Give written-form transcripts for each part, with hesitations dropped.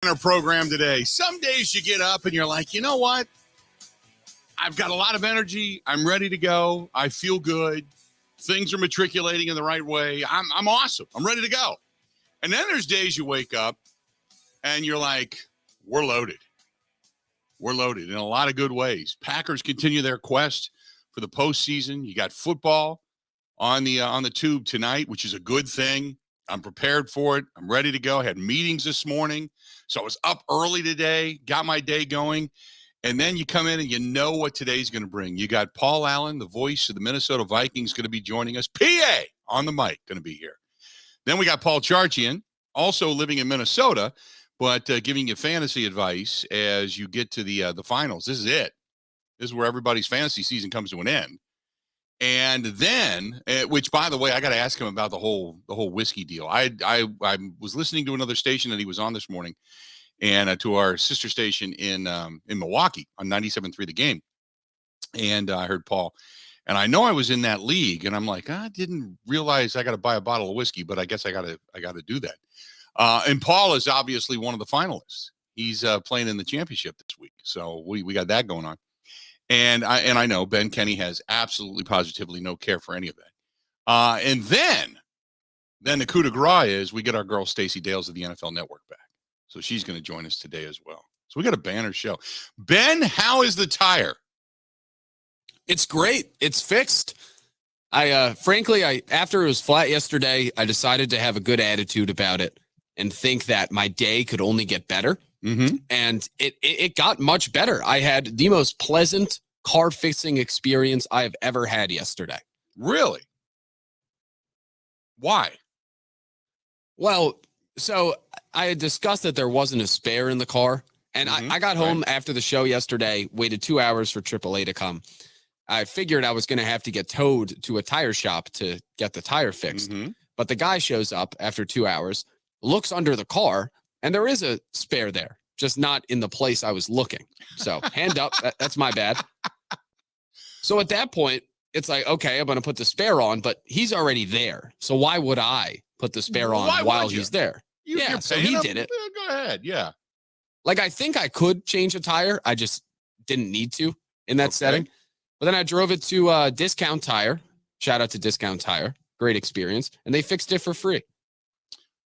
Our program today. Some days you get up and you're like, you know what? I've got a lot of energy. I'm ready to go. I feel good. Things are matriculating in the right way. I'm awesome. I'm ready to go. And then there's days you wake up and you're like, we're loaded. We're loaded in a lot of good ways. Packers continue their quest for the postseason. You got football on the tube tonight, which is a good thing. I'm prepared for it. I'm ready to go. I had meetings this morning. So I was up early today, got my day going. And then you come in and you know what today's going to bring. You got Paul Allen, the voice of the Minnesota Vikings, going to be joining us. PA on the mic, going to be here. Then we got Paul Charchian, also living in Minnesota, but giving you fantasy advice as you get to the finals. This is it. This is where everybody's fantasy season comes to an end. And then, which, by the way, I got to ask him about the whole whiskey deal. I was listening to another station that he was on this morning, and to our sister station in Milwaukee on 97.3 The Game. And I heard Paul, and I know I was in that league, and I'm like, I didn't realize I got to buy a bottle of whiskey, but I guess I got to do that. And Paul is obviously one of the finalists. He's playing in the championship this week, so we got that going on. And I know Ben Kenny has absolutely positively no care for any of that. And then the coup de grace is we get our girl Stacey Dales of the NFL Network back. So she's going to join us today as well. So we got a banner show. Ben, how is the tire? It's great. It's fixed. Frankly, after it was flat yesterday, I decided to have a good attitude about it and think that my day could only get better. Mm-hmm. And it got much better. I had the most pleasant car fixing experience I have ever had yesterday. Really? Why? Well, so I had discussed that there wasn't a spare in the car. And I got home after the show yesterday, waited 2 hours for AAA to come. I figured I was going to have to get towed to a tire shop to get the tire fixed. Mm-hmm. But the guy shows up after 2 hours, looks under the car, and there is a spare there, just not in the place I was looking. So hand up, that's my bad. So at that point, it's like, okay, I'm going to put the spare on, but he's already there. So why would I put the spare on while he's there? So he did it. Go ahead. Yeah. Like, I think I could change a tire. I just didn't need to in that setting. But then I drove it to Discount Tire. Shout out to Discount Tire. Great experience. And they fixed it for free.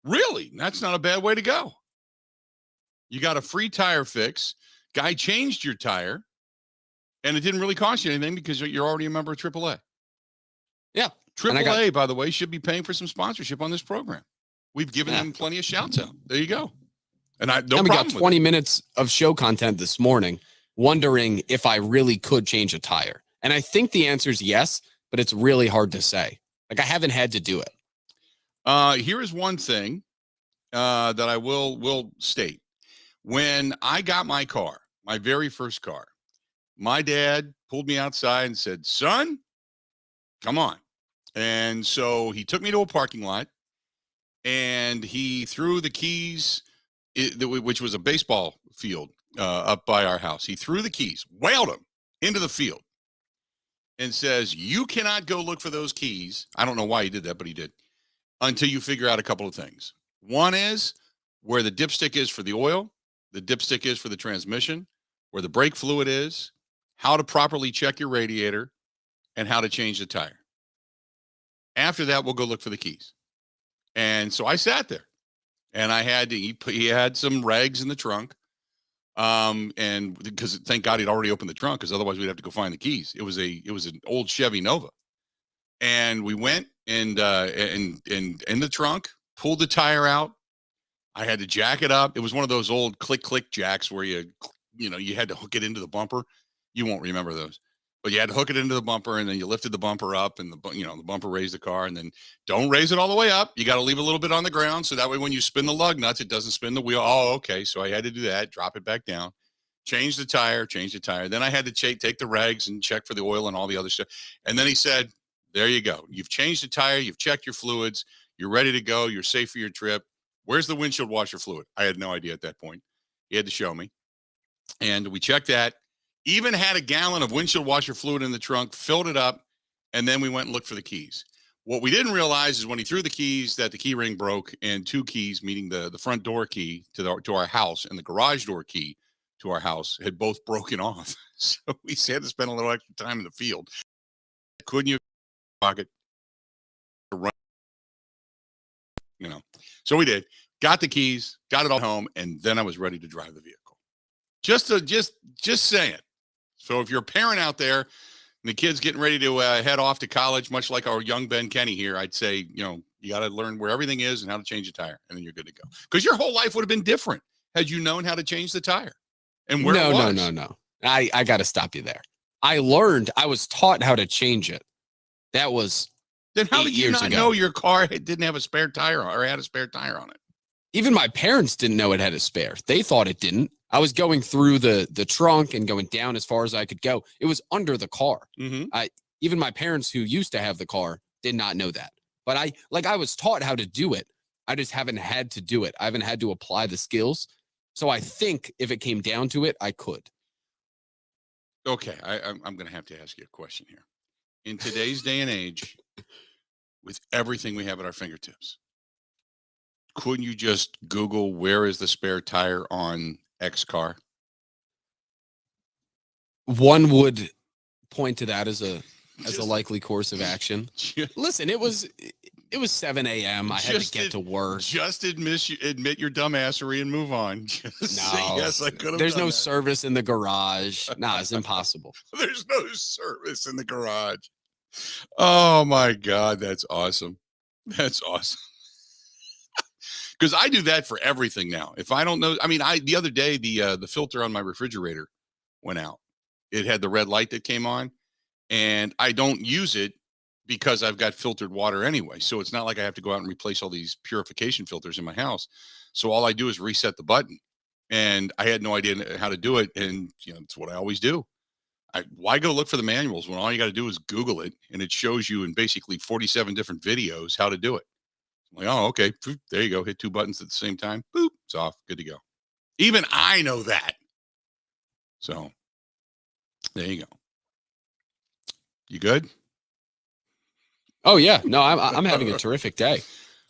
Really? That's not a bad way to go. You got a free tire fix. Guy changed your tire, and it didn't really cost you anything because you're already a member of AAA. Yeah. AAA, by the way, should be paying for some sponsorship on this program. We've given them plenty of shouts out. There you go. And we got 20 minutes of show content this morning wondering if I really could change a tire. And I think the answer is yes, but it's really hard to say. Like, I haven't had to do it. Here is one thing that I will state. When I got my car, my very first car, my dad pulled me outside and said, son, come on. And so he took me to a parking lot and he threw the keys, which was a baseball field up by our house. He threw the keys, whaled them into the field and says, you cannot go look for those keys. I don't know why he did that, but he did, until you figure out a couple of things. One is where the dipstick is for the oil. The dipstick is for the transmission, where the brake fluid is, how to properly check your radiator, and how to change the tire. After that, we'll go look for the keys. And so I sat there, and I had to. He had some rags in the trunk, and because thank God he'd already opened the trunk, because otherwise we'd have to go find the keys. It was an old Chevy Nova, and we went and in the trunk, pulled the tire out. I had to jack it up. It was one of those old click jacks where you had to hook it into the bumper. You won't remember those, but you had to hook it into the bumper, and then you lifted the bumper up, and the bumper raised the car, and then don't raise it all the way up. You got to leave a little bit on the ground, so that way when you spin the lug nuts, it doesn't spin the wheel. Oh, okay. So I had to do that, drop it back down, change the tire. Then I had to take the rags and check for the oil and all the other stuff. And then he said, there you go. You've changed the tire. You've checked your fluids. You're ready to go. You're safe for your trip. Where's the windshield washer fluid? I had no idea at that point. He had to show me. And we checked that. Even had a gallon of windshield washer fluid in the trunk, filled it up, and then we went and looked for the keys. What we didn't realize is when he threw the keys that the key ring broke, and 2 keys, meaning the front door key to our house and the garage door key to our house, had both broken off. So we had to spend a little extra time in the field. Couldn't you pocket run? So we did. Got the keys, got it all home, and then I was ready to drive the vehicle. Just saying. So if you're a parent out there and the kid's getting ready to head off to college, much like our young Ben Kenny here, I'd say, you got to learn where everything is and how to change a tire, and then you're good to go. Because your whole life would have been different had you known how to change the tire and where it was. No. I got to stop you there. I was taught how to change it. That was Then how did you not know your car didn't have a spare tire or had a spare tire on it? Even my parents didn't know it had a spare. They thought it didn't. I was going through the trunk and going down as far as I could go. It was under the car. Mm-hmm. Even my parents who used to have the car did not know that. But I was taught how to do it. I just haven't had to do it. I haven't had to apply the skills. So I think if it came down to it, I could. Okay, I'm going to have to ask you a question here. In today's day and age, with everything we have at our fingertips, couldn't you just Google where is the spare tire on X car? One would point to that as a likely course of action. Listen, it was 7 a.m. I had to get to work. Just admit your dumbassery and move on. Say, yes, I could have. There's no service in the garage. No, it's impossible. There's no service in the garage. Oh my God, that's awesome. That's awesome. Because I do that for everything now. If I don't know, the other day the filter on my refrigerator went out. It had the red light that came on, and I don't use it because I've got filtered water anyway. So it's not like I have to go out and replace all these purification filters in my house. So all I do is reset the button, and I had no idea how to do it. And it's what I always do. Why go look for the manuals when all you got to do is Google it, and it shows you in basically 47 different videos how to do it. I'm like, oh, okay. There you go. Hit 2 buttons at the same time. Boop. It's off. Good to go. Even I know that. So there you go. You good? Oh yeah. No, I'm having a terrific day.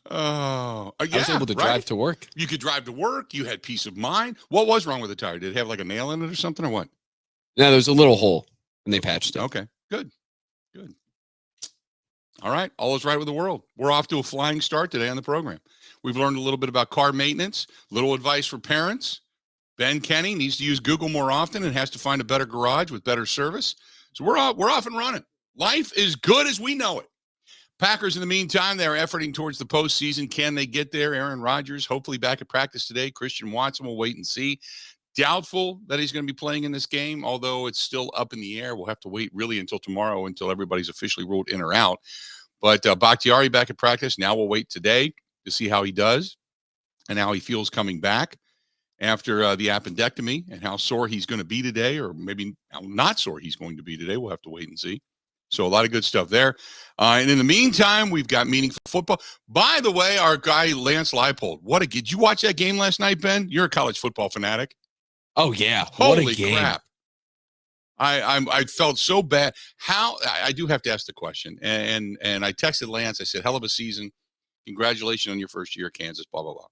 Oh, yeah, I was able to drive to work. You could drive to work. You had peace of mind. What was wrong with the tire? Did it have like a nail in it or something or what? No, there was a little hole and they patched it. Okay, good. All right. All is right with the world. We're off to a flying start today on the program. We've learned a little bit about car maintenance, little advice for parents. Ben Kenny needs to use Google more often and has to find a better garage with better service. So we're off and running. Life is good as we know it. Packers, in the meantime, they're efforting towards the postseason. Can they get there? Aaron Rodgers, hopefully back at practice today. Christian Watson, will wait and see. Doubtful that he's going to be playing in this game, although it's still up in the air. We'll have to wait really until tomorrow until everybody's officially ruled in or out. But Bakhtiari back at practice. Now we'll wait today to see how he does and how he feels coming back after the appendectomy and how sore he's going to be today, or maybe how not sore he's going to be today. We'll have to wait and see. So a lot of good stuff there. And in the meantime, we've got meaningful football. By the way, our guy, Lance Leipold, did you watch that game last night, Ben? You're a college football fanatic. Oh, yeah. Holy crap. I felt so bad. I do have to ask the question. And I texted Lance. I said, hell of a season. Congratulations on your first year at Kansas, blah, blah, blah.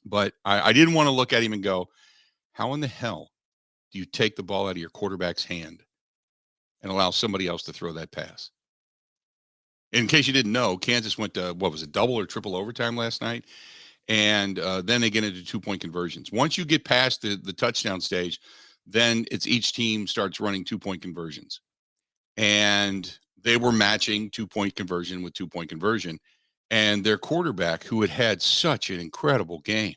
But I didn't want to look at him and go, how in the hell do you take the ball out of your quarterback's hand and allow somebody else to throw that pass? In case you didn't know, Kansas went to, double or triple overtime last night. And then they get into 2-point conversions. Once you get past the touchdown stage, then it's each team starts running 2-point conversions. And they were matching 2-point conversion with 2-point conversion. And their quarterback, who had such an incredible game,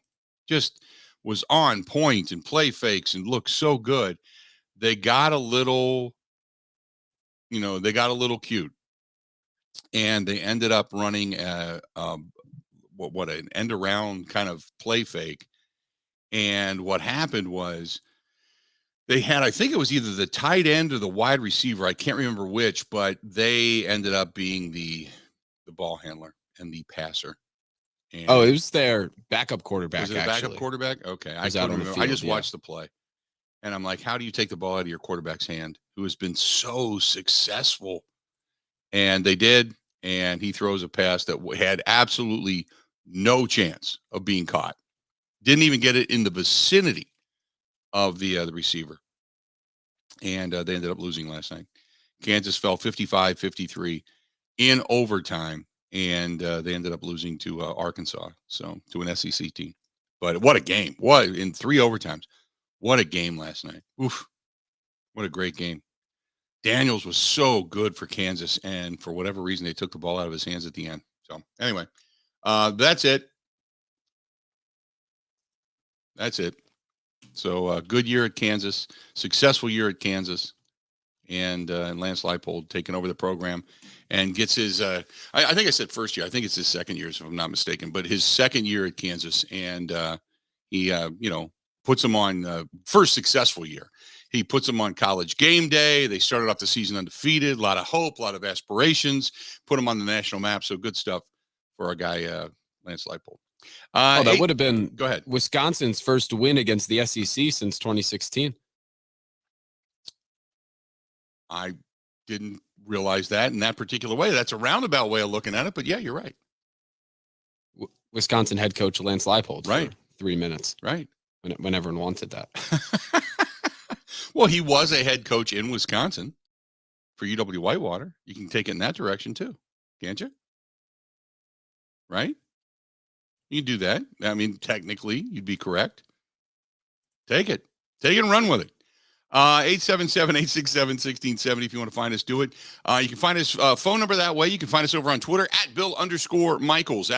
just was on point and play fakes and looked so good. They got a little cute. And they ended up running an end around kind of play fake. And what happened was they had, I think it was either the tight end or the wide receiver. I can't remember which, but they ended up being the ball handler and the passer. And it was their backup quarterback. Was it a backup quarterback? Okay. I just watched the play. And I'm like, how do you take the ball out of your quarterback's hand, who has been so successful? And they did. and he throws a pass that had absolutely no chance of being caught. Didn't even get it in the vicinity of the receiver. And they ended up losing last night. Kansas fell 55-53 in overtime, and they ended up losing to Arkansas, so to an SEC team. But what a game. What, in 3 overtimes. What a game last night. Oof. What a great game. Daniels was so good for Kansas, and for whatever reason, they took the ball out of his hands at the end. So, anyway, that's it. That's it. So, good year at Kansas, successful year at Kansas, and Lance Leipold taking over the program and gets his, I think I said first year. I think it's his second year, if I'm not mistaken, but his second year at Kansas, and he, puts them on first successful year. He puts them on College game day. They started off the season undefeated, a lot of hope, a lot of aspirations, put them on the national map. So good stuff for our guy, Lance Leipold. That would have been go ahead. Wisconsin's first win against the SEC since 2016. I didn't realize that in that particular way. That's a roundabout way of looking at it, but yeah, you're right. Wisconsin head coach Lance Leipold, right? For 3 minutes, right? When everyone wanted that. Well, he was a head coach in Wisconsin for UW Whitewater. You can take it in that direction too, can't you? Right? You can do that. I mean, technically, you'd be correct. Take it and run with it. 877-867-1670. If you want to find us, do it. You can find us phone number that way. You can find us over on Twitter at Bill_Michaels,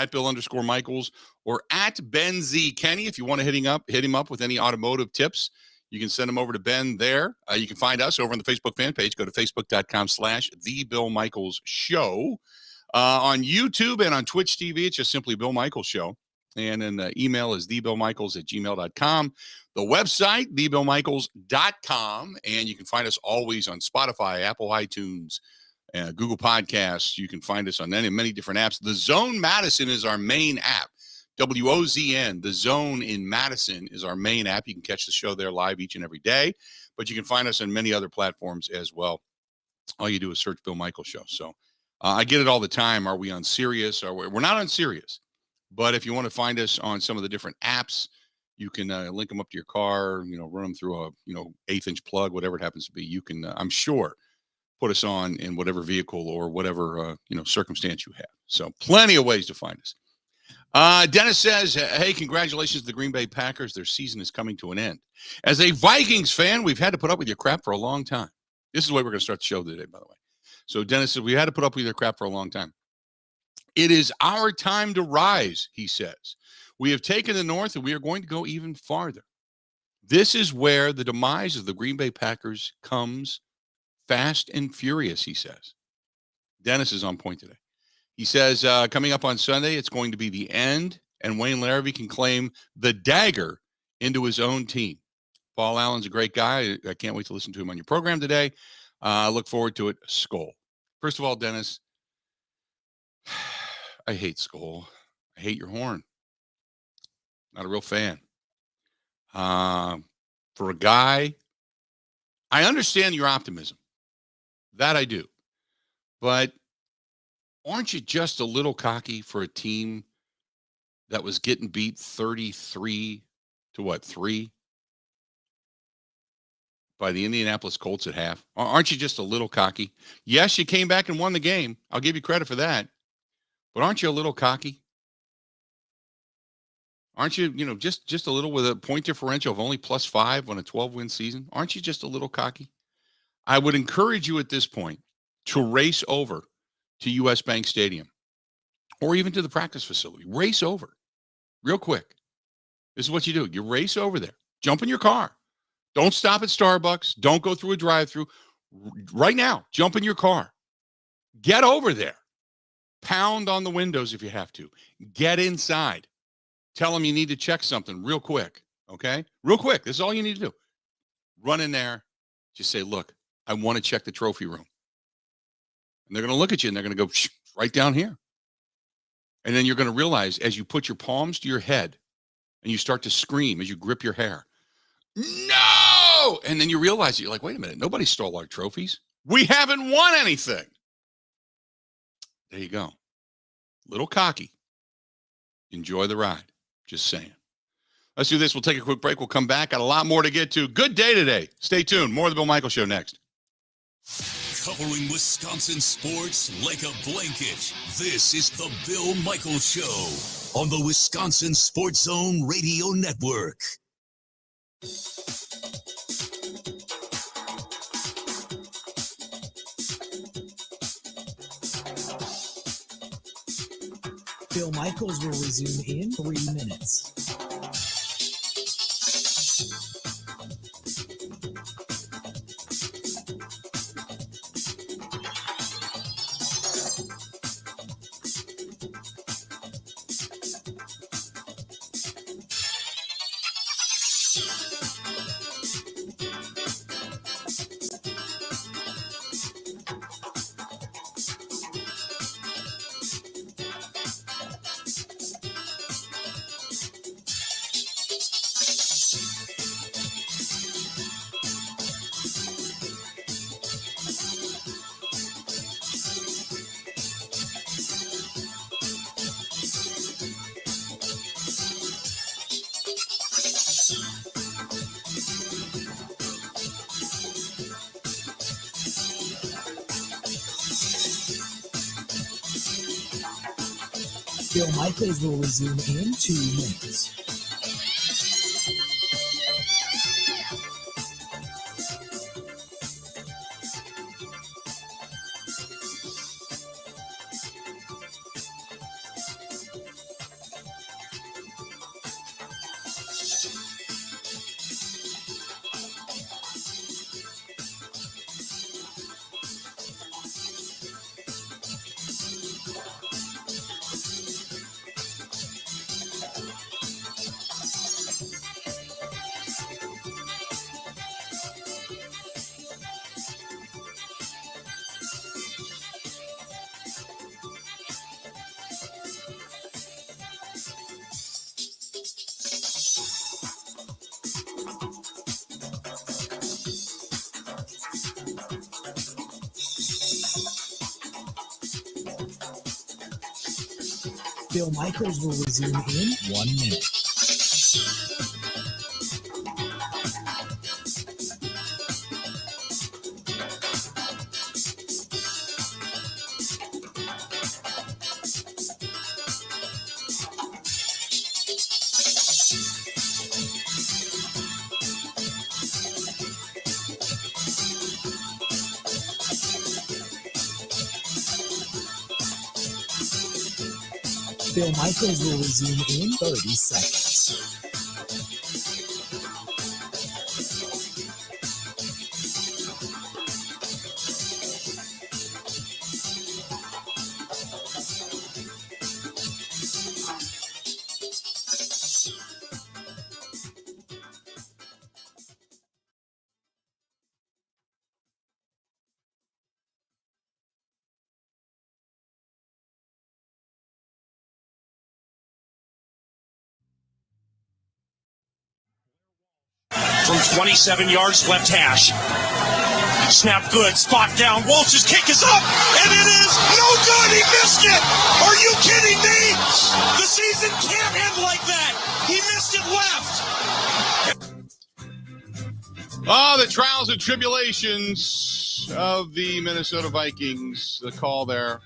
or at Ben Z Kenny. If you want to hit him up with any automotive tips, you can send them over to Ben there. You can find us over on the Facebook fan page. Go to facebook.com/The Bill Michaels Show. On YouTube and on Twitch TV, it's just simply Bill Michaels Show. And then the email is thebillmichaels@gmail.com. The website, thebillmichaels.com. And you can find us always on Spotify, Apple iTunes, Google Podcasts. You can find us on many different apps. The Zone Madison is our main app. WOZN, The Zone in Madison, is our main app. You can catch the show there live each and every day. But you can find us on many other platforms as well. All you do is search Bill Michaels Show. So I get it all the time. Are we on Sirius? We're not on Sirius. But if you want to find us on some of the different apps, you can link them up to your car, run them through a, 1/8-inch plug, whatever it happens to be. You can, I'm sure, put us on in whatever vehicle or whatever, circumstance you have. So plenty of ways to find us. Dennis says, hey, congratulations to the Green Bay Packers. Their season is coming to an end. As a Vikings fan, we've had to put up with your crap for a long time. This is the way we're going to start the show today, by the way. So Dennis said, we had to put up with your crap for a long time. It is our time to rise, he says. We have taken the North, and we are going to go even farther. This is where the demise of the Green Bay Packers comes fast and furious, he says. Dennis is on point today. He says, coming up on Sunday, it's going to be the end, and Wayne Larrivee can claim the dagger into his own team. Paul Allen's a great guy. I can't wait to listen to him on your program today. I look forward to it. Skol. First of all, Dennis, I hate Skol. I hate your horn. Not a real fan. For a guy, I understand your optimism. That I do. But aren't you just a little cocky for a team that was getting beat 33 to 3 by the Indianapolis Colts at half? Aren't you just a little cocky? Yes, you came back and won the game. I'll give you credit for that. But aren't you a little cocky? Aren't you, just a little with a point differential of only +5 on a 12-win season? Aren't you just a little cocky? I would encourage you at this point to race over to U.S. Bank Stadium or even to the practice facility. Race over real quick. This is what you do. You race over there. Jump in your car. Don't stop at Starbucks. Don't go through a drive-through. Right now, jump in your car. Get over there. Pound on the windows if you have to. Get inside. Tell them you need to check something real quick, okay? Real quick. This is all you need to do. Run in there. Just say, look, I want to check the trophy room. And they're going to look at you, and they're going to go right down here. And then you're going to realize as you put your palms to your head and you start to scream as you grip your hair, no! And then you realize, you're like, wait a minute, nobody stole our trophies. We haven't won anything. There you go. Little cocky. Enjoy the ride. Just saying. Let's do this. We'll take a quick break. We'll come back. Got a lot more to get to. Good day today. Stay tuned. More of the Bill Michaels Show next. Covering Wisconsin sports like a blanket. This is the Bill Michaels Show on the Wisconsin Sports Zone Radio Network. Bill Michaels will resume in 3 minutes. Bill Michaels will resume in 2 minutes. Bill Michaels will resume in 1 minute. Bill Michaels will resume in 30 seconds. From 27 yards left hash. Snap good, spot down. Walsh's kick is up, and it is no good. He missed it. Are you kidding me? The season can't end like that. He missed it left. Oh, the trials and tribulations of the Minnesota Vikings. The call there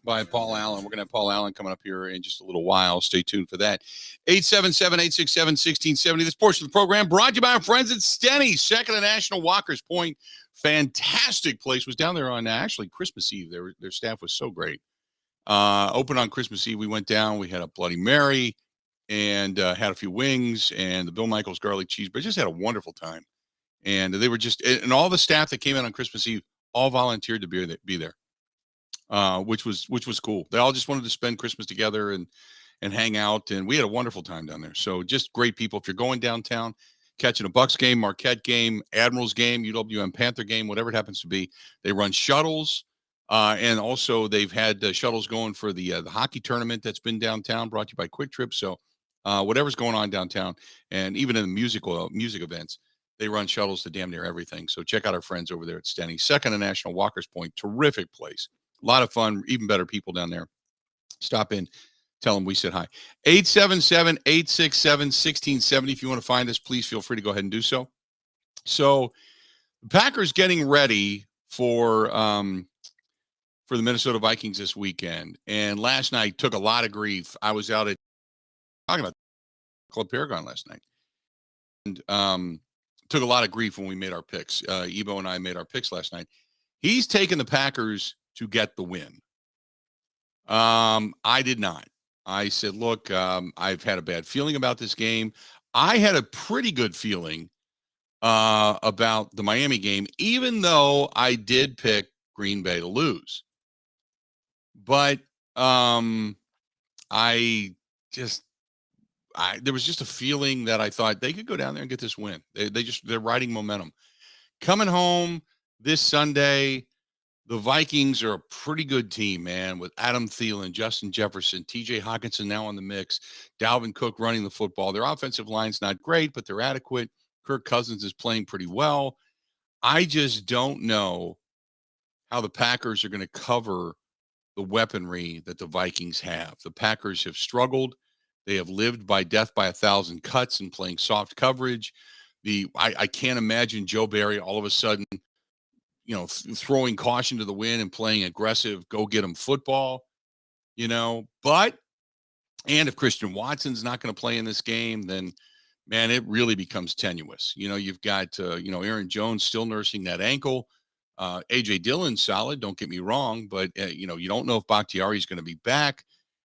by Paul Allen. We're going to have Paul Allen coming up here in just a little while. Stay tuned for that. 877-867-1670. This portion of the program brought to you by our friends at Steny, second to National Walker's Point. Fantastic place. Was down there on actually Christmas Eve. Their staff was so great. Open on Christmas Eve. We went down. We had a Bloody Mary and had a few wings and the Bill Michaels garlic cheeseburger. Just had a wonderful time. And they were just, and all the staff that came in on Christmas Eve all volunteered to be there. Which was cool. They all just wanted to spend Christmas together and hang out, and we had a wonderful time down there. So just great people. If you're going downtown, catching a Bucks game, Marquette game, Admirals game, UWM Panther game, whatever it happens to be, they run shuttles, and also they've had shuttles going for the hockey tournament that's been downtown, brought to you by Quick Trip. So whatever's going on downtown, and even in the music events, they run shuttles to damn near everything. So check out our friends over there at Steny, second to National Walker's Point. Terrific place. A lot of fun, even better people down there. Stop in, tell them we said hi. 877-867-1670. If you want to find us, please feel free to go ahead and do so. So the Packers getting ready for the Minnesota Vikings this weekend. And last night took a lot of grief. I was out at talking about Club Paragon last night. And took a lot of grief when we made our picks. Ebo and I made our picks last night. He's taken the Packers to get the win. I did not. I said, look, I've had a bad feeling about this game. I had a pretty good feeling about the Miami game, even though I did pick Green Bay to lose. But there was just a feeling that I thought they could go down there and get this win. They're riding momentum. Coming home this Sunday, the Vikings are a pretty good team, man, with Adam Thielen, Justin Jefferson, TJ Hockenson now on the mix, Dalvin Cook running the football. Their offensive line's not great, but they're adequate. Kirk Cousins is playing pretty well. I just don't know how the Packers are going to cover the weaponry that the Vikings have. The Packers have struggled. They have lived by death by 1,000 cuts and playing soft coverage. I can't imagine Joe Barry all of a sudden, throwing caution to the wind and playing aggressive, go get 'em football, But if Christian Watson's not going to play in this game, then, man, it really becomes tenuous. You've got, Aaron Jones still nursing that ankle. A.J. Dillon's solid, don't get me wrong, but, you don't know if Bakhtiari is going to be back.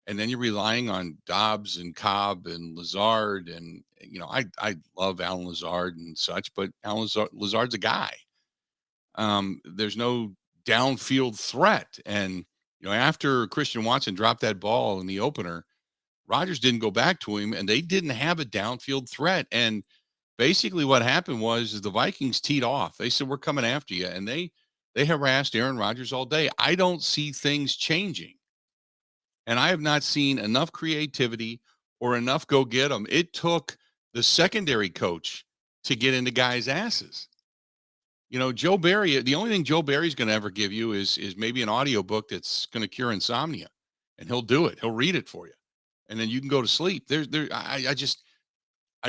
And then you're relying on Dobbs and Cobb and Lazard. And, I love Alan Lazard and such, but Alan Lazard's a guy. There's no downfield threat. And, after Christian Watson dropped that ball in the opener, Rodgers didn't go back to him, and they didn't have a downfield threat. And basically what happened was the Vikings teed off. They said, we're coming after you. And they harassed Aaron Rodgers all day. I don't see things changing. And I have not seen enough creativity or enough go get them. It took the secondary coach to get into guys' asses. Joe Barry, the only thing Joe Barry's going to ever give you is maybe an audiobook that's going to cure insomnia. And he'll do it. He'll read it for you. And then you can go to sleep. I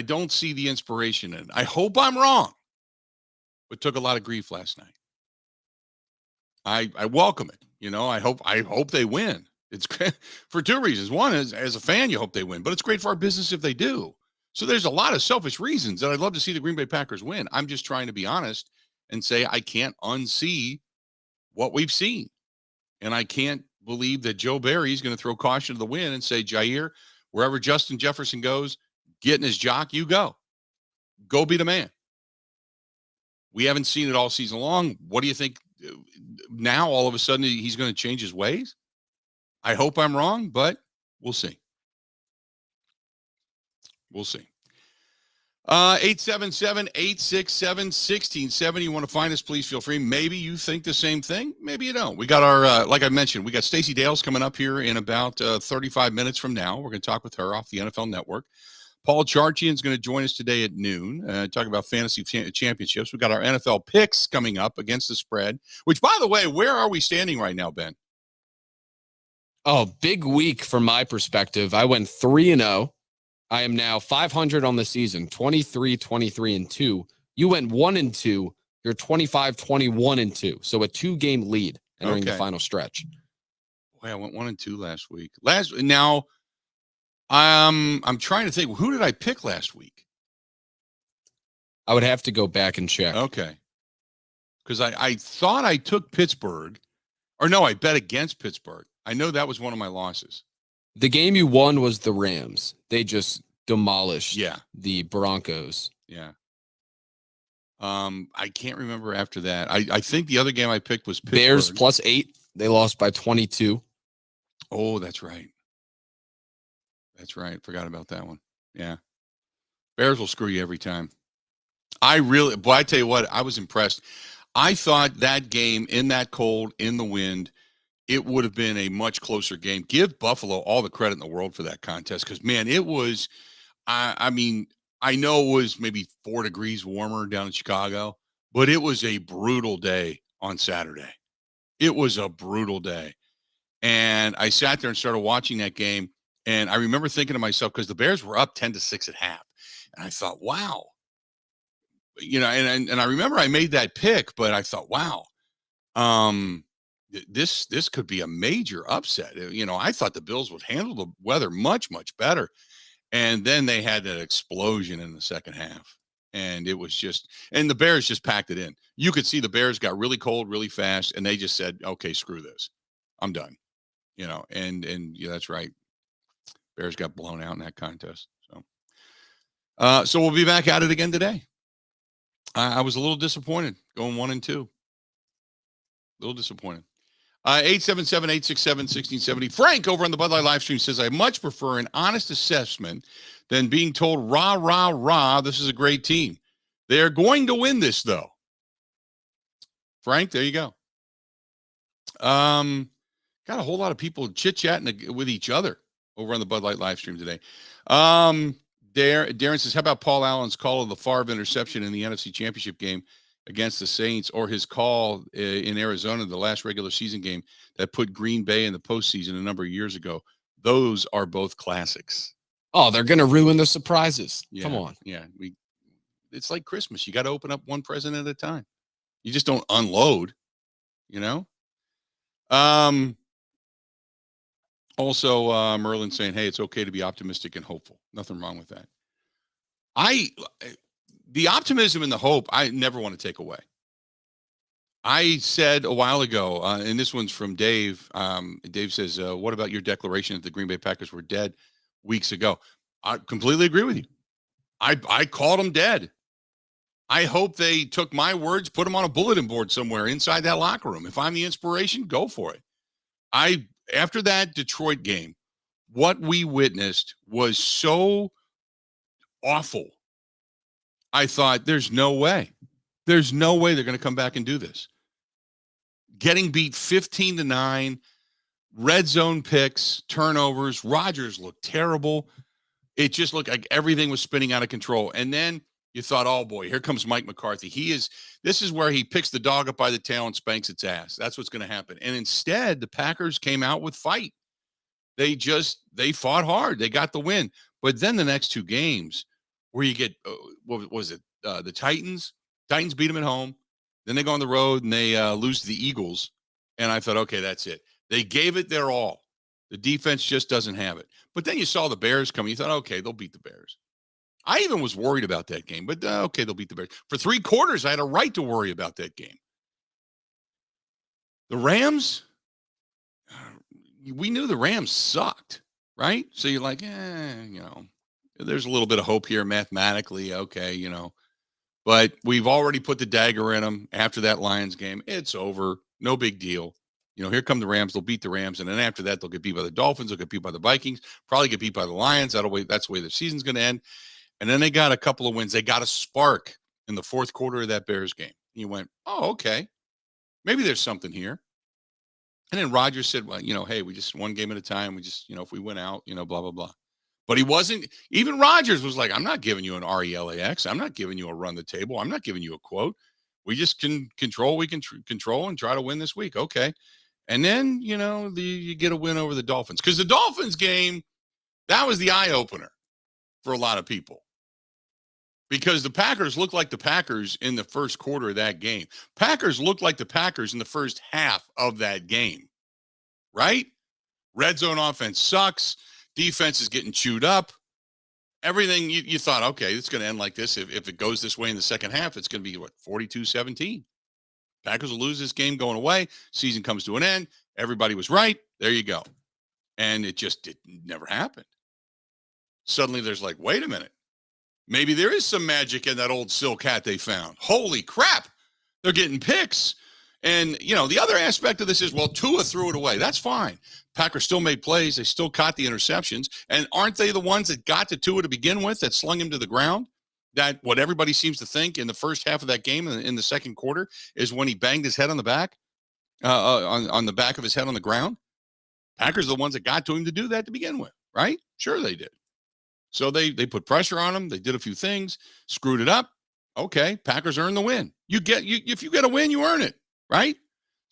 don't see the inspiration in it. I hope I'm wrong, but took a lot of grief last night. I welcome it. I hope they win. It's great for two reasons. One is, as a fan, you hope they win, but it's great for our business if they do. So there's a lot of selfish reasons that I'd love to see the Green Bay Packers win. I'm just trying to be honest and say I can't unsee what we've seen. And I can't believe that Joe Barry is going to throw caution to the wind and say, Jair, wherever Justin Jefferson goes, get in his jock, you go. Go be the man. We haven't seen it all season long. What do you think now all of a sudden he's going to change his ways? I hope I'm wrong, but we'll see. We'll see. 877-867-1670. You want to find us, please feel free. Maybe you think the same thing. Maybe you don't. We got our, like I mentioned, we got Stacey Dales coming up here in about 35 minutes from now. We're going to talk with her off the NFL Network. Paul Charchian is going to join us today at noon, talk about fantasy championships. We got our NFL picks coming up against the spread, which, by the way, where are we standing right now, Ben? Oh, big week from my perspective. I went 3-0. I am now 500 on the season, 23-23-2. You went 1-2. You're 25-21-2. So a 2-game lead entering the final stretch. Boy, I went 1-2 last week. Now, I'm trying to think. Who did I pick last week? I would have to go back and check. Okay. Because I thought I took Pittsburgh. Or no, I bet against Pittsburgh. I know that was one of my losses. The game you won was the Rams. They just demolished the Broncos. Yeah. I can't remember after that. I think the other game I picked was Pittsburgh. Bears +8. They lost by 22. Oh, that's right. That's right. Forgot about that one. Yeah. Bears will screw you every time. I tell you what, I was impressed. I thought that game in that cold, in the wind, it would have been a much closer game. Give Buffalo all the credit in the world for that contest because, man, it was I mean, I know it was maybe 4 degrees warmer down in Chicago, but it was a brutal day on Saturday. It was a brutal day. And I sat there and started watching that game. And I remember thinking to myself, because the Bears were up 10-6 at half. And I thought, wow. And I remember I made that pick, but I thought, wow, this could be a major upset. I thought the Bills would handle the weather much, much better. And then they had that explosion in the second half. And it was and the Bears just packed it in. You could see the Bears got really cold really fast, and they just said, okay, screw this. I'm done. And that's right. Bears got blown out in that contest. So we'll be back at it again today. I was a little disappointed going 1-2. A little disappointed. 877-867-1670. Frank over on the Bud Light live stream says, I much prefer an honest assessment than being told, rah, rah, rah, this is a great team. They're going to win this, though. Frank, there you go. Got a whole lot of people chit-chatting with each other over on the Bud Light live stream today. Darren says, how about Paul Allen's call of the Favre interception in the NFC Championship game against the Saints, or his call in Arizona, the last regular season game that put Green Bay in the postseason a number of years ago? Those are both classics. Oh, they're going to ruin the surprises. Yeah, come on. Yeah. It's like Christmas. You got to open up one present at a time. You just don't unload, Also, Merlin saying, hey, it's okay to be optimistic and hopeful. Nothing wrong with that. The optimism and the hope, I never want to take away. I said a while ago, and this one's from Dave. Dave says, what about your declaration that the Green Bay Packers were dead weeks ago? I completely agree with you. I called them dead. I hope they took my words, put them on a bulletin board somewhere inside that locker room. If I'm the inspiration, go for it. After that Detroit game, what we witnessed was so awful. I thought, there's no way. There's no way they're going to come back and do this. Getting beat 15-9, red zone picks, turnovers. Rodgers looked terrible. It just looked like everything was spinning out of control. And then you thought, oh boy, here comes Mike McCarthy. This is where he picks the dog up by the tail and spanks its ass. That's what's going to happen. And instead, the Packers came out with fight. They fought hard. They got the win. But then the next two games where you get, what was it? The Titans beat them at home. Then they go on the road and they lose to the Eagles. And I thought, okay, that's it. They gave it their all. The defense just doesn't have it. But then you saw the Bears coming. You thought, okay, they'll beat the Bears. I even was worried about that game, but okay, they'll beat the Bears. For 3 quarters, I had a right to worry about that game. The Rams, we knew the Rams sucked, right? So you're like, there's a little bit of hope here mathematically, okay, But we've already put the dagger in them after that Lions game. It's over. No big deal. Here come the Rams. They'll beat the Rams. And then after that, they'll get beat by the Dolphins. They'll get beat by the Vikings. Probably get beat by the Lions. That's the way the season's going to end. And then they got a couple of wins. They got a spark in the fourth quarter of that Bears game. And you went, oh, okay. Maybe there's something here. And then Rodgers said, well, hey, we just one game at a time. We just, if we win out, blah, blah, blah. But he wasn't, even Rodgers was like, I'm not giving you an RELAX. I'm not giving you a run the table. I'm not giving you a quote. We just can control. We can control and try to win this week. Okay. And then, you get a win over the Dolphins. Because the Dolphins game, that was the eye opener for a lot of people. Because the Packers looked like the Packers in the first quarter of that game. Packers looked like the Packers in the first half of that game. Right? Red zone offense sucks. Defense is getting chewed up. Everything you thought, okay, it's going to end like this. If it goes this way in the second half, it's going to be, 42-17. Packers will lose this game going away. Season comes to an end. Everybody was right. There you go. And it never happened. Suddenly there's like, wait a minute. Maybe there is some magic in that old silk hat they found. Holy crap. They're getting picks. And, the other aspect of this is, Tua threw it away. That's fine. Packers still made plays. They still caught the interceptions. And aren't they the ones that got to Tua to begin with, that slung him to the ground? That what everybody seems to think in the first half of that game in the second quarter is when he banged his head on the back, on the back of his head on the ground. Packers are the ones that got to him to do that to begin with, right? Sure they did. So they put pressure on him. They did a few things, screwed it up. Okay, Packers earned the win. If you get a win, you earn it, right?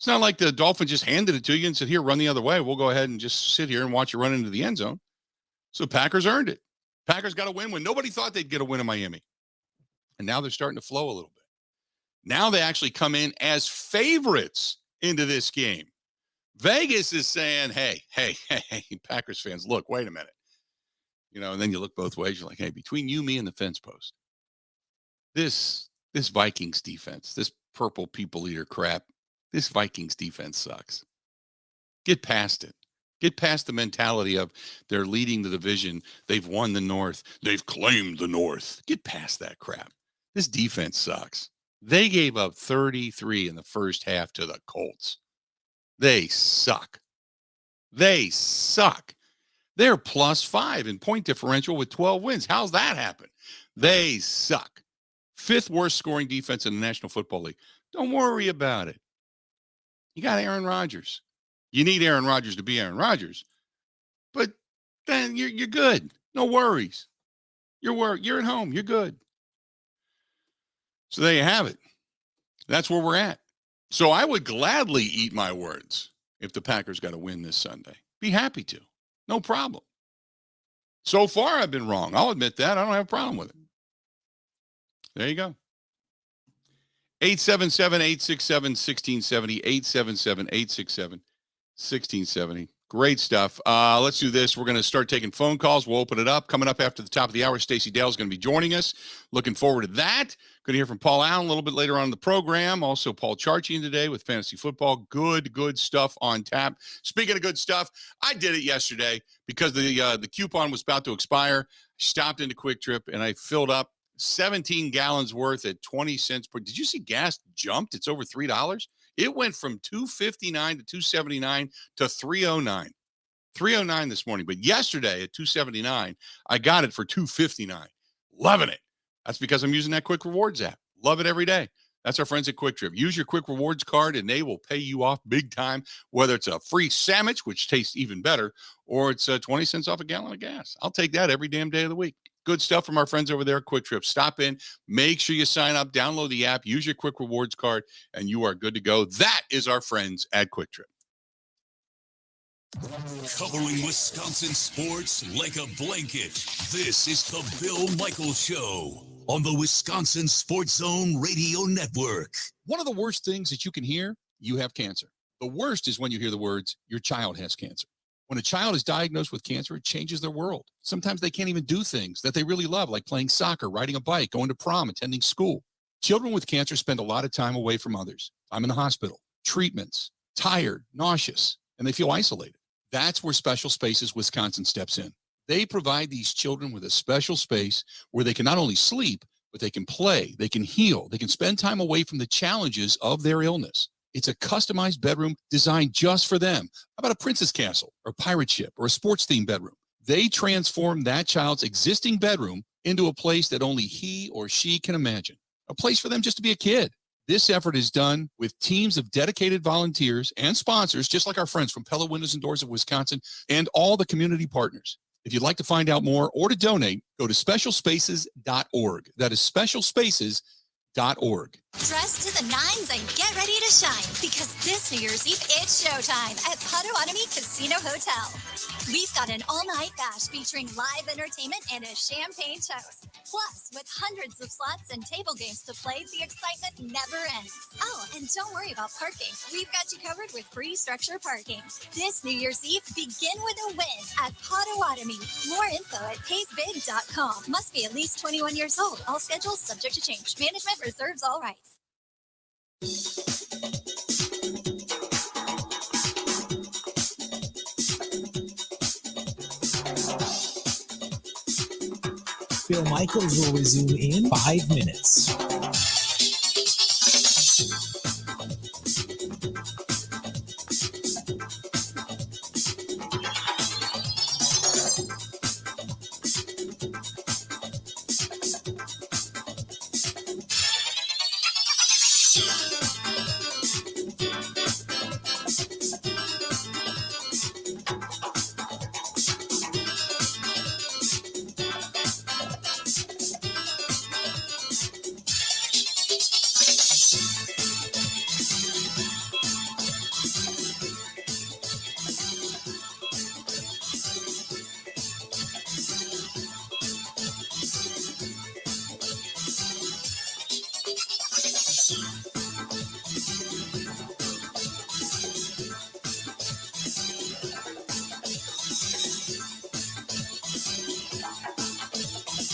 It's not like the Dolphins just handed it to you and said, here, run the other way. We'll go ahead and just sit here and watch you run into the end zone. So Packers earned it. Packers got a win when nobody thought they'd get a win in Miami. And now they're starting to flow a little bit. Now they actually come in as favorites into this game. Vegas is saying, hey, Packers fans, look, wait a minute. And then you look both ways. You're like, hey, between you, me, and the fence post, this Vikings defense, this purple people eater crap, this Vikings defense sucks. Get past it. Get past the mentality of they're leading the division. They've won the North. They've claimed the North. Get past that crap. This defense sucks. They gave up 33 in the first half to the Colts. They suck. They're +5 in point differential with 12 wins. How's that happen? They suck. 5th worst scoring defense in the National Football League. Don't worry about it. You got Aaron Rodgers. You need Aaron Rodgers to be Aaron Rodgers. But then you're good. No worries. You're at home. You're good. So there you have it. That's where we're at. So I would gladly eat my words if the Packers got a win this Sunday. Be happy to. No problem. So far, I've been wrong. I'll admit that. I don't have a problem with it. There you go. 877-867-1670. 877-867-1670. Great stuff. Let's do this. We're going to start taking phone calls. We'll open it up. Coming up after the top of the hour, Stacey Dales is going to be joining us. Looking forward to that. Going to hear from Paul Allen a little bit later on in the program. Also, Paul Charchian today with fantasy football. Good stuff on tap. Speaking of good stuff, I did it yesterday because the coupon was about to expire. Stopped into Quick Trip, and I filled up 17 gallons worth at 20 cents per. Did you see gas jumped? It's over $3. It went from $2.59 to $2.79 to $3.09. $3.09 this morning. But yesterday at $2.79, I got it for $2.59. Loving it. That's because I'm using that Quick Rewards app. Love it every day. That's our friends at Quick Trip. Use your Quick Rewards card, and they will pay you off big time, whether it's a free sandwich, which tastes even better, or it's 20 cents off a gallon of gas. I'll take that every damn day of the week. Good stuff from our friends over there at Quick Trip. Stop in, make sure you sign up, download the app, use your Quick Rewards card, and you are good to go. That is our friends at Quick Trip. Covering Wisconsin sports like a blanket. This is the Bill Michaels Show on the Wisconsin Sports Zone Radio Network. One of the worst things that you can hear, you have cancer. The worst is when you hear the words, your child has cancer. When a child is diagnosed with cancer, it changes their world. Sometimes they can't even do things that they really love, like playing soccer, riding a bike, going to prom, attending school. Children with cancer spend a lot of time away from others. I'm in the hospital, treatments, tired, nauseous, and they feel isolated. That's where Special Spaces Wisconsin steps in. They provide these children with a special space where they can not only sleep, but they can play, they can heal, they can spend time away from the challenges of their illness. It's a customized bedroom designed just for them. How about a princess castle or a pirate ship or a sports-themed bedroom? They transform that child's existing bedroom into a place that only he or she can imagine, a place for them just to be a kid. This effort is done with teams of dedicated volunteers and sponsors, just like our friends from Pella Windows and Doors of Wisconsin and all the community partners. If you'd like to find out more or to donate, go to specialspaces.org. That is specialspaces.org. Dress to the nines and get ready to shine, because this New Year's Eve, it's showtime at Potawatomi Casino Hotel. We've got an all-night bash featuring live entertainment and a champagne toast. Plus, with hundreds of slots and table games to play, the excitement never ends. Oh, and don't worry about parking. We've got you covered with free structure parking. This New Year's Eve, begin with a win at Potawatomi. More info at paysbig.com. Must be at least 21 years old. All schedules subject to change. Management reserves all rights. Bill Michaels will resume in 5 minutes.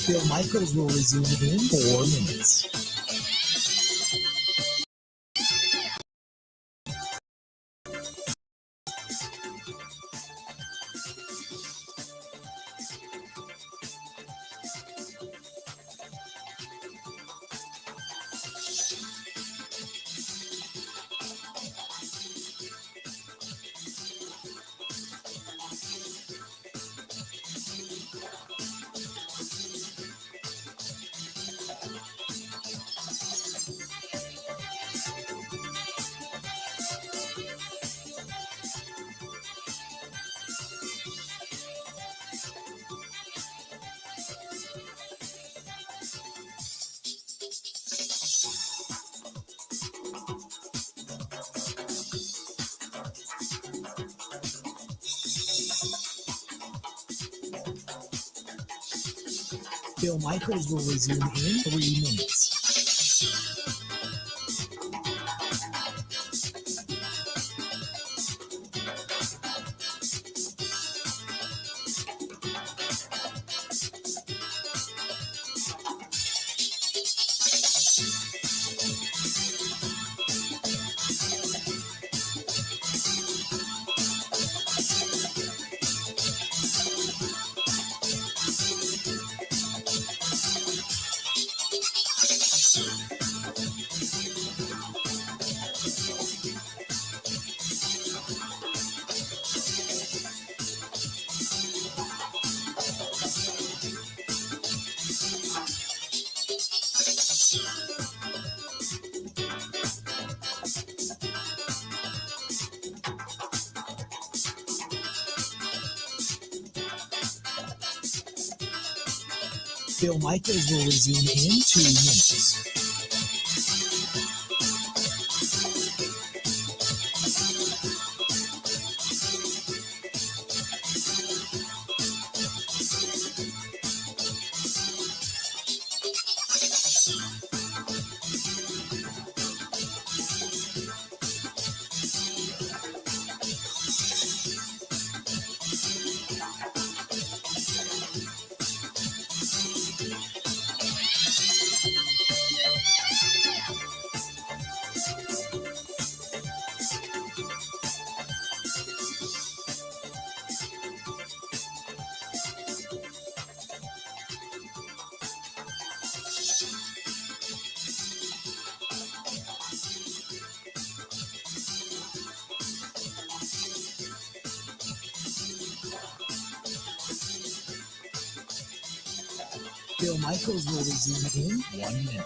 Bill Michaels will resume in 4 minutes. Bill Michaels will resume in 3 minutes. Bill Michaels will resume in 2 minutes. Bill Michaels will resume in 1 minute.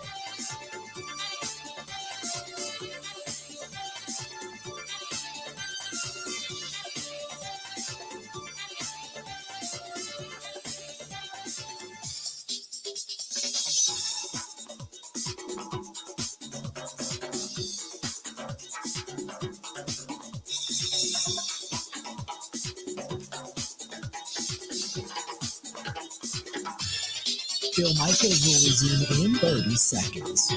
Bill Michaels will resume in 30 seconds.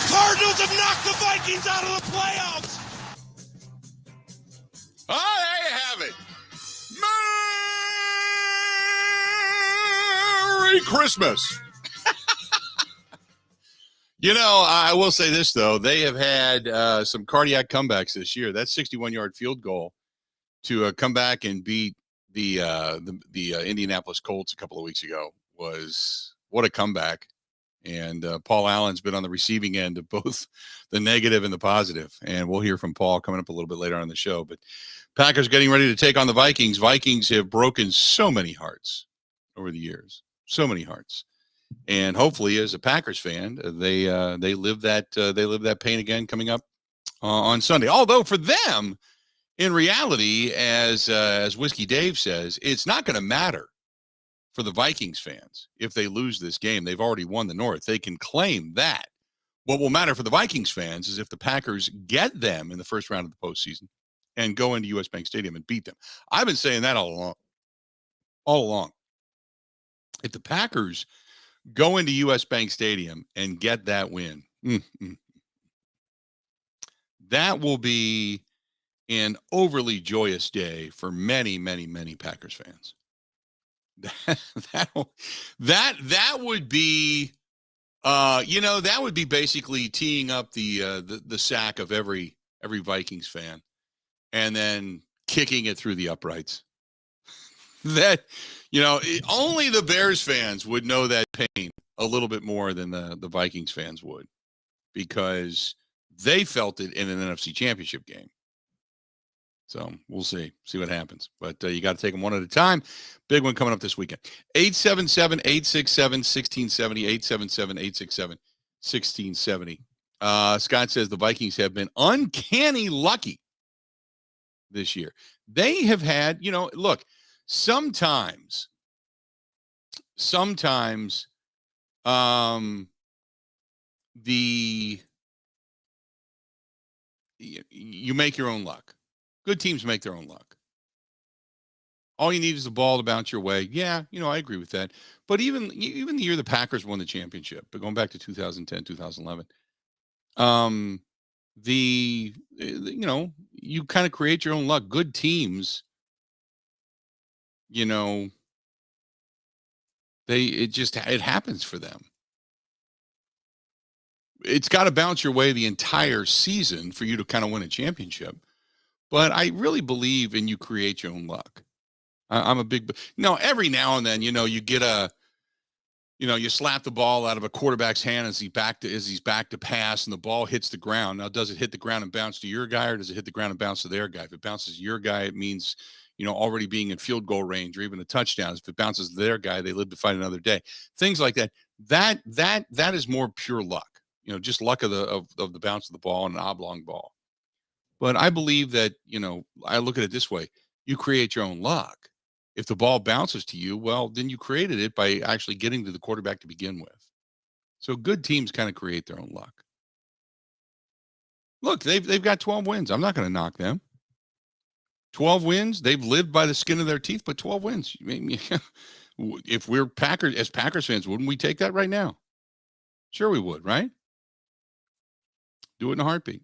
Cardinals have knocked the Vikings out of the playoffs. Oh, there you have it. Merry Christmas. You know, I will say this, though. They have had some cardiac comebacks this year. That 61-yard field goal to come back and beat the Indianapolis Colts a couple of weeks ago was what a comeback. And Paul Allen's been on the receiving end of both the negative and the positive. And we'll hear from Paul coming up a little bit later on the show. But Packers getting ready to take on the Vikings. Vikings have broken so many hearts over the years, so many hearts. And hopefully, as a Packers fan, they live that pain again coming up on Sunday. Although for them, in reality, as Whiskey Dave says, it's not going to matter for the Vikings fans if they lose this game. They've already won the North. They can claim that. What will matter for the Vikings fans is if the Packers get them in the first round of the postseason and go into US Bank Stadium and beat them. I've been saying that all along. If the Packers go into US Bank Stadium and get that win, that will be an overly joyous day for many, many, many Packers fans. That would be, that would be basically teeing up the sack of every Vikings fan, and then kicking it through the uprights. That, only the Bears fans would know that pain a little bit more than the Vikings fans would, because they felt it in an NFC Championship game. So we'll see what happens. But you got to take them one at a time. Big one coming up this weekend. 877-867-1670, 877-867-1670. Scott says the Vikings have been uncanny lucky this year. They have had, look, sometimes you make your own luck. Good teams make their own luck. All you need is the ball to bounce your way. Yeah, I agree with that. But even the year the Packers won the championship, but going back to 2010, 2011, you kind of create your own luck. Good teams, it happens for them. It's got to bounce your way the entire season for you to kind of win a championship. But I really believe in you create your own luck. I'm a big, every now and then, you get you slap the ball out of a quarterback's hand as he's back to pass and the ball hits the ground. Now, does it hit the ground and bounce to your guy, or does it hit the ground and bounce to their guy? If it bounces to your guy, it means, already being in field goal range or even a touchdown. If it bounces to their guy, they live to fight another day. Things like that. That is more pure luck. Just luck of the bounce of the ball and an oblong ball. But I believe that, I look at it this way. You create your own luck. If the ball bounces to you, well, then you created it by actually getting to the quarterback to begin with. So good teams kind of create their own luck. Look, they've got 12 wins. I'm not going to knock them. 12 wins. They've lived by the skin of their teeth, but 12 wins. I mean, if we're Packers fans, wouldn't we take that right now? Sure we would, right? Do it in a heartbeat.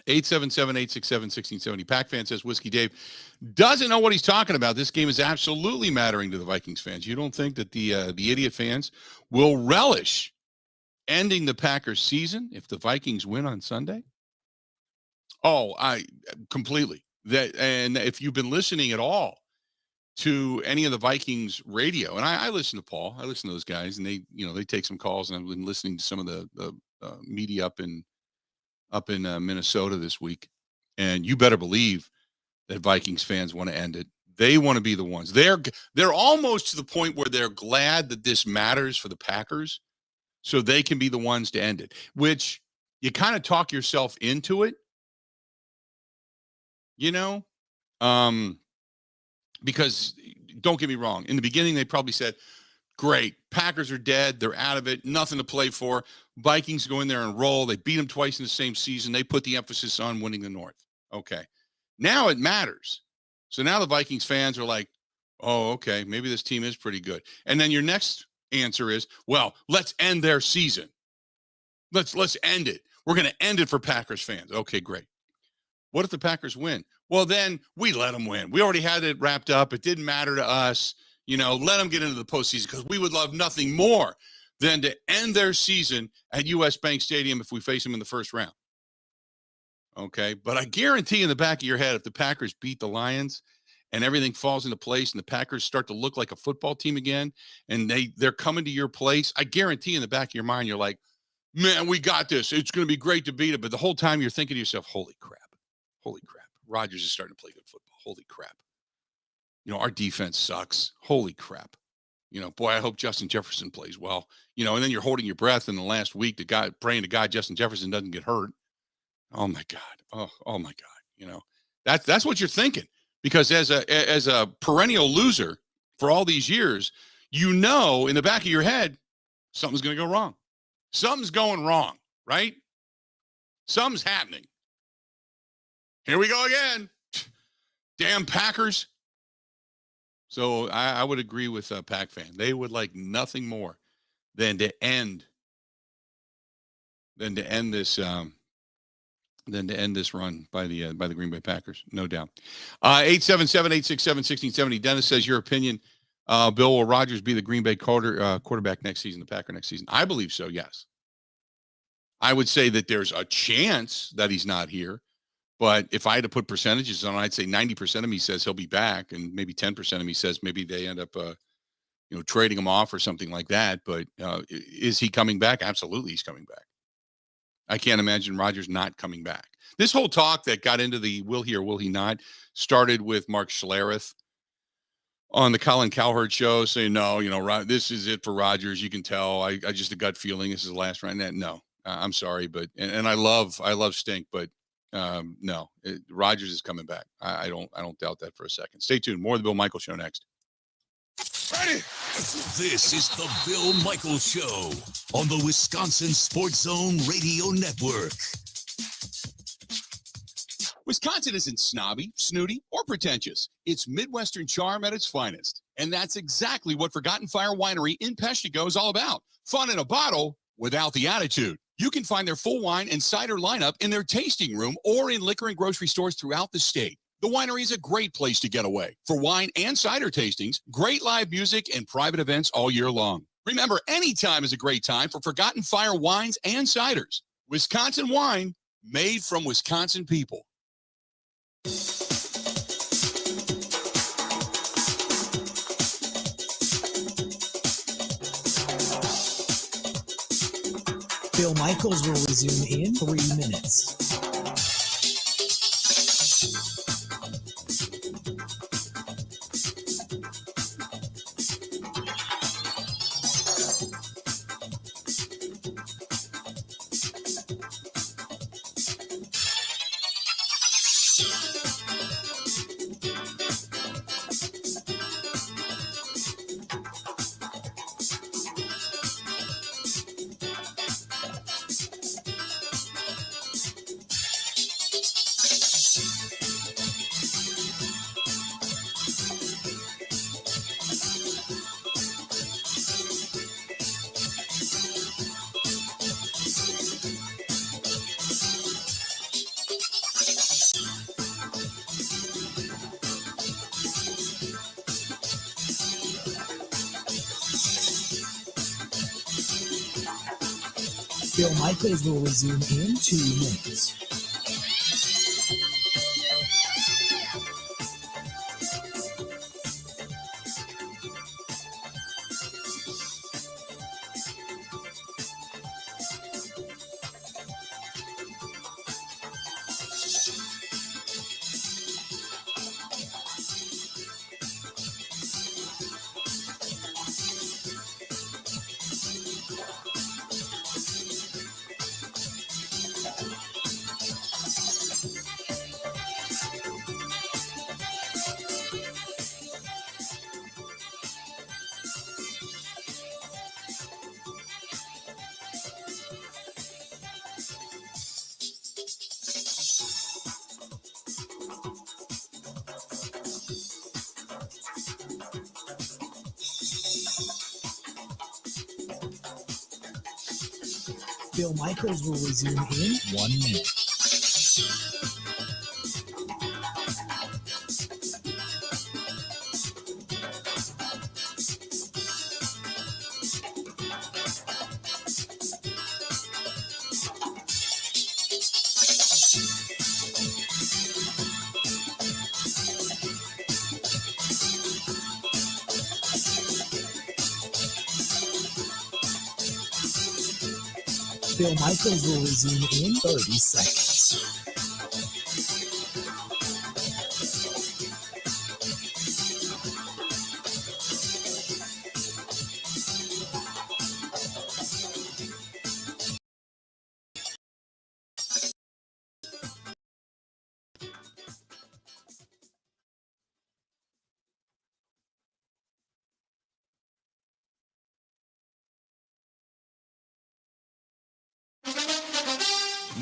877-867-1670. Pack fan says Whiskey Dave doesn't know what he's talking about. This game is absolutely mattering to the Vikings fans. You don't think that the idiot fans will relish ending the Packers season if the Vikings win on Sunday? Oh, I completely. And if you've been listening at all to any of the Vikings radio, and I listen to Paul, I listen to those guys, and they take some calls, and I've been listening to some of the media up in Minnesota this week, and you better believe that Vikings fans want to end it. They want to be the ones. They're almost to the point where they're glad that this matters for the Packers, so they can be the ones to end it. Which you kind of talk yourself into it, because don't get me wrong. In the beginning, they probably said, great, Packers are dead. They're out of it. Nothing to play for. Vikings go in there and roll. They beat them twice in the same season. They put the emphasis on winning the North. Okay. Now it matters. So now the Vikings fans are like, oh, okay, maybe this team is pretty good. And then your next answer is, well, let's end their season. Let's end it. We're going to end it for Packers fans. Okay, great. What if the Packers win? Well, then we let them win. We already had it wrapped up. It didn't matter to us. Let them get into the postseason, because we would love nothing more than to end their season at US Bank Stadium if we face them in the first round. Okay. But I guarantee in the back of your head, if the Packers beat the Lions and everything falls into place and the Packers start to look like a football team again, and they're coming to your place, I guarantee in the back of your mind, you're like, man, we got this. It's going to be great to beat it. But the whole time you're thinking to yourself, holy crap. Rodgers is starting to play good football. Holy crap. Our defense sucks. Holy crap. Boy, I hope Justin Jefferson plays well. And then you're holding your breath in the last week, praying to God Justin Jefferson doesn't get hurt. Oh my God. Oh my God. That's what you're thinking. Because as a perennial loser for all these years, in the back of your head, something's going to go wrong. Something's going wrong, right? Something's happening. Here we go again. Damn Packers. So I would agree with Pack fan. They would like nothing more than to end this run by the Green Bay Packers, no doubt. 877-867-1670. Dennis says your opinion. Bill, will Rodgers be the Green Bay quarterback next season, the Packer next season? I believe so, yes. I would say that there's a chance that he's not here. But if I had to put percentages on, I'd say 90% of me says he'll be back, and maybe 10% of me says maybe they end up, trading him off or something like that. But is he coming back? Absolutely, he's coming back. I can't imagine Rodgers not coming back. This whole talk that got into the will he or will he not started with Mark Schlereth on the Colin Cowherd show saying, no, this is it for Rodgers. You can tell. I just a gut feeling this is the last round. No, I'm sorry, but and I love Stink, but no, Rodgers is coming back. I don't doubt that for a second. Stay tuned. More of the Bill Michaels Show next. Ready? This is the Bill Michaels Show on the Wisconsin Sports Zone Radio Network. Wisconsin isn't snobby, snooty, or pretentious. It's Midwestern charm at its finest. And that's exactly what Forgotten Fire Winery in Peshtigo is all about. Fun in a bottle without the attitude. You can find their full wine and cider lineup in their tasting room or in liquor and grocery stores throughout the state. The winery is a great place to get away for wine and cider tastings, great live music, and private events all year long. Remember, any time is a great time for Forgotten Fire wines and ciders. Wisconsin wine made from Wisconsin people. Bill Michaels will resume in 3 minutes. Bill Michaels will resume in 2 minutes. Bill Michaels will resume in 1 minute. Bill Michaels will resume in 30 seconds.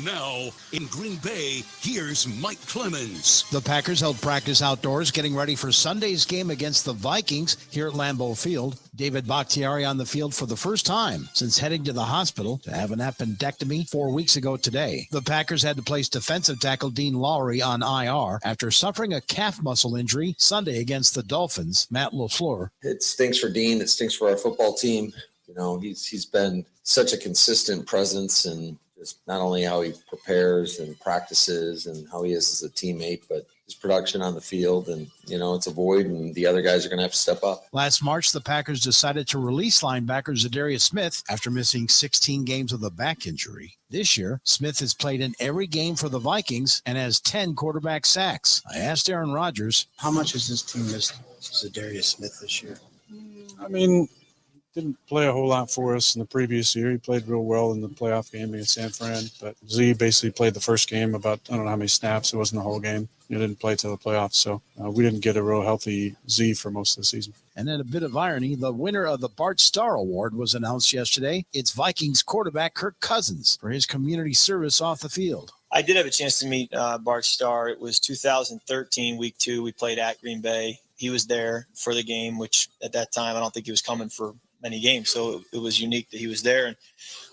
Now, in Green Bay, here's Mike Clemens. The Packers held practice outdoors, getting ready for Sunday's game against the Vikings here at Lambeau Field. David Bakhtiari on the field for the first time since heading to the hospital to have an appendectomy 4 weeks ago today. The Packers had to place defensive tackle Dean Lowry on IR after suffering a calf muscle injury Sunday against the Dolphins. Matt LaFleur. It stinks for Dean. It stinks for our football team. You know, he's been such a consistent presence, and just not only how he prepares and practices and how he is as a teammate, but his production on the field. And, you know, it's a void, and the other guys are going to have to step up. Last March, the Packers decided to release linebacker Zadarius Smith after missing 16 games with a back injury. This year, Smith has played in every game for the Vikings and has 10 quarterback sacks. I asked Aaron Rodgers, how much has this team missed Zadarius Smith this year? I mean, didn't play a whole lot for us in the previous year. He played real well in the playoff game against San Fran, but Z basically played the first game about, I don't know how many snaps. It wasn't the whole game. He didn't play till the playoffs, so we didn't get a real healthy Z for most of the season. And then a bit of irony, the winner of the Bart Starr Award was announced yesterday. It's Vikings quarterback Kirk Cousins for his community service off the field. I did have a chance to meet Bart Starr. It was 2013, week 2. We played at Green Bay. He was there for the game, which at that time I don't think he was coming for many games. So it was unique that he was there. And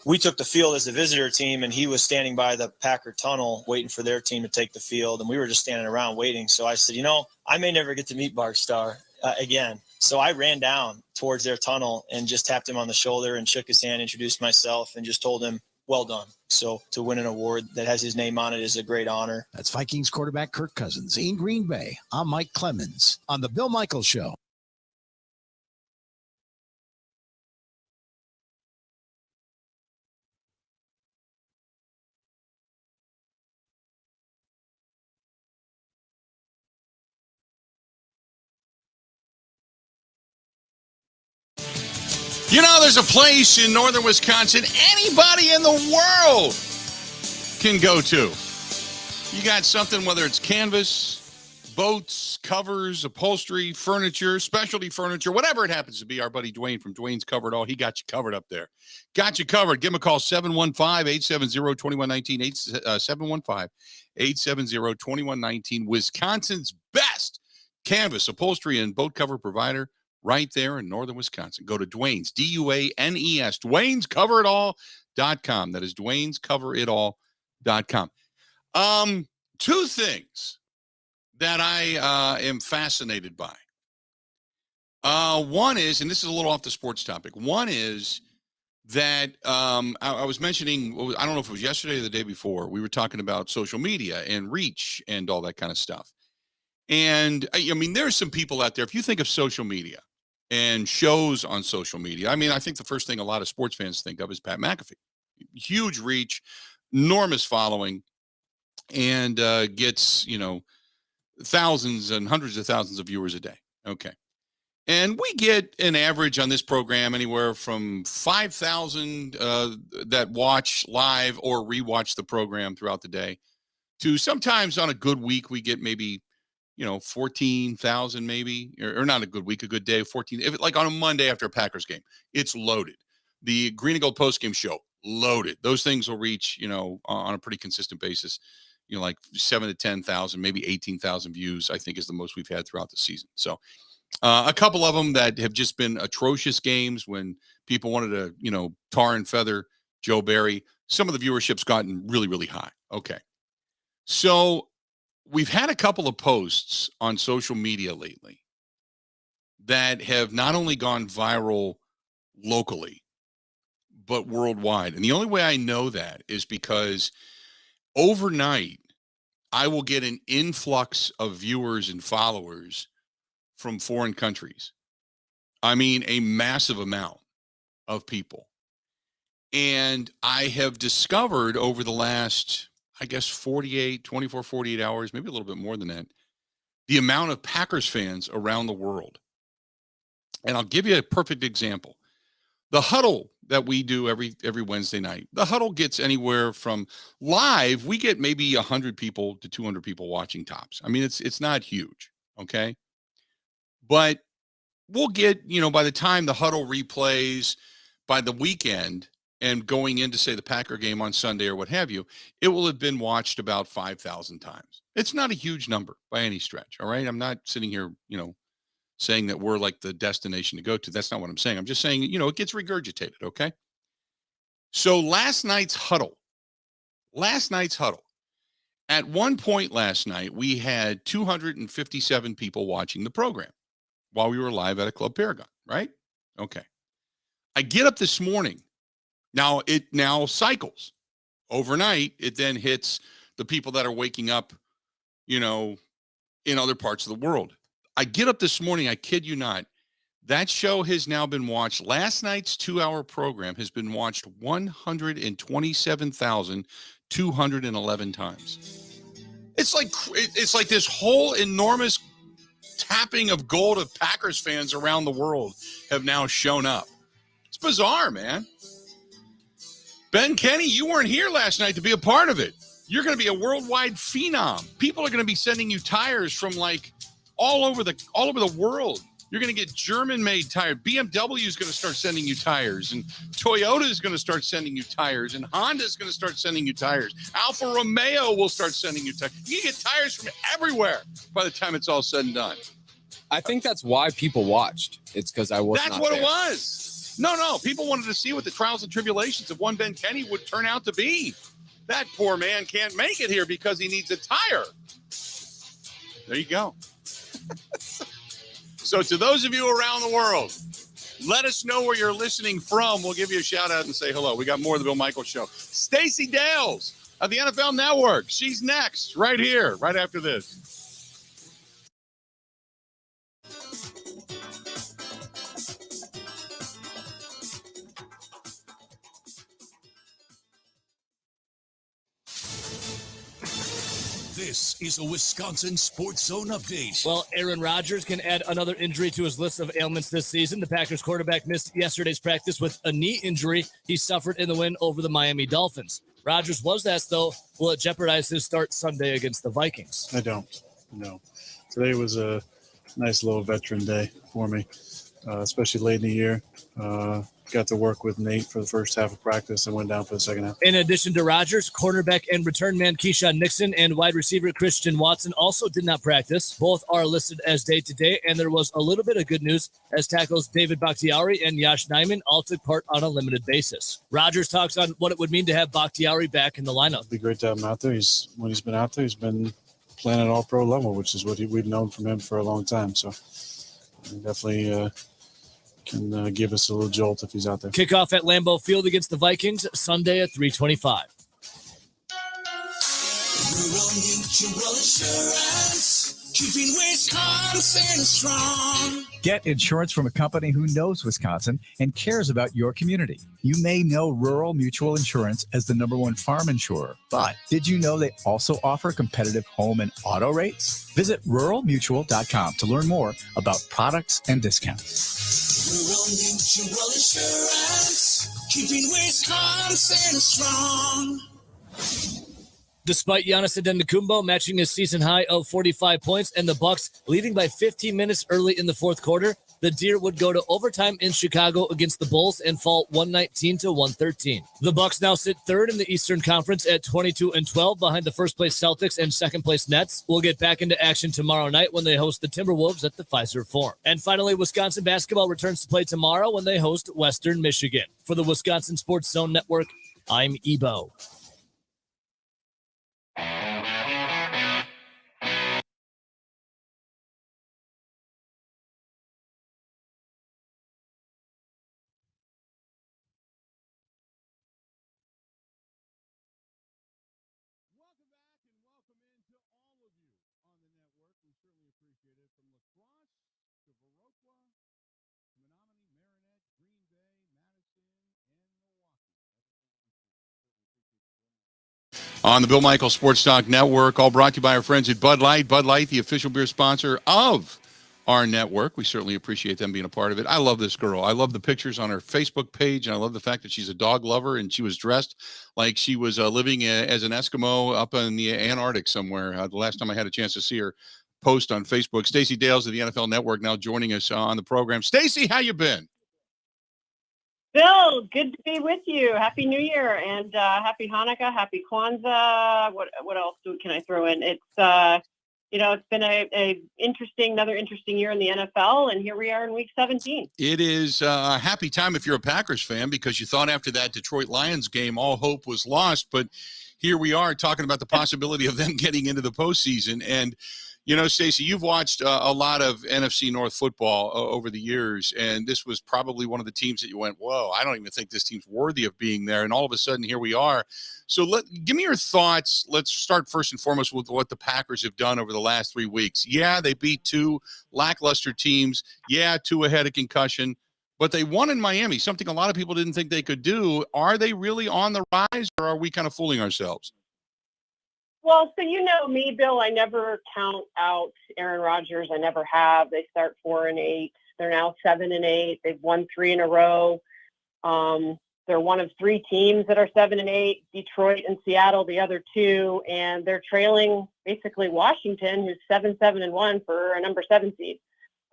we took the field as a visitor team, and he was standing by the Packer tunnel waiting for their team to take the field. And we were just standing around waiting. So I said, you know, I may never get to meet Bart Starr again. So I ran down towards their tunnel and just tapped him on the shoulder and shook his hand, introduced myself, and just told him, well done. So to win an award that has his name on it is a great honor. That's Vikings quarterback Kirk Cousins. In Green Bay, I'm Mike Clemens on The Bill Michaels Show. You know, there's a place in northern Wisconsin anybody in the world can go to. You got something, whether it's canvas, boats, covers, upholstery, furniture, specialty furniture, whatever it happens to be. Our buddy Dwayne from Dwayne's Cover It All, he got you covered up there. Got you covered. Give him a call, 715-870-2119, 715-870-2119. Wisconsin's best canvas, upholstery, and boat cover provider. Right there in northern Wisconsin. Go to Dwayne's, D-U-A-N-E-S, Dwayne'sCoverItAll.com. That is Dwayne'sCoverItAll.com. Two things that I am fascinated by. One is, and this is a little off the sports topic. One is that I was mentioning, I don't know if it was yesterday or the day before, we were talking about social media and reach and all that kind of stuff. And I mean, there's some people out there, if you think of social media, and shows on social media. I mean, I think the first thing a lot of sports fans think of is Pat McAfee. Huge reach, enormous following, and gets, you know, thousands and hundreds of thousands of viewers a day. Okay. And we get an average on this program anywhere from 5,000 that watch live or rewatch the program throughout the day to sometimes on a good week, we get maybe, you know, 14,000 maybe, or not a good week, a good day, 14. If like on a Monday after a Packers game, it's loaded. The Green and Gold postgame show, loaded. Those things will reach, you know, on a pretty consistent basis, you know, like 7 to 10,000, maybe 18,000 views, I think is the most we've had throughout the season. So a couple of them that have just been atrocious games when people wanted to, you know, tar and feather Joe Barry. Some of the viewership's gotten really, really high. Okay. So we've had a couple of posts on social media lately that have not only gone viral locally, but worldwide. And the only way I know that is because overnight, I will get an influx of viewers and followers from foreign countries. I mean, a massive amount of people. And I have discovered over the last, I guess, 48 hours, maybe a little bit more than that, the amount of Packers fans around the world. And I'll give you a perfect example. The huddle that we do every Wednesday night, the huddle gets anywhere from live, we get maybe 100 people to 200 people watching tops. I mean, it's not huge, okay? But we'll get, by the time the huddle replays by the weekend and going into, say, the Packer game on Sunday or what have you, it will have been watched about 5,000 times. It's not a huge number by any stretch, all right? I'm not sitting here, saying that we're like the destination to go to. That's not what I'm saying. I'm just saying, it gets regurgitated, okay? So last night's huddle, at one point last night, we had 257 people watching the program while we were live at a Club Paragon, right? Okay. I get up this morning. Now it cycles. Overnight, it then hits the people that are waking up, in other parts of the world. I get up this morning, I kid you not, that show has now been watched. Last night's 2-hour program has been watched 127,211 times. It's like this whole enormous tapping of gold of Packers fans around the world have now shown up. It's bizarre, man. Ben Kenny, you weren't here last night to be a part of it. You're going to be a worldwide phenom. People are going to be sending you tires from all over the world. You're going to get German-made tires. BMW is going to start sending you tires, and Toyota is going to start sending you tires, and Honda is going to start sending you tires. Alfa Romeo will start sending you tires. You get tires from everywhere by the time it's all said and done. I think that's why people watched. It's because I was. That's what it was. No. People wanted to see what the trials and tribulations of one Ben Kenny would turn out to be. That poor man can't make it here because he needs a tire. There you go. So to those of you around the world, let us know where you're listening from. We'll give you a shout out and say hello. We got more of the Bill Michaels Show. Stacey Dales of the NFL Network. She's next right here, right after this. This is a Wisconsin Sports Zone update. Well, Aaron Rodgers can add another injury to his list of ailments this season. The Packers quarterback missed yesterday's practice with a knee injury he suffered in the win over the Miami Dolphins. Rodgers was asked, though, will it jeopardize his start Sunday against the Vikings? I don't. No. Today was a nice little veteran day for me, especially late in the year. Got to work with Nate for the first half of practice and went down for the second half. In addition to Rodgers, cornerback and return man Keyshawn Nixon and wide receiver Christian Watson also did not practice. Both are listed as day-to-day, and there was a little bit of good news as tackles David Bakhtiari and Yash Nyman all took part on a limited basis. Rodgers talks on what it would mean to have Bakhtiari back in the lineup. It'd be great to have him out there. When he's been out there, he's been playing at all-pro level, which is what we've known from him for a long time. So definitely can give us a little jolt if he's out there. Kickoff at Lambeau Field against the Vikings Sunday at 3:25. Rural Mutual Insurance, keeping Wisconsin strong. Get insurance from a company who knows Wisconsin and cares about your community. You may know Rural Mutual Insurance as the #1 farm insurer, but did you know they also offer competitive home and auto rates? Visit ruralmutual.com to learn more about products and discounts. Rural Mutual Insurance, keeping Wisconsin strong. Despite Giannis Antetokounmpo matching his season high of 45 points and the Bucks leading by 15 minutes early in the fourth quarter, the Deer would go to overtime in Chicago against the Bulls and fall 119-113. The Bucks now sit third in the Eastern Conference at 22-12 behind the first-place Celtics and second-place Nets. We'll get back into action tomorrow night when they host the Timberwolves at the Fiserv Forum. And finally, Wisconsin basketball returns to play tomorrow when they host Western Michigan. For the Wisconsin Sports Zone Network, I'm Ebo. on the Bill Michaels Sports Talk Network, all brought to you by our friends at Bud Light. Bud Light, the official beer sponsor of our network. We certainly appreciate them being a part of it. I love this girl. I love the pictures on her Facebook page, and I love the fact that she's a dog lover, and she was dressed like she was living as an Eskimo up in the Antarctic somewhere. The last time I had a chance to see her post on Facebook. Stacey Dales of the NFL Network now joining us on the program. Stacey, how you been? Bill, good to be with you. Happy New Year and happy Hanukkah, happy Kwanzaa. What else can I throw in? It's it's been another interesting year in the NFL, and here we are in Week 17. It is a happy time if you're a Packers fan, because you thought after that Detroit Lions game all hope was lost, but here we are talking about the possibility of them getting into the postseason. And Stacey, you've watched a lot of NFC North football over the years, and this was probably one of the teams that you went, whoa, I don't even think this team's worthy of being there. And all of a sudden, here we are. So give me your thoughts. Let's start first and foremost with what the Packers have done over the last 3 weeks. Yeah, they beat two lackluster teams. Yeah, Tua had a concussion, but they won in Miami, something a lot of people didn't think they could do. Are they really on the rise, or are we kind of fooling ourselves? Well, so you know me, Bill, I never count out Aaron Rodgers. I never have. They start 4-8. They're now 7-8. They've won 3 in a row. They're one of 3 teams that are 7-8, Detroit and Seattle, the other 2, and they're trailing basically Washington, who's 7-1 for a number 7 seed.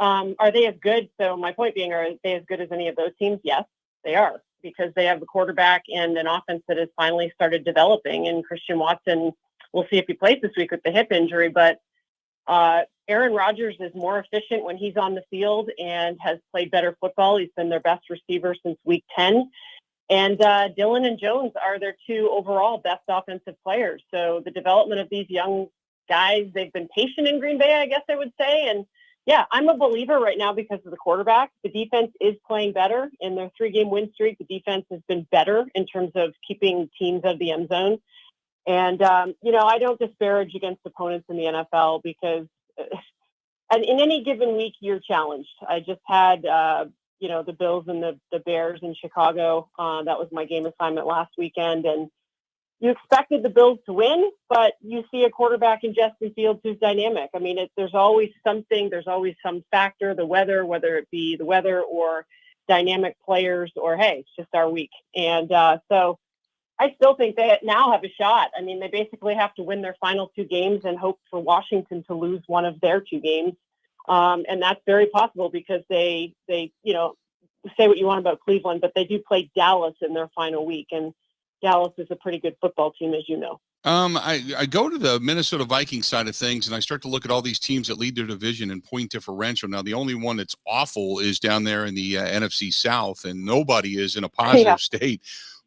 Are they as good? So my point being, are they as good as any of those teams? Yes, they are, because they have the quarterback and an offense that has finally started developing, and Christian Watson, we'll see if he plays this week with the hip injury, but Aaron Rodgers is more efficient when he's on the field and has played better football. He's been their best receiver since week 10. And Dillon and Jones are their 2 overall best offensive players. So the development of these young guys, they've been patient in Green Bay, I guess I would say. And yeah, I'm a believer right now because of the quarterback. The defense is playing better. In their 3-game win streak, the defense has been better in terms of keeping teams out of the end zone. And, I don't disparage against opponents in the NFL because and in any given week, you're challenged. I just had, the Bills and the Bears in Chicago. That was my game assignment last weekend. And you expected the Bills to win, but you see a quarterback in Justin Fields who's dynamic. I mean, there's always something. There's always some factor, the weather, whether it be the weather or dynamic players or, hey, it's just our week. And so I still think they now have a shot. I mean, they basically have to win their final 2 games and hope for Washington to lose one of their 2 games. And that's very possible because they say what you want about Cleveland, but they do play Dallas in their final week. And Dallas is a pretty good football team, as you know. I go to the Minnesota Vikings side of things, and I start to look at all these teams that lead their division in point differential. Now, the only one that's awful is down there in the NFC South, and nobody is in a positive state.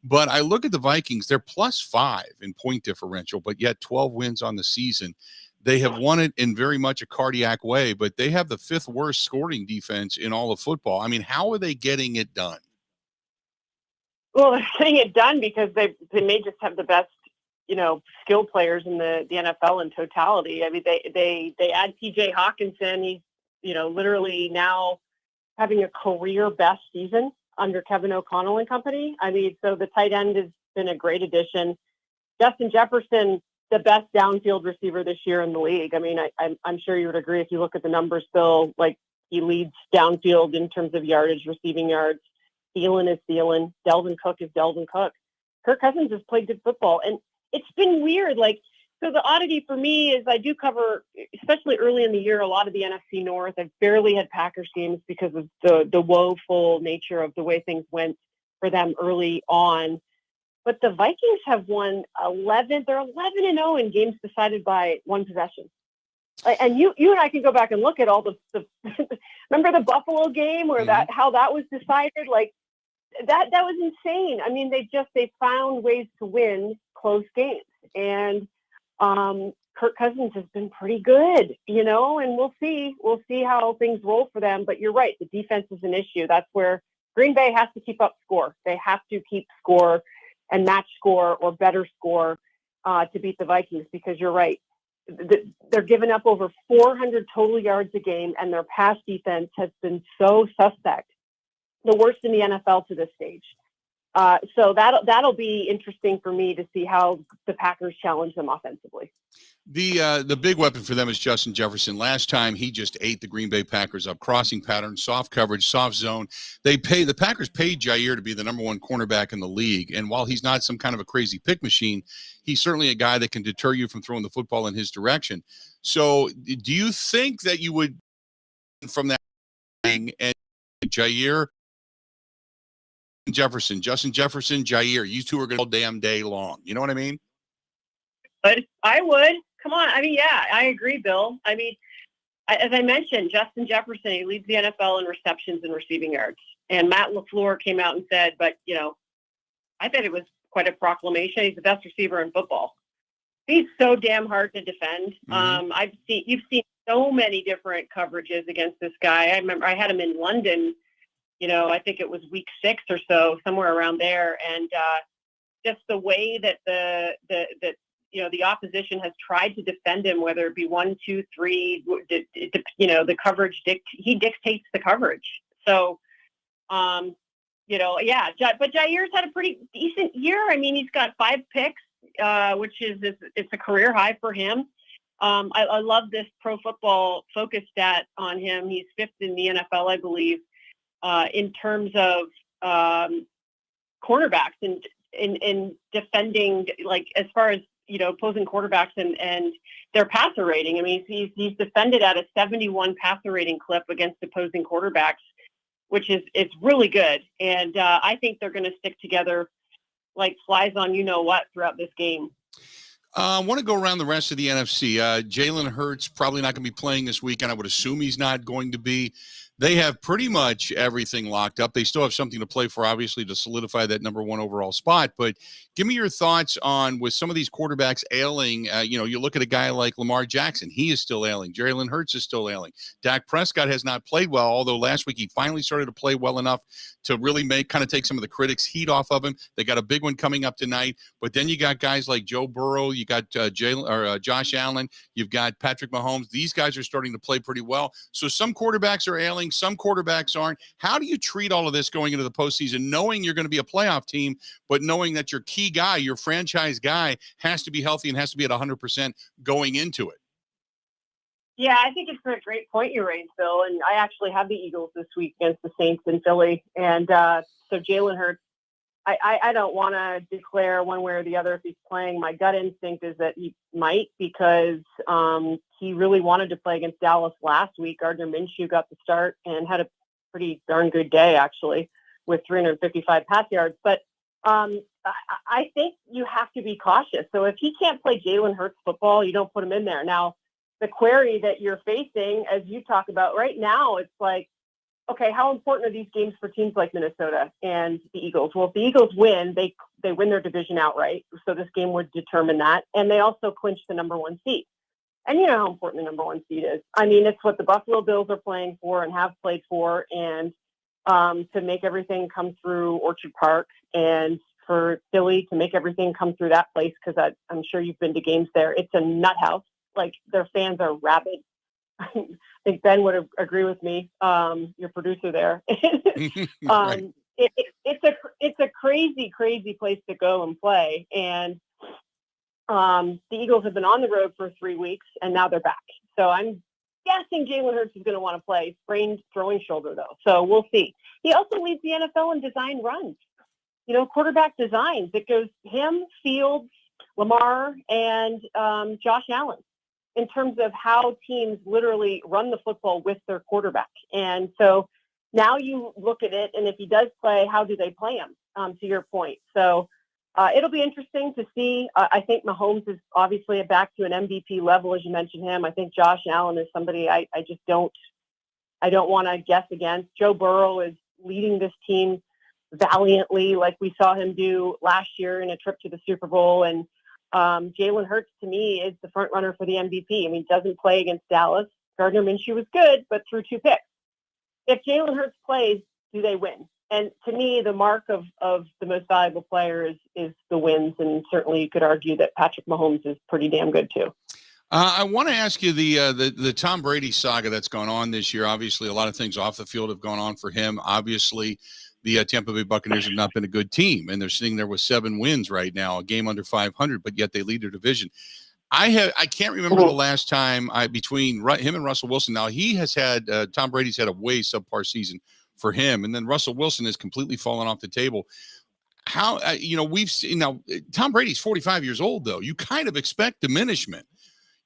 But I look at the Vikings, they're +5 in point differential, but yet 12 wins on the season. They have won it in very much a cardiac way, but they have the 5th worst scoring defense in all of football. I mean, how are they getting it done? Well, they're getting it done because they may just have the best, skill players in the NFL in totality. I mean, they add TJ Hawkinson. He's, literally now having a career best season under Kevin O'Connell and company. I mean, so the tight end has been a great addition. Justin Jefferson, the best downfield receiver this year in the league. I mean, I'm sure you would agree if you look at the numbers, Bill, like he leads downfield in terms of yardage, receiving yards. Thielen is Thielen. Delvin Cook is Delvin Cook. Kirk Cousins has played good football. And it's been weird. So the oddity for me is I do cover, especially early in the year, a lot of the NFC North. I've barely had Packers games because of the woeful nature of the way things went for them early on. But the Vikings have won 11. They're 11-0 in games decided by 1 possession. And you and I can go back and look at all the remember the Buffalo game where how that was decided? That was insane. I mean, they found ways to win close games. And Kirk Cousins has been pretty good, and we'll see how things roll for them. But you're right. The defense is an issue. That's where Green Bay has to keep up score. They have to keep score and match score or better score to beat the Vikings, because you're right. They're giving up over 400 total yards a game, and their pass defense has been so suspect, the worst in the NFL to this stage. So that'll be interesting for me to see how the Packers challenge them offensively. The big weapon for them is Justin Jefferson. Last time he just ate the Green Bay Packers up. Crossing pattern, soft coverage, soft zone. The Packers paid Jair to be the number one cornerback in the league. And while he's not some kind of a crazy pick machine, he's certainly a guy that can deter you from throwing the football in his direction. So do you think that you would, from that thing, and Jair, Justin Jefferson, Jair, you two are going all damn day long. You know what I mean? But I would. Come on. I mean, yeah, I agree, Bill. I mean, as I mentioned, Justin Jefferson, he leads the NFL in receptions and receiving yards. And Matt LaFleur came out and said, but, I bet it was quite a proclamation. He's the best receiver in football. He's so damn hard to defend. Mm-hmm. You've seen so many different coverages against this guy. I remember I had him in London, I think it was week 6 or so, somewhere around there. And just the way that the opposition has tried to defend him, whether it be 1, 2, 3, the coverage, he dictates the coverage. So, yeah, but Jair's had a pretty decent year. I mean, he's got 5 picks, which it's a career high for him. I love this Pro Football Focus stat on him. He's 5th in the NFL, I believe, in terms of cornerbacks and in defending, like as far as opposing quarterbacks and their passer rating. I mean, he's defended at a 71 passer rating clip against opposing quarterbacks, which is really good. And I think they're going to stick together like flies on what throughout this game. I want to go around the rest of the NFC. Jalen Hurts probably not going to be playing this weekend. I would assume he's not going to be. They have pretty much everything locked up. They still have something to play for, obviously, to solidify that number 1 overall spot. But give me your thoughts on, with some of these quarterbacks ailing, you look at a guy like Lamar Jackson. He is still ailing. Jalen Hurts is still ailing. Dak Prescott has not played well, although last week he finally started to play well enough to really take some of the critics' heat off of him. They got a big one coming up tonight. But then you got guys like Joe Burrow. You got Josh Allen. You've got Patrick Mahomes. These guys are starting to play pretty well. So some quarterbacks are ailing. Some quarterbacks aren't. How do you treat all of this going into the postseason, knowing you're going to be a playoff team, but knowing that your key guy, your franchise guy, has to be healthy and has to be at 100% going into it? Yeah, I think it's a great point you raised, Bill. And I actually have the Eagles this week against the Saints in Philly. And so Jalen Hurts, I don't want to declare one way or the other if he's playing. My gut instinct is that he might, because he really wanted to play against Dallas last week. Gardner Minshew got the start and had a pretty darn good day, actually, with 355 pass yards. But I think you have to be cautious. So if he can't play Jalen Hurts football, you don't put him in there. Now, the query that you're facing, as you talk about right now, it's like, okay, how important are these games for teams like Minnesota and the Eagles? Well, if the Eagles win, they win their division outright. So this game would determine that. And they also clinch the number 1 seed. And you know how important the number 1 seed is. I mean, it's what the Buffalo Bills are playing for and have played for. And to make everything come through Orchard Park, and for Philly to make everything come through that place, because I'm sure you've been to games there. It's a nut house. Like, their fans are rabid. I think Ben would agree with me, your producer there. Right. It's a crazy, crazy place to go and play. And the Eagles have been on the road for 3 weeks, and now they're back. So I'm guessing Jalen Hurts is going to want to play. Sprained throwing shoulder, though. So we'll see. He also leads the NFL in design runs. Quarterback designs. It goes him, Fields, Lamar, and Josh Allen, in terms of how teams literally run the football with their quarterback. And so now you look at it, and if he does play, how do they play him, to your point? So it'll be interesting to see. I think Mahomes is obviously back to an MVP level, as you mentioned him. I think Josh Allen is somebody I just don't want to guess against. Joe Burrow is leading this team valiantly, like we saw him do last year in a trip to the Super Bowl. And Jalen Hurts, to me, is the front runner for the MVP. I mean, doesn't play against Dallas. Gardner Minshew was good, but threw 2 picks. If Jalen Hurts plays, do they win? And to me, the mark of the most valuable player is the wins. And certainly you could argue that Patrick Mahomes is pretty damn good too. I want to ask you the Tom Brady saga that's gone on this year. Obviously, a lot of things off the field have gone on for him. Obviously, the Tampa Bay Buccaneers have not been a good team, and they're sitting there with 7 wins right now, a game under 500, but yet they lead their division. I can't remember the last time between him and Russell Wilson. Now he has had Tom Brady's had a way subpar season for him, and then Russell Wilson has completely fallen off the table. How we've seen now Tom Brady's 45 years old though. You kind of expect diminishment,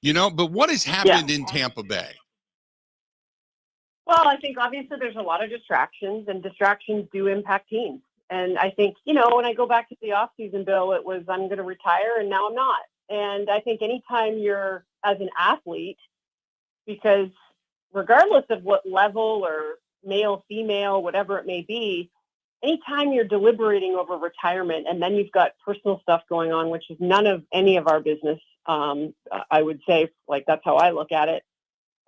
but what has happened in Tampa Bay? Well, I think obviously there's a lot of distractions, and distractions do impact teams. And I think, when I go back to the offseason, Bill, it was I'm going to retire, and now I'm not. And I think anytime you're, as an athlete, because regardless of what level or male, female, whatever it may be, anytime you're deliberating over retirement and then you've got personal stuff going on, which is none of any of our business, I would say, like, that's how I look at it.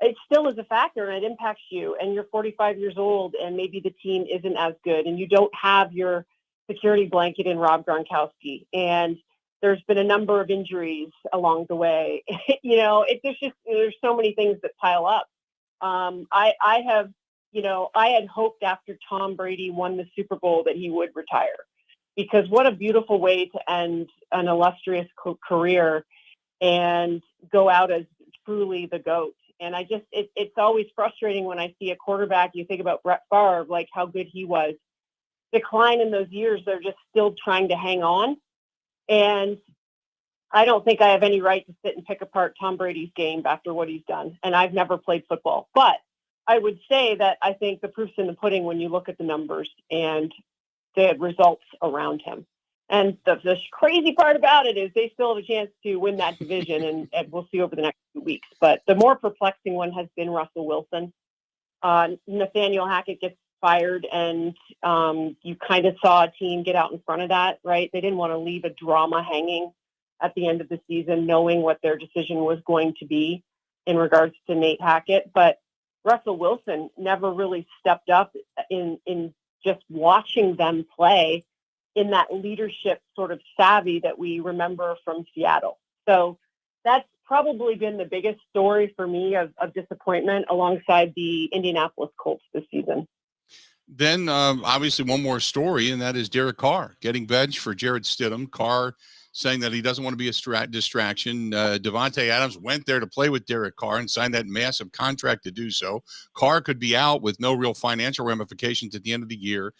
It still is a factor, and it impacts you. And you're 45 years old, and maybe the team isn't as good, and you don't have your security blanket in Rob Gronkowski. And there's been a number of injuries along the way. There's so many things that pile up. I had hoped after Tom Brady won the Super Bowl that he would retire, because what a beautiful way to end an illustrious career and go out as truly the GOAT. And it's always frustrating when I see a quarterback, you think about Brett Favre, like how good he was, decline in those years. They're just still trying to hang on. And I don't think I have any right to sit and pick apart Tom Brady's game after what he's done. And I've never played football, but I would say that I think the proof's in the pudding when you look at the numbers and the results around him. And the crazy part about it is they still have a chance to win that division, and we'll see over the next 2 weeks. But the more perplexing one has been Russell Wilson. Nathaniel Hackett gets fired, and you kind of saw a team get out in front of that, right? They didn't want to leave a drama hanging at the end of the season, knowing what their decision was going to be in regards to Nate Hackett. But Russell Wilson never really stepped up in just watching them play in that leadership sort of savvy that we remember from Seattle. So that's probably been the biggest story for me of disappointment alongside the Indianapolis Colts this season. Then obviously one more story, and that is Derek Carr getting benched for Jarrett Stidham. Carr saying that he doesn't want to be a distraction. Devontae Adams went there to play with Derek Carr and signed that massive contract to do so. Carr could be out with no real financial ramifications at the end of the year.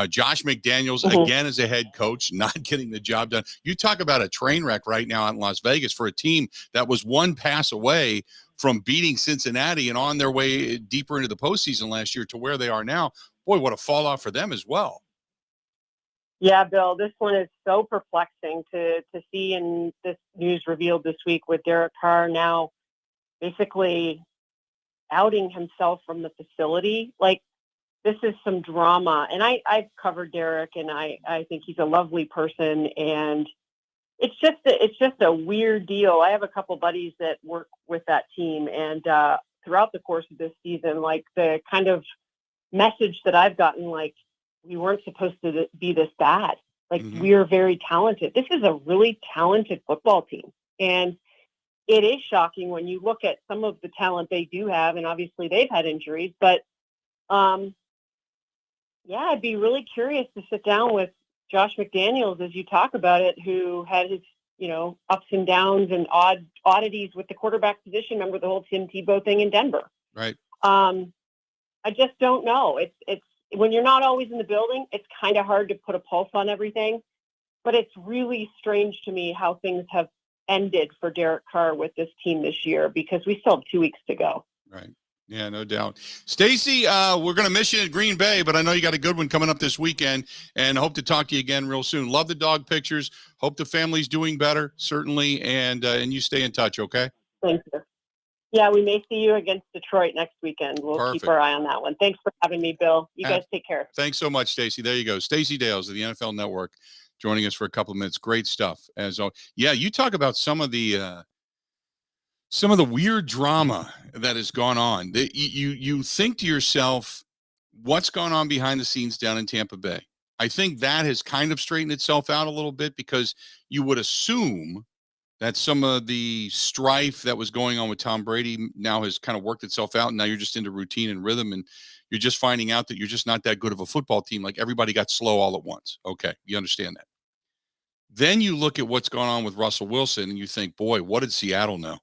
Josh McDaniels, again, as a head coach, not getting the job done. You talk about a train wreck right now out in Las Vegas for a team that was one pass away from beating Cincinnati and on their way deeper into the postseason last year to where they are now. Boy, what a fall off for them as well. Yeah, Bill, this one is so perplexing to see, in this news revealed this week with Derek Carr now basically outing himself from the facility. Like, this is some drama. And I've covered Derek, and I think he's a lovely person. And it's just a weird deal. I have a couple buddies that work with that team, and throughout the course of this season, like, the kind of message that I've gotten, like, we weren't supposed to be this bad. Like, we are very talented. This is a really talented football team. And it is shocking when you look at some of the talent they do have, and obviously they've had injuries, but I'd be really curious to sit down with Josh McDaniels, as you talk about it, who had his, ups and downs and oddities with the quarterback position. Remember the whole Tim Tebow thing in Denver? Right. I just don't know. It's when you're not always in the building, it's kind of hard to put a pulse on everything. But it's really strange to me how things have ended for Derek Carr with this team this year, because we still have 2 weeks to go. Right. Yeah, no doubt. Stacey, we're going to miss you in Green Bay, but I know you got a good one coming up this weekend, and hope to talk to you again real soon. Love the dog pictures. Hope the family's doing better, certainly, and you stay in touch, okay? Thank you. Yeah, we may see you against Detroit next weekend. We'll keep our eye on that one. Thanks for having me, Bill. You guys take care. Thanks so much, Stacey. There you go. Stacey Dales of the NFL Network joining us for a couple of minutes. Great stuff. Yeah, you talk about some of the weird drama that has gone on. You think to yourself, what's going on behind the scenes down in Tampa Bay? I think that has kind of straightened itself out a little bit, because you would assume that some of the strife that was going on with Tom Brady now has kind of worked itself out. And now you're just into routine and rhythm, and you're just finding out that you're just not that good of a football team. Like everybody got slow all at once. Okay. You understand that. Then you look at what's going on with Russell Wilson and you think, boy, what did Seattle know?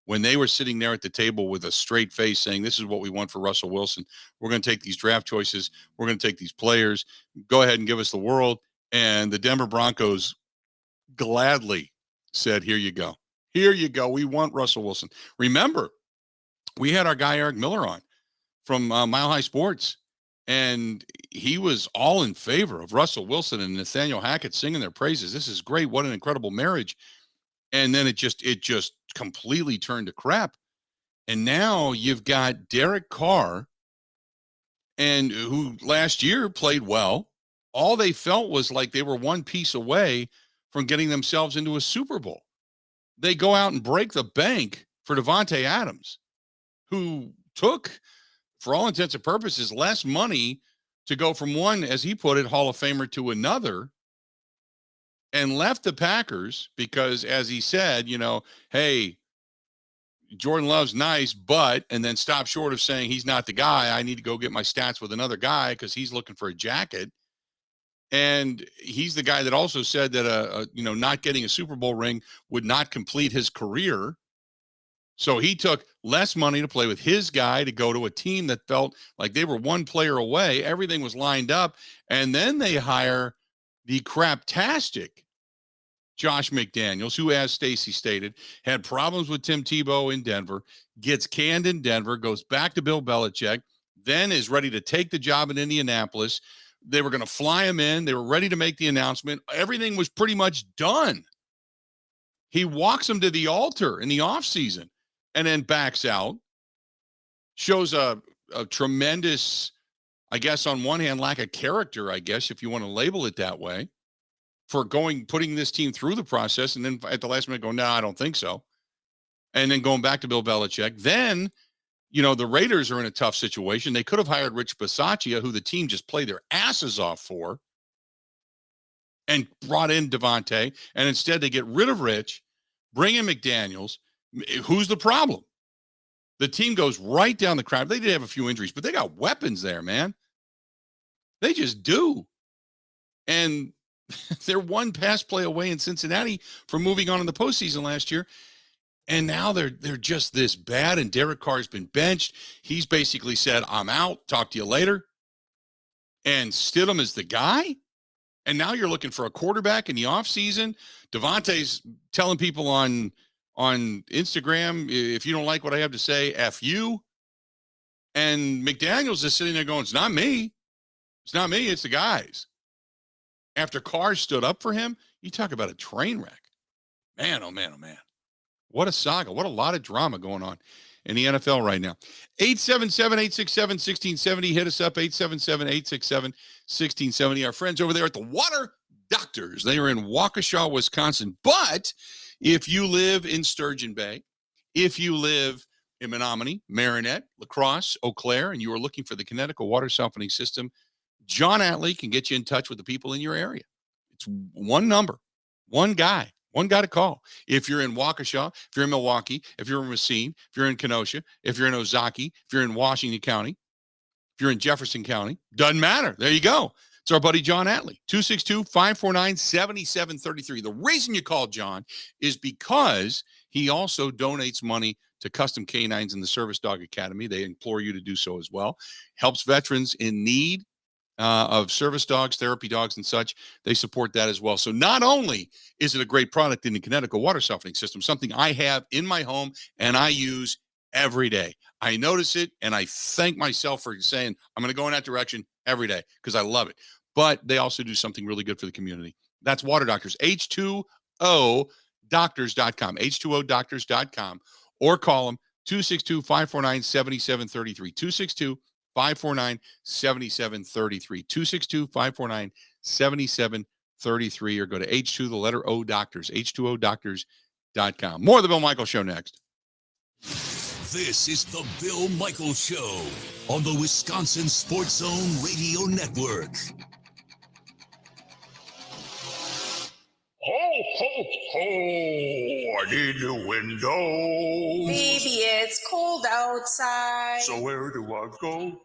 When they were sitting there at the table with a straight face saying, this is what we want for Russell Wilson. We're going to take these draft choices. We're going to take these players. Go ahead and give us the world. And the Denver Broncos gladly said, here you go. Here you go. We want Russell Wilson. Remember, we had our guy Eric Miller on from Mile High Sports, and he was all in favor of Russell Wilson and Nathaniel Hackett singing their praises. This is great. What an incredible marriage. And then it just completely turned to crap. And now you've got Derek Carr, and who last year played well. All they felt was like they were one piece away from getting themselves into a Super Bowl. They go out and break the bank for Davante Adams, who took, for all intents and purposes, less money to go from one, as he put it, Hall of Famer to another, and left the Packers because, as he said, hey, Jordan Love's nice, but, and then stopped short of saying he's not the guy. I need to go get my stats with another guy because he's looking for a jacket. And he's the guy that also said that, not getting a Super Bowl ring would not complete his career. So he took less money to play with his guy to go to a team that felt like they were one player away. Everything was lined up. And then they hire the craptastic Josh McDaniels, who, as Stacey stated, had problems with Tim Tebow in Denver, gets canned in Denver, goes back to Bill Belichick, then is ready to take the job in Indianapolis. They were going to fly him in. They were ready to make the announcement. Everything was pretty much done. He walks him to the altar in the offseason and then backs out, shows a tremendous, I guess, on one hand, lack of character, I guess, if you want to label it that way, for putting this team through the process. And then at the last minute go, no, I don't think so. And then going back to Bill Belichick. Then, the Raiders are in a tough situation. They could have hired Rich Bisaccia, who the team just played their asses off for, and brought in Davante. And instead they get rid of Rich, bring in McDaniels. Who's the problem? The team goes right down the crowd. They did have a few injuries, but they got weapons there, man. They just do. And they're one pass play away in Cincinnati from moving on in the postseason last year. And now they're just this bad, and Derek Carr's been benched. He's basically said, I'm out. Talk to you later. And Stidham is the guy. And now you're looking for a quarterback in the offseason. Davante's telling people on Instagram, if you don't like what I have to say, F you. And McDaniels is sitting there going, it's not me. It's not me. It's the guys. After Carr stood up for him, you talk about a train wreck. Man, oh, man, oh, man. What a saga. What a lot of drama going on in the NFL right now. 877-867-1670. Hit us up, 877-867-1670. Our friends over there at the Water Doctors. They are in Waukesha, Wisconsin. But if you live in Sturgeon Bay, if you live in Menominee, Marinette, La Crosse, Eau Claire, and you are looking for the Connecticut water softening system, John Atlee can get you in touch with the people in your area. It's one number, one guy to call. If you're in Waukesha, if you're in Milwaukee, if you're in Racine, if you're in Kenosha, if you're in Ozaukee, if you're in Washington County, if you're in Jefferson County, doesn't matter. There you go. It's our buddy John Atlee, 262-549-7733. The reason you call John is because he also donates money to Custom Canines in the Service Dog Academy. They implore you to do so as well. Helps veterans in need of service dogs, therapy dogs, and such. They support that as well. So not only is it a great product in the Connecticut water softening system, something I have in my home and I use every day. I notice it and I thank myself for saying I'm going to go in that direction every day because I love it. But they also do something really good for the community. That's Water Doctors, H2ODoctors.com, H2ODoctors.com, or call them 262-549-7733, 262-549-7733, 262-549-7733, or go to H2, the letter O Doctors, H2ODoctors.com. More of the Bill Michaels Show next. This is the Bill Michaels Show on the Wisconsin Sports Zone Radio Network. Hey, folks, I need new windows. Baby, it's cold outside. So where do I go?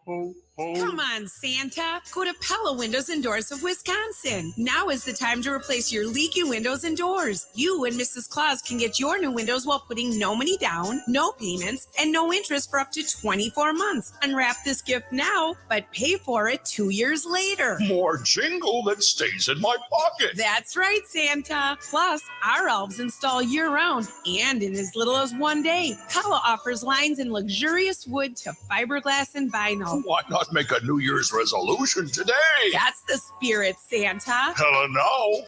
Come on, Santa. Go to Pella Windows and Doors of Wisconsin. Now is the time to replace your leaky windows and doors. You and Mrs. Claus can get your new windows while putting no money down, no payments, and no interest for up to 24 months. Unwrap this gift now, but pay for it 2 years later. More jingle that stays in my pocket. That's right, Santa. Plus, our elves install year-round and in as little as 1 day. Pella offers lines in luxurious wood to fiberglass and vinyl. Why not make a New Year's resolution today? That's the spirit, Santa. Hella no.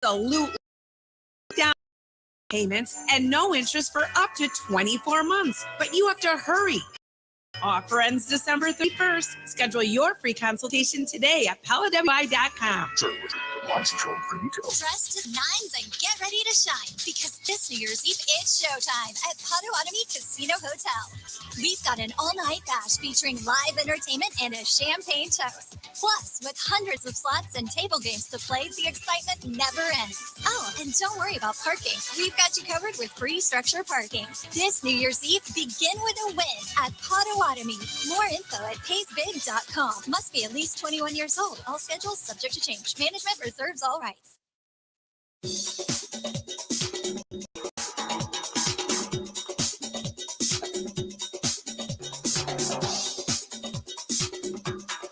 Absolutely. Down payments and no interest for up to 24 months. But you have to hurry. Offer ends December 31st. Schedule your free consultation today at PellaWI.com. Dress to the nines and get ready to shine because this New Year's Eve, it's showtime at Potawatomi Casino Hotel. We've got an all-night bash featuring live entertainment and a champagne toast. Plus, with hundreds of slots and table games to play, the excitement never ends. Oh, and don't worry about parking. We've got you covered with free structure parking. This New Year's Eve, begin with a win at Potawatomi. More info at paysbig.com. Must be at least 21 years old. All schedules subject to change. Management reserves all rights.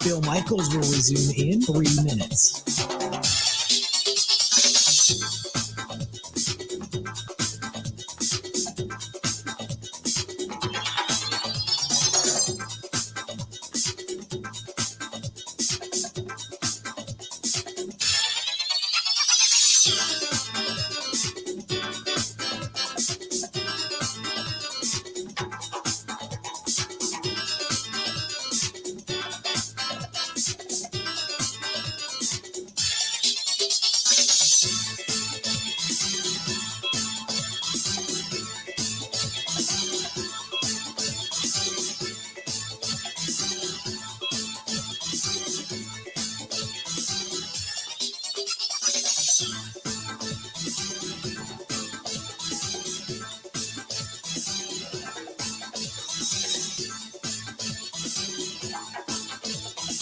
Bill Michaels will resume in 3 minutes.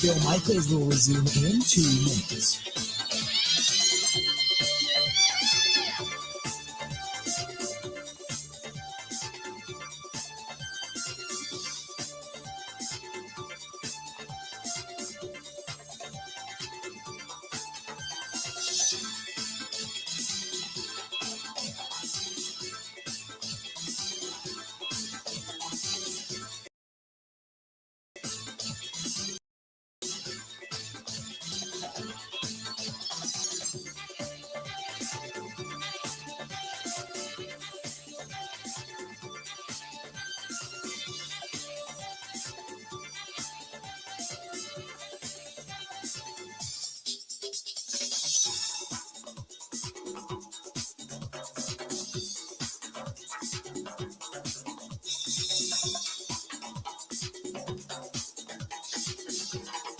Bill Michaels will resume in 2 minutes.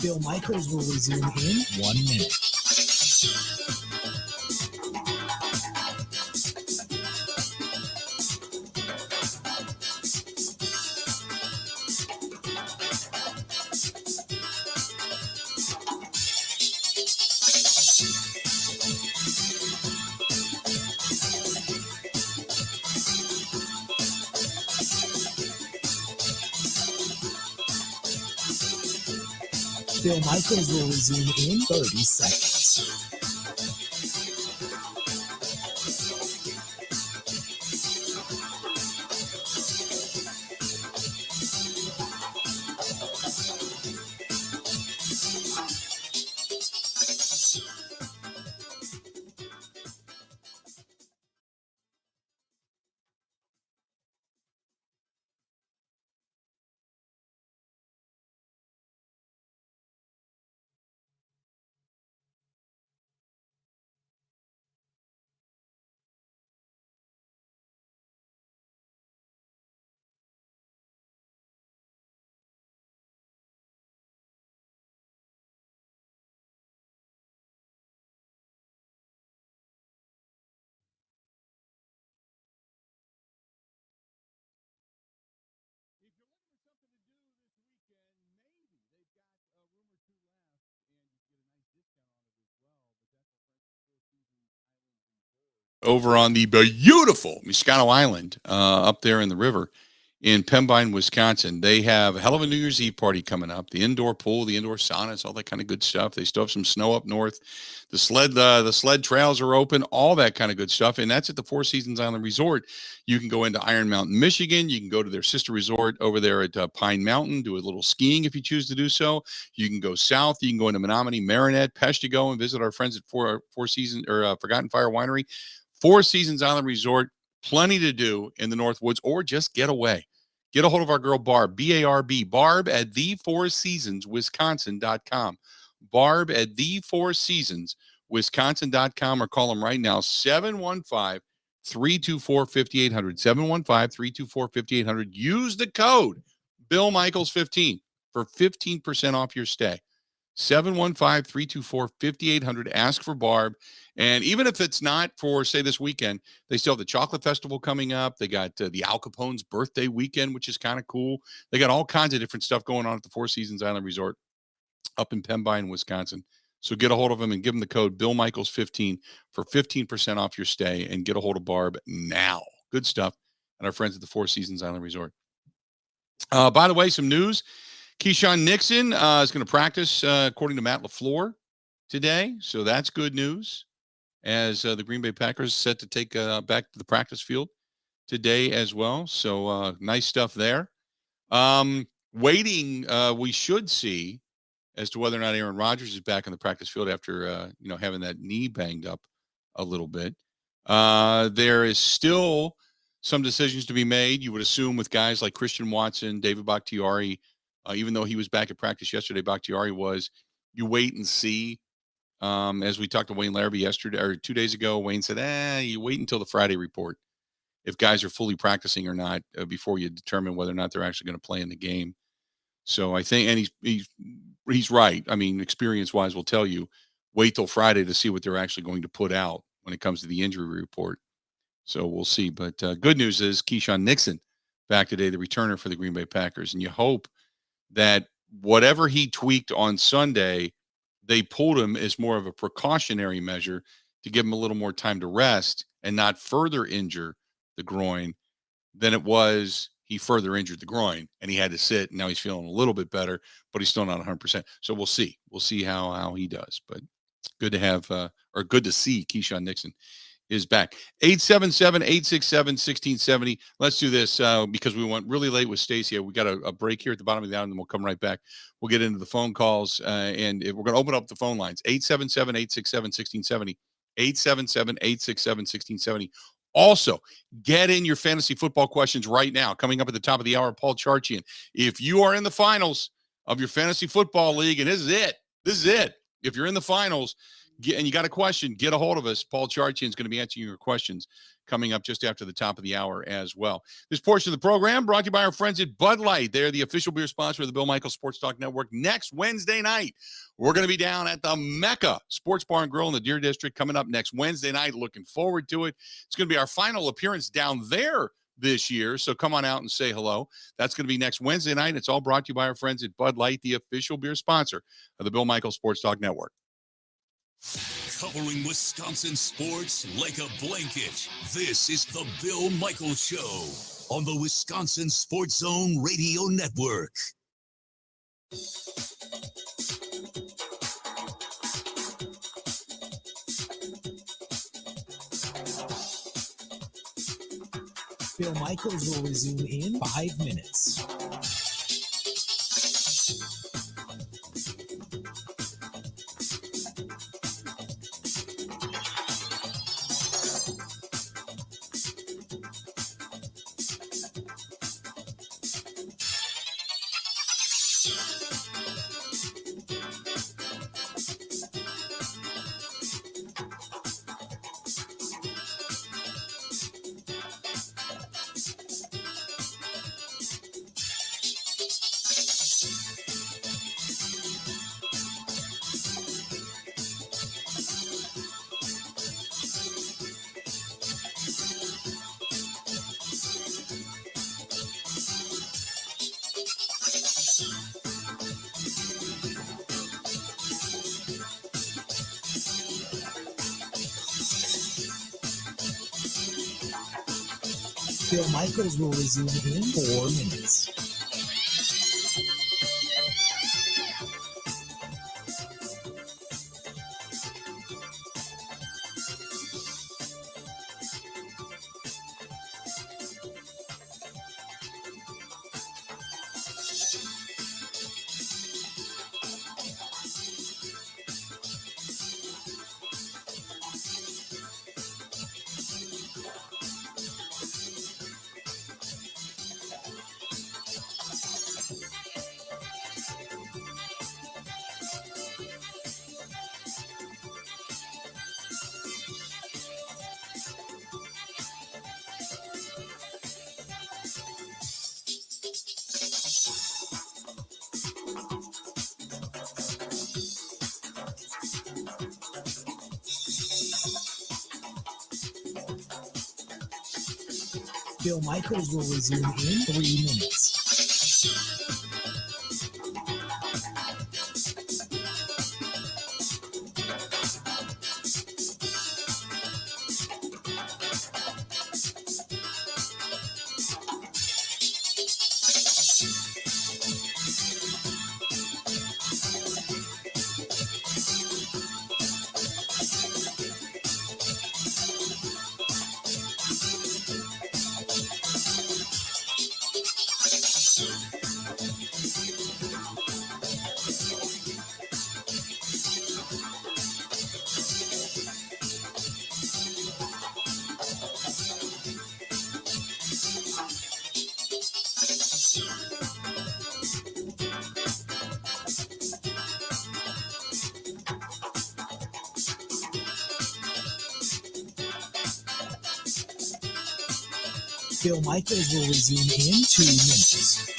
Bill Michaels will resume in 1 minute. Bill Michaels will resume in 30 seconds. over on the beautiful Moscato Island up there in the river in Pembine, Wisconsin. They have a hell of a New Year's Eve party coming up. The indoor pool, the indoor saunas, all that kind of good stuff. They still have some snow up north. The sled trails are open, all that kind of good stuff. And that's at the Four Seasons Island Resort. You can go into Iron Mountain, Michigan. You can go to their sister resort over there at Pine Mountain, do a little skiing if you choose to do so. You can go south. You can go into Menominee, Marinette, Peshtigo, and visit our friends at Four Seasons or Forgotten Fire Winery. Four Seasons Island Resort, plenty to do in the Northwoods, or just get away. Get a hold of our girl, Barb, B-A-R-B, Barb at thefourseasonswisconsin.com. Barb at thefourseasonswisconsin.com, or call them right now, 715-324-5800, 715-324-5800. Use the code BillMichaels15 for 15% off your stay. 715-324-5800. Ask for Barb. And even if it's not for, say, this weekend, they still have the Chocolate Festival coming up. They got the Al Capone's birthday weekend, which is kind of cool. They got all kinds of different stuff going on at the Four Seasons Island Resort up in Pembine, Wisconsin. So get a hold of them and give them the code BillMichaels15 for 15% off your stay, and get a hold of Barb now. Good stuff. And our friends at the Four Seasons Island Resort. By the way, some news. Keyshawn Nixon is going to practice, according to Matt LaFleur, today. So that's good news, as the Green Bay Packers set to take back to the practice field today as well. So nice stuff there. Waiting, we should see as to whether or not Aaron Rodgers is back in the practice field after having that knee banged up a little bit. There is still some decisions to be made, you would assume, with guys like Christian Watson, David Bakhtiari. Even though he was back at practice yesterday, Bakhtiari was. You wait and see. As we talked to Wayne Larrabee yesterday or 2 days ago, Wayne said, you wait until the Friday report if guys are fully practicing or not before you determine whether or not they're actually going to play in the game. So I think, and he's right. I mean, experience-wise will tell you, wait till Friday to see what they're actually going to put out when it comes to the injury report. So we'll see. But good news is Keyshawn Nixon back today, the returner for the Green Bay Packers. And you hope that whatever he tweaked on Sunday, they pulled him as more of a precautionary measure to give him a little more time to rest and not further injure the groin than it was he further injured the groin and he had to sit. And now he's feeling a little bit better, but he's still not 100%. So we'll see. We'll see how he does. But good to have, or good to see Keyshawn Nixon is back. 877-867-1670. Let's do this because we went really late with Stacey. We got a break here at the bottom of the hour, and then we'll come right back. We'll get into the phone calls, and we're going to open up the phone lines. 877-867-1670. 877-867-1670. Also, get in your fantasy football questions right now. Coming up at the top of the hour, Paul Charchian. If you are in the finals of your fantasy football league, and this is it. If you're in the finals, and you got a question, get a hold of us. Paul Charchian is going to be answering your questions coming up just after the top of the hour as well. This portion of the program brought to you by our friends at Bud Light. They're the official beer sponsor of the Bill Michaels Sports Talk Network. Next Wednesday night, we're going to be down at the Mecca Sports Bar and Grill in the Deer District coming up next Wednesday night. Looking forward to it. It's going to be our final appearance down there this year, so come on out and say hello. That's going to be next Wednesday night. It's all brought to you by our friends at Bud Light, the official beer sponsor of the Bill Michaels Sports Talk Network. Covering Wisconsin sports like a blanket. This is the Bill Michaels Show on the Wisconsin Sports Zone Radio Network. Bill Michaels will resume in 5 minutes. Bill Michaels will resume in 4 minutes. Bill Michaels will resume in 3 minutes. Bill Michaels will resume in 2 minutes.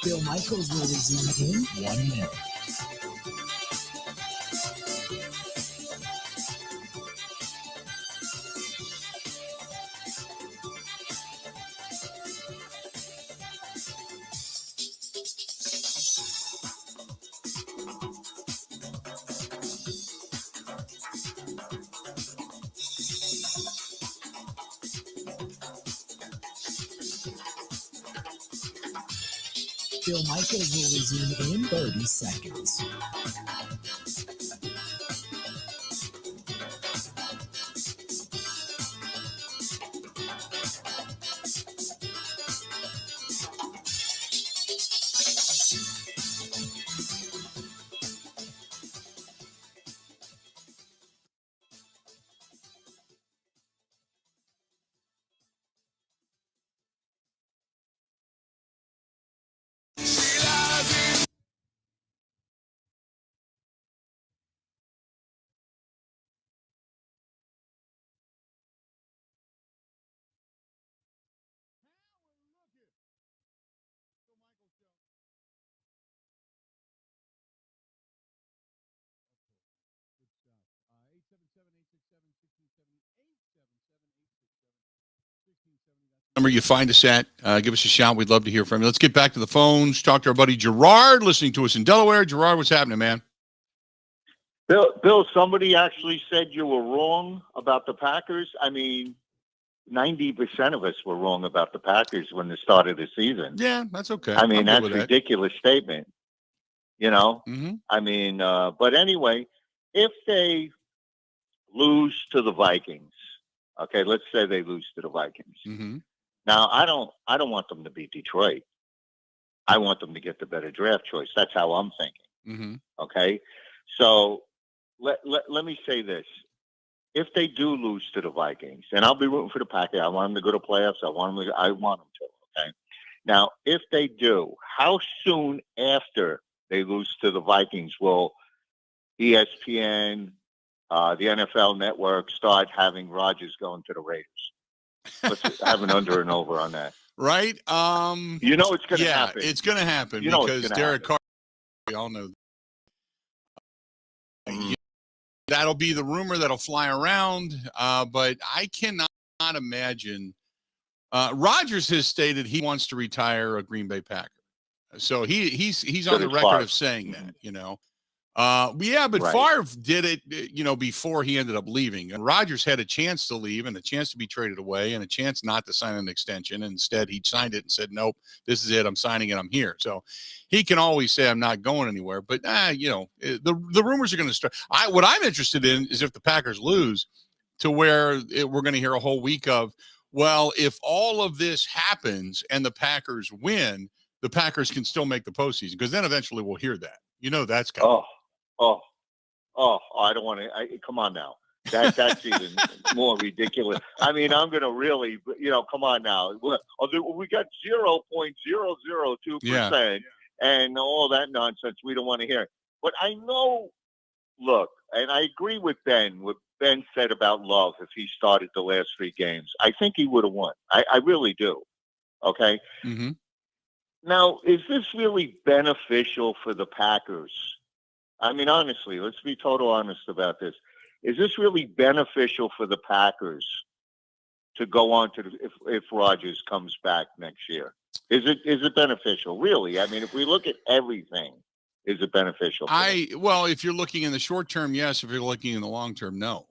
Bill Michaels will resume in 1 minute. Bill Michaels will resume in 30 seconds. Number you find us at, give us a shout. We'd love to hear from you. Let's get back to the phones. Talk to our buddy Gerard, listening to us in Delaware. Gerard, what's happening, man? Bill, somebody actually said you were wrong about the Packers. I mean, 90% of us were wrong about the Packers when the start of the season. Yeah, that's okay. I mean, I'm that's good a with that. ridiculous statement. You know? Mm-hmm. I mean, but anyway, if they lose to the Vikings, okay, let's say they lose to the Vikings. Mm-hmm. Now, I don't want them to beat Detroit. I want them to get the better draft choice. That's how I'm thinking. Mm-hmm. Okay. So let me say this. If they do lose to the Vikings, and I'll be rooting for the Packers, I want them to go to playoffs. I want them to. Okay. Now, if they do, how soon after they lose to the Vikings will ESPN, the NFL Network start having Rodgers going to the Raiders? Let's have an under and over on that. Right? You know it's going to happen. It's going to happen because Derek Carr, we all know. That'll be the rumor that'll fly around, but I cannot imagine. Rodgers has stated he wants to retire a Green Bay Packer, so he's on the record of saying that. But Favre did it, before he ended up leaving. And Rodgers had a chance to leave and a chance to be traded away and a chance not to sign an extension. And instead, he signed it and said, "Nope, this is it. I'm signing it. I'm here." So he can always say, "I'm not going anywhere." But the rumors are going to start. What I'm interested in is if the Packers lose, to where we're going to hear a whole week of, well, if all of this happens and the Packers win, the Packers can still make the postseason, because then eventually we'll hear that. That's coming. I don't want to. Come on now. That's even more ridiculous. I mean, I'm going to really, come on now. We got 0.002% and all that nonsense we don't want to hear. But I know, look, and I agree with Ben, what Ben said about Love. If he started the last 3 games, I think he would have won. I really do. Okay. Mm-hmm. Now, is this really beneficial for the Packers? I mean, honestly, let's be total honest about this. Is this really beneficial for the Packers to go on to if Rodgers comes back next year? Is it beneficial? Really? I mean, if we look at everything, is it beneficial? Well, if you're looking in the short term, yes. If you're looking in the long term, no.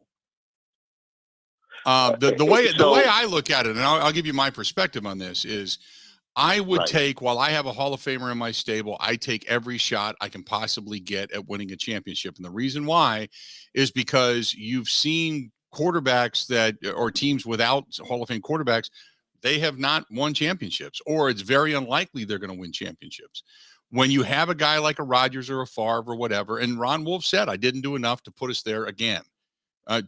The way I look at it, and I'll give you my perspective on this, is I would take, while I have a Hall of Famer in my stable, I take every shot I can possibly get at winning a championship. And the reason why is because you've seen quarterbacks or teams without Hall of Fame quarterbacks, they have not won championships, or it's very unlikely they're going to win championships. When you have a guy like a Rodgers or a Favre or whatever, and Ron Wolf said, I didn't do enough to put us there again.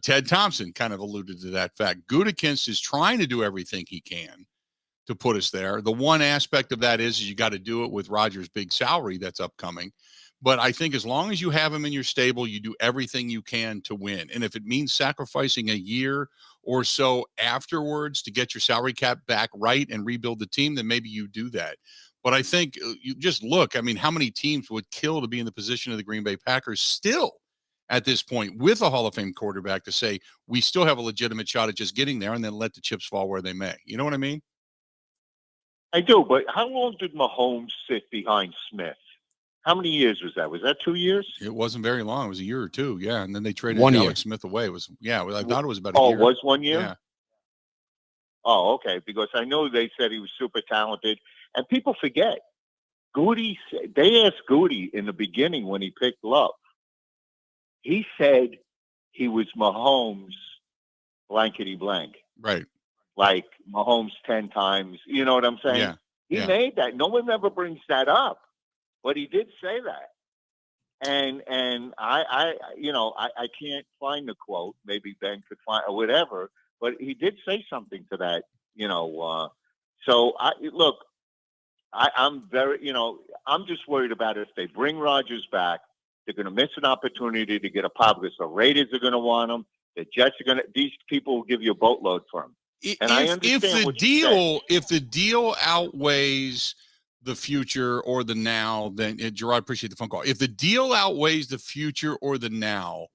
Ted Thompson kind of alluded to that fact. Gutekunst is trying to do everything he can to put us there. The one aspect of that is you got to do it with Rodgers' big salary that's upcoming. But I think as long as you have him in your stable, you do everything you can to win. And if it means sacrificing a year or so afterwards to get your salary cap back right and rebuild the team, then maybe you do that. But I think you just look, I mean, how many teams would kill to be in the position of the Green Bay Packers still at this point with a Hall of Fame quarterback to say, we still have a legitimate shot at just getting there and then let the chips fall where they may. You know what I mean? I do, but how long did Mahomes sit behind Smith? How many years was that? Was that 2 years? It wasn't very long. It was a year or two, yeah. And then they traded 1 year. Alex Smith away. I thought it was about a year. Oh, it was 1 year? Yeah. Oh, okay, because I know they said he was super talented. And people forget, they asked Goody in the beginning when he picked Love. He said he was Mahomes blankety blank. Right. Like Mahomes 10 times. You know what I'm saying? Yeah. He made that. No one ever brings that up, but he did say that. And I can't find the quote. Maybe Ben could find or whatever, but he did say something to that, so I'm very, I'm just worried about if they bring Rodgers back, they're going to miss an opportunity to get a pop because the Raiders are going to want him. The Jets are these people will give you a boatload for him. And I understand if the deal outweighs the future or the now, then Gerard, appreciate the phone call. If the deal outweighs the future or the now,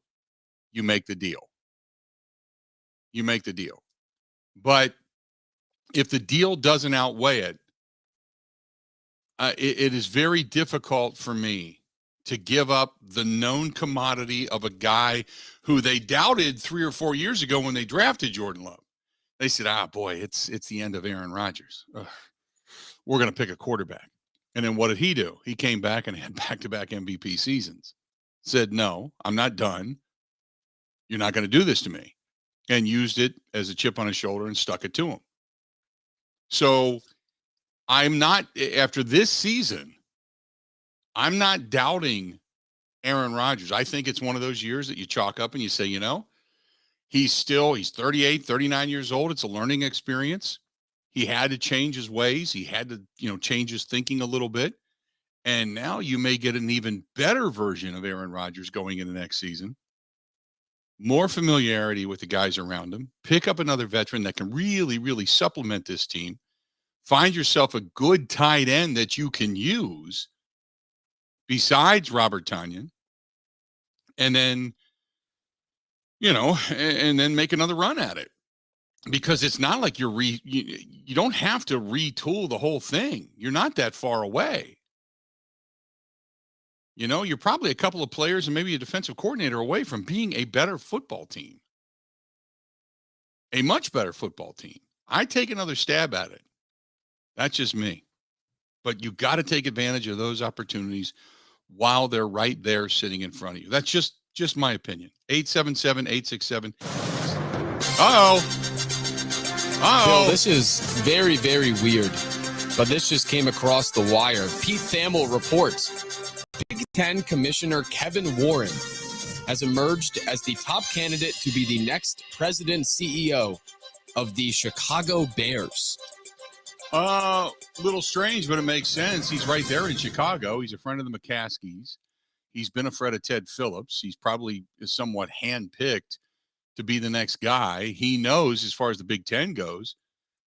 you make the deal. You make the deal. But if the deal doesn't outweigh it, it is very difficult for me to give up the known commodity of a guy who they doubted 3 or 4 years ago when they drafted Jordan Love. They said, boy, it's the end of Aaron Rodgers. Ugh. We're going to pick a quarterback. And then what did he do? He came back and had back-to-back MVP seasons. Said, no, I'm not done. You're not going to do this to me. And used it as a chip on his shoulder and stuck it to him. So I'm not, after this season, I'm not doubting Aaron Rodgers. I think it's one of those years that you chalk up and you say, he's 38, 39 years old. It's a learning experience. He had to change his ways. He had to, change his thinking a little bit. And now you may get an even better version of Aaron Rodgers going into next season. More familiarity with the guys around him. Pick up another veteran that can really, really supplement this team. Find yourself a good tight end that you can use besides Robert Tonyan. And then, and then make another run at it. Because it's not like you don't have to retool the whole thing. You're not that far away. You're probably a couple of players and maybe a defensive coordinator away from being a better football team. A much better football team. I take another stab at it. That's just me. But you got to take advantage of those opportunities while they're right there sitting in front of you. That's just my opinion. 877-867. Uh-oh. Bill, this is very, very weird, but this just came across the wire. Pete Thamel reports Big Ten Commissioner Kevin Warren has emerged as the top candidate to be the next president CEO of the Chicago Bears. Little strange, but it makes sense. He's right there in Chicago. He's a friend of the McCaskies. He's been a friend of Ted Phillips. He's probably somewhat handpicked to be the next guy. He knows, as far as the Big Ten goes,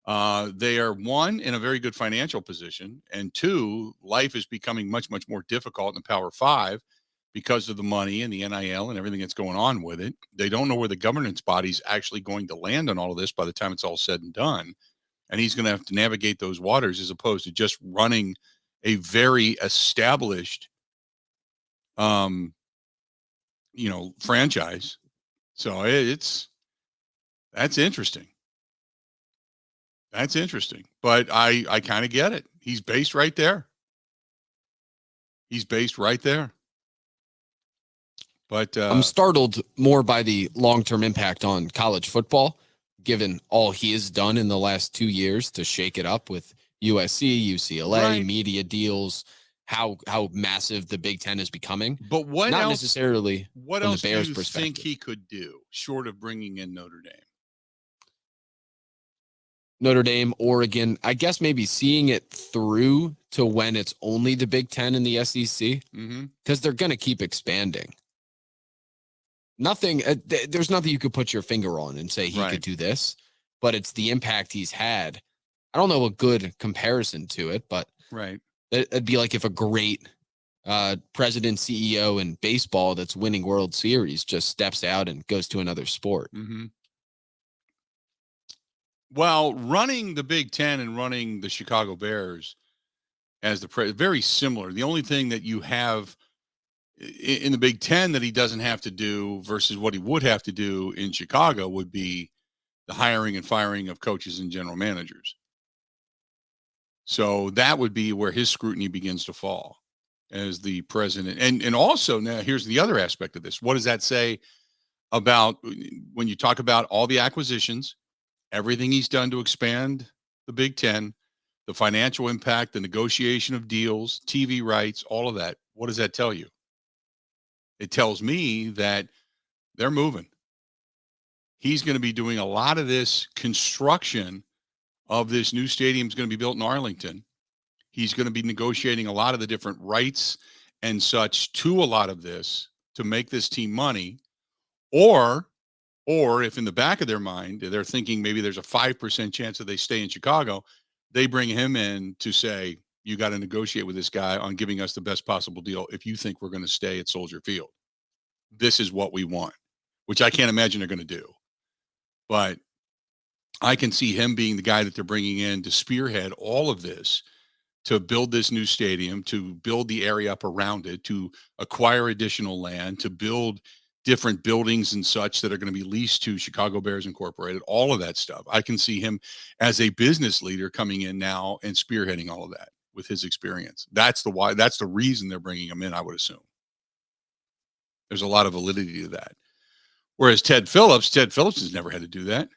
they are, one, in a very good financial position, and two, life is becoming much, much more difficult in the Power Five because of the money and the NIL and everything that's going on with it. They don't know where the governance body's actually going to land on all of this by the time it's all said and done. And he's going to have to navigate those waters as opposed to just running a very established, franchise. So that's interesting. That's interesting. But I kind of get it. He's based right there. But I'm startled more by the long-term impact on college football, given all he has done in the last 2 years to shake it up with USC, UCLA, right. Media deals, how massive the Big Ten is becoming. But what Not else, necessarily what from else the Bears' do you perspective. think he could do short of bringing in Notre Dame? Notre Dame, Oregon, I guess maybe seeing it through to when it's only the Big Ten and the SEC, because they're going to keep expanding. There's nothing you could put your finger on and say he could do this, but it's the impact he's had. I don't know a good comparison to it, but it'd be like if a great president, CEO in baseball that's winning World Series just steps out and goes to another sport. Well, running the Big Ten and running the Chicago Bears as the very similar. The only thing that you have in the Big Ten that he doesn't have to do versus what he would have to do in Chicago would be the hiring and firing of coaches and general managers. So that would be where his scrutiny begins to fall as the president. And also, now here's the other aspect of this. What does that say about when you talk about all the acquisitions, everything he's done to expand the Big Ten, the financial impact, the negotiation of deals, TV rights, all of that? What does that tell you? It tells me that they're moving. He's going to be doing a lot of this construction of this new stadium is going to be built in Arlington. He's going to be negotiating a lot of the different rights and such to a lot of this to make this team money. Or if in the back of their mind, they're thinking maybe there's a 5% chance that they stay in Chicago, they bring him in to say, you got to negotiate with this guy on giving us the best possible deal. If you think we're going to stay at Soldier Field, this is what we want, which I can't imagine they're going to do. But I can see him being the guy that they're bringing in to spearhead all of this, to build this new stadium, to build the area up around it, to acquire additional land, to build different buildings and such that are going to be leased to Chicago Bears Incorporated, all of that stuff. I can see him as a business leader coming in now and spearheading all of that with his experience. That's the reason they're bringing him in, I would assume. There's a lot of validity to that. Whereas Ted Phillips has never had to do that.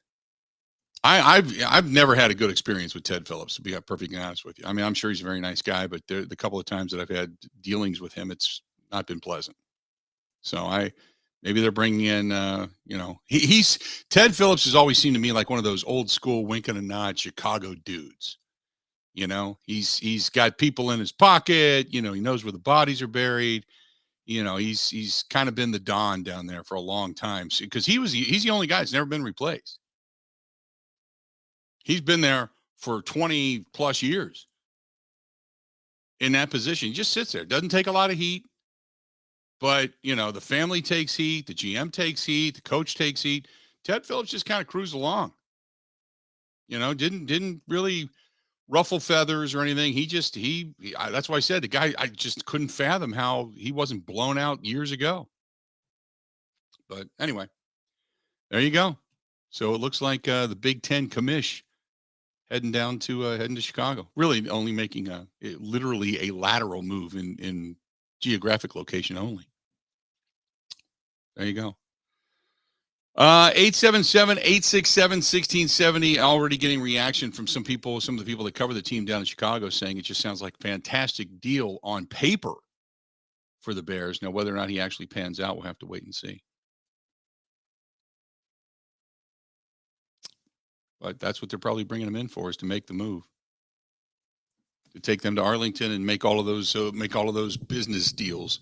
I've never had a good experience with Ted Phillips, to be perfectly honest with you. I mean, I'm sure he's a very nice guy, but the couple of times that I've had dealings with him, it's not been pleasant. So maybe they're bringing in, he's Ted Phillips has always seemed to me like one of those old school wink and a nod Chicago dudes. He's got people in his pocket. He knows where the bodies are buried. He's kind of been the Don down there for a long time because he's the only guy that's never been replaced. He's been there for 20 plus years in that position. He just sits there. Doesn't take a lot of heat, but the family takes heat. The GM takes heat. The coach takes heat. Ted Phillips just kind of cruised along. Didn't really ruffle feathers or anything. That's why I said the guy, I just couldn't fathom how he wasn't blown out years ago. But anyway, there you go. So it looks like the Big Ten commish heading to Chicago, really only making literally a lateral move in geographic location only. There you go. 877-867-1670. Already getting reaction from some of the people that cover the team down in Chicago saying it just sounds like a fantastic deal on paper for the Bears. Now, whether or not he actually pans out, we'll have to wait and see. But that's what they're probably bringing him in for, is to make the move, to take them to Arlington and make all of those business deals.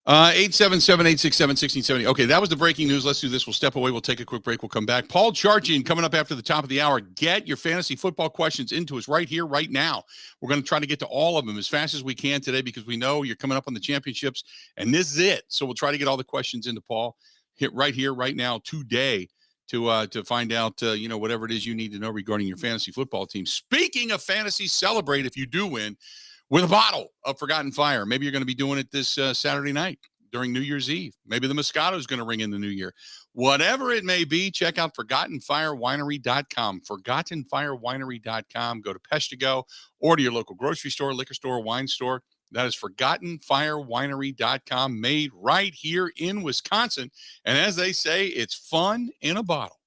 877-867-1670. Okay, that was the breaking news. Let's do this. We'll step away. We'll take a quick break. We'll come back. Paul Charchian coming up after the top of the hour. Get your fantasy football questions into us right here, right now. We're going to try to get to all of them as fast as we can today because we know you're coming up on the championships, and this is it. So we'll try to get all the questions into Paul right here, right now, today. To find out, whatever it is you need to know regarding your fantasy football team. Speaking of fantasy, celebrate if you do win with a bottle of Forgotten Fire. Maybe you're going to be doing it this Saturday night during New Year's Eve. Maybe the Moscato is going to ring in the new year. Whatever it may be, check out ForgottenFireWinery.com. ForgottenFireWinery.com. Go to Peshtigo or to your local grocery store, liquor store, wine store. That is ForgottenFireWinery.com, made right here in Wisconsin. And as they say, it's fun in a bottle.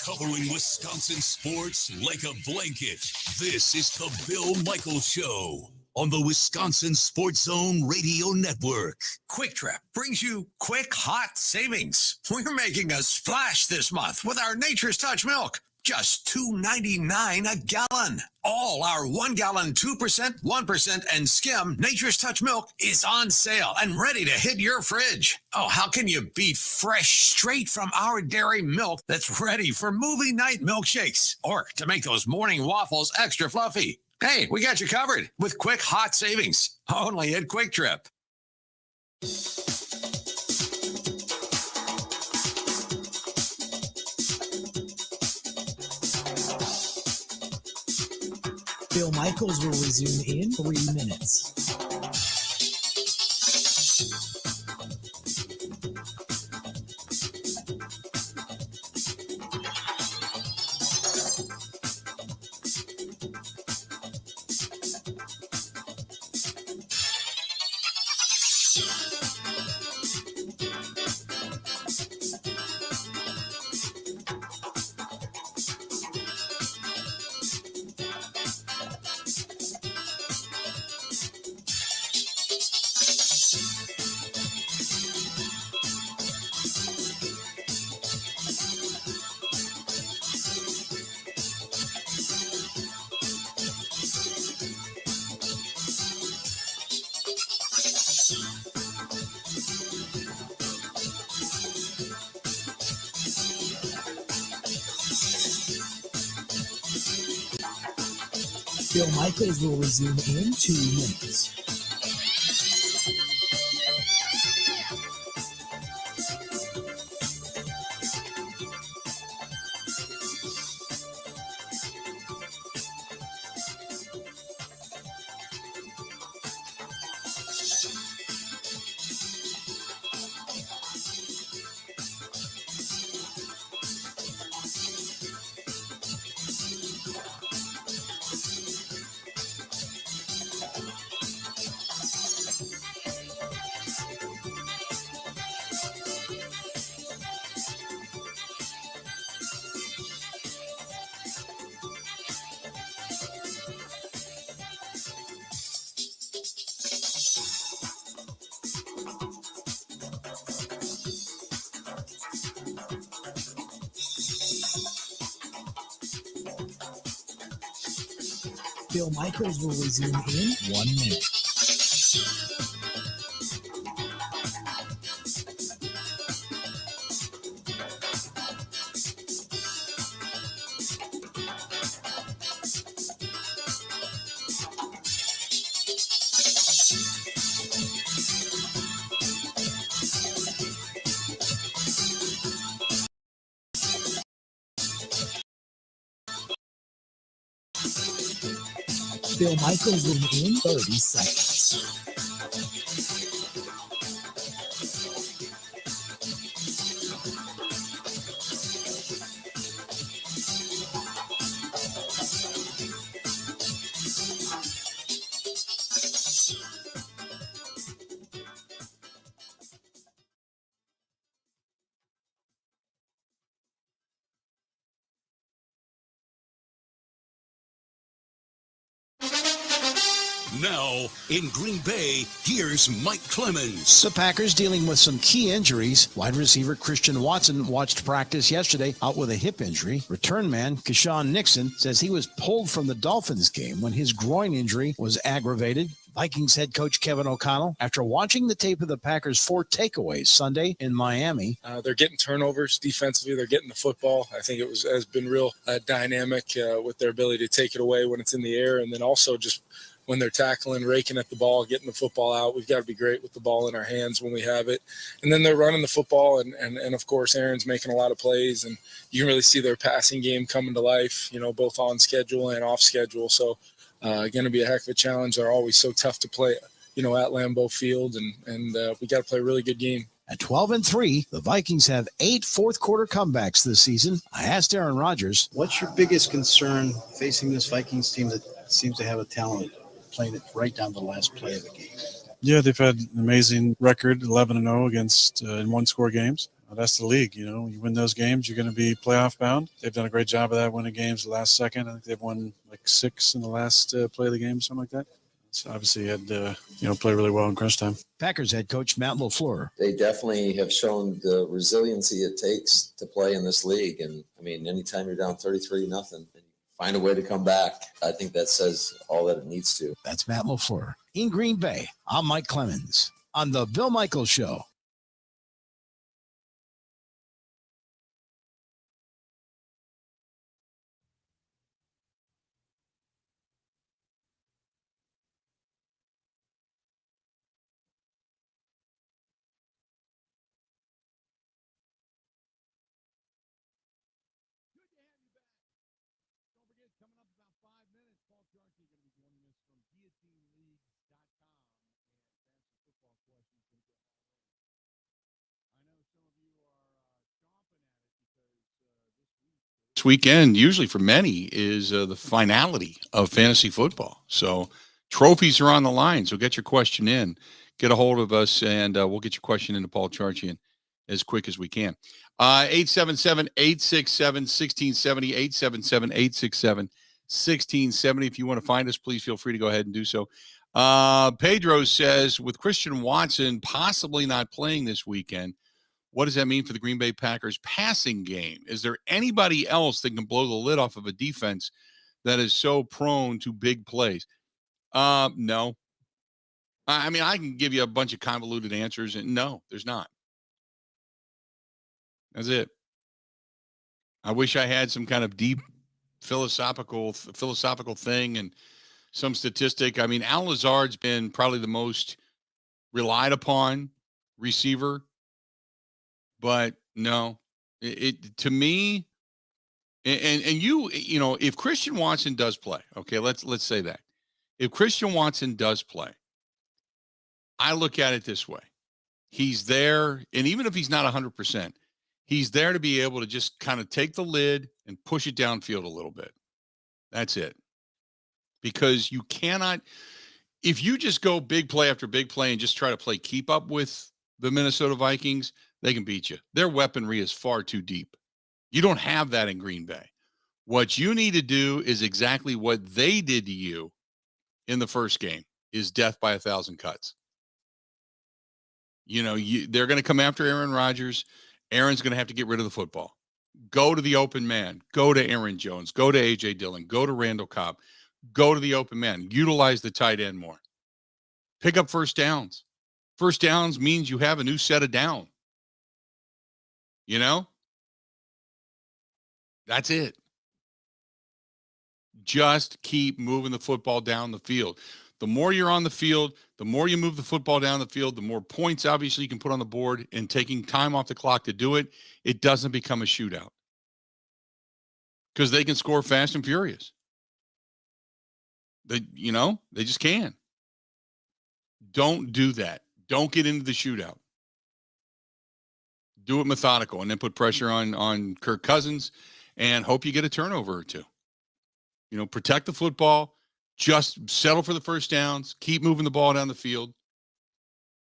Covering Wisconsin sports like a blanket, this is the Bill Michaels Show on the Wisconsin Sports Zone Radio Network. Quick Trip brings you quick, hot savings. We're making a splash this month with our Nature's Touch milk. Just $2.99 a gallon. All our 1 gallon, 2%, 1%, and skim Nature's Touch milk is on sale and ready to hit your fridge. Oh, how can you beat fresh, straight from our dairy milk that's ready for movie night milkshakes or to make those morning waffles extra fluffy? Hey, we got you covered with quick, hot savings only at Quick Trip. Bill Michaels will resume in 3 minutes. Bill Michaels will resume in 2 minutes. Bill Michaels will resume in 1 minute. Bill Michaels will in 30 seconds. Now, in Green Bay, here's Mike Clemens. The Packers dealing with some key injuries. Wide receiver Christian Watson watched practice yesterday out with a hip injury. Return man Keshawn Nixon says he was pulled from the Dolphins game when his groin injury was aggravated. Vikings head coach Kevin O'Connell, after watching the tape of the Packers' 4 takeaways Sunday in Miami. They're getting turnovers defensively. They're getting the football. I think has been real dynamic with their ability to take it away when it's in the air, and then also just when they're tackling, raking at the ball, getting the football out. We've got to be great with the ball in our hands when we have it. And then they're running the football, and of course, Aaron's making a lot of plays, and you can really see their passing game coming to life, both on schedule and off schedule. So going to be a heck of a challenge. They're always so tough to play, at Lambeau Field, and we got to play a really good game. At 12-3, the Vikings have 8 fourth-quarter comebacks this season. I asked Aaron Rodgers, what's your biggest concern facing this Vikings team that seems to have a talent playing it right down to the last play of the game? Yeah, they've had an amazing record, 11-0 against in one-score games. That's the league, You win those games, you're going to be playoff bound. They've done a great job of that, winning games the last second. I think they've won like 6 in the last play of the game, something like that. So obviously had play really well in crunch time. Packers head coach Matt LaFleur. They definitely have shown the resiliency it takes to play in this league. And I mean, anytime you're down 33-0 and you find a way to come back, I think that says all that it needs to. That's Matt LaFleur. In Green Bay, I'm Mike Clemens on the Bill Michaels Show. This weekend, usually for many, is the finality of fantasy football. So trophies are on the line. So get your question in. Get a hold of us, and we'll get your question into Paul Charchian as quick as we can. 877-867-1670, 877-867-1670. If you want to find us, please feel free to go ahead and do so. Pedro says, with Christian Watson possibly not playing this weekend, what does that mean for the Green Bay Packers passing game? Is there anybody else that can blow the lid off of a defense that is so prone to big plays? No. I mean, I can give you a bunch of convoluted answers, and no, there's not. That's it. I wish I had some kind of deep philosophical thing and some statistic. I mean, Al Lazard's been probably the most relied upon receiver. But no, it to me, and if Christian Watson does play, okay, let's say that. If Christian Watson does play, I look at it this way. He's there, and even if he's not 100%, he's there to be able to just kind of take the lid and push it downfield a little bit. That's it. Because you cannot, if you just go big play after big play and just try to play keep up with the Minnesota Vikings, they can beat you. Their weaponry is far too deep. You don't have that in Green Bay. What you need to do is exactly what they did to you in the first game, is death by 1,000 cuts. They're going to come after Aaron Rodgers. Aaron's going to have to get rid of the football. Go to the open man. Go to Aaron Jones. Go to A.J. Dillon. Go to Randall Cobb. Go to the open man. Utilize the tight end more. Pick up first downs. First downs means you have a new set of down. You know? That's it. Just keep moving the football down the field. The more you're on the field, the more you move the football down the field, the more points, obviously, you can put on the board, and taking time off the clock to do it, it doesn't become a shootout. Because they can score fast and furious. They just can. Don't do that. Don't get into the shootout. Do it methodical, and then put pressure on Kirk Cousins and hope you get a turnover or two. Protect the football. Just settle for the first downs. Keep moving the ball down the field.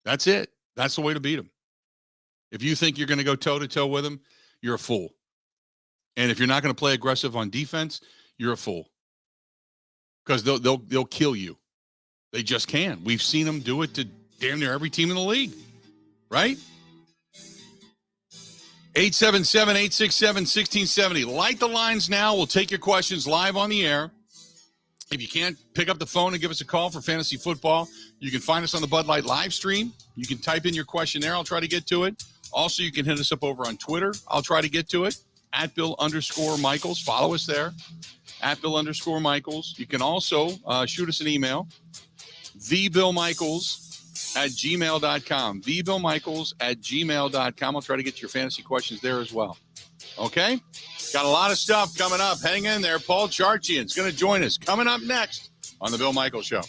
That's it. That's the way to beat them. If you think you're going to go toe-to-toe with them, you're a fool. And if you're not going to play aggressive on defense, you're a fool. Because they'll kill you. They just can. We've seen them do it to damn near every team in the league. Right? 877-867-1670. Light the lines now. We'll take your questions live on the air. If you can't pick up the phone and give us a call for fantasy football, you can find us on the Bud Light live stream. You can type in your question there. I'll try to get to it. Also, you can hit us up over on Twitter. I'll try to get to it. @Bill_Michaels. Follow us there. @Bill_Michaels. You can also shoot us an email. TheBillMichaels@gmail.com. TheBillMichaels@gmail.com. I'll try to get your fantasy questions there as well. Okay? Got a lot of stuff coming up. Hang in there. Paul Charchian is going to join us coming up next on The Bill Michaels Show.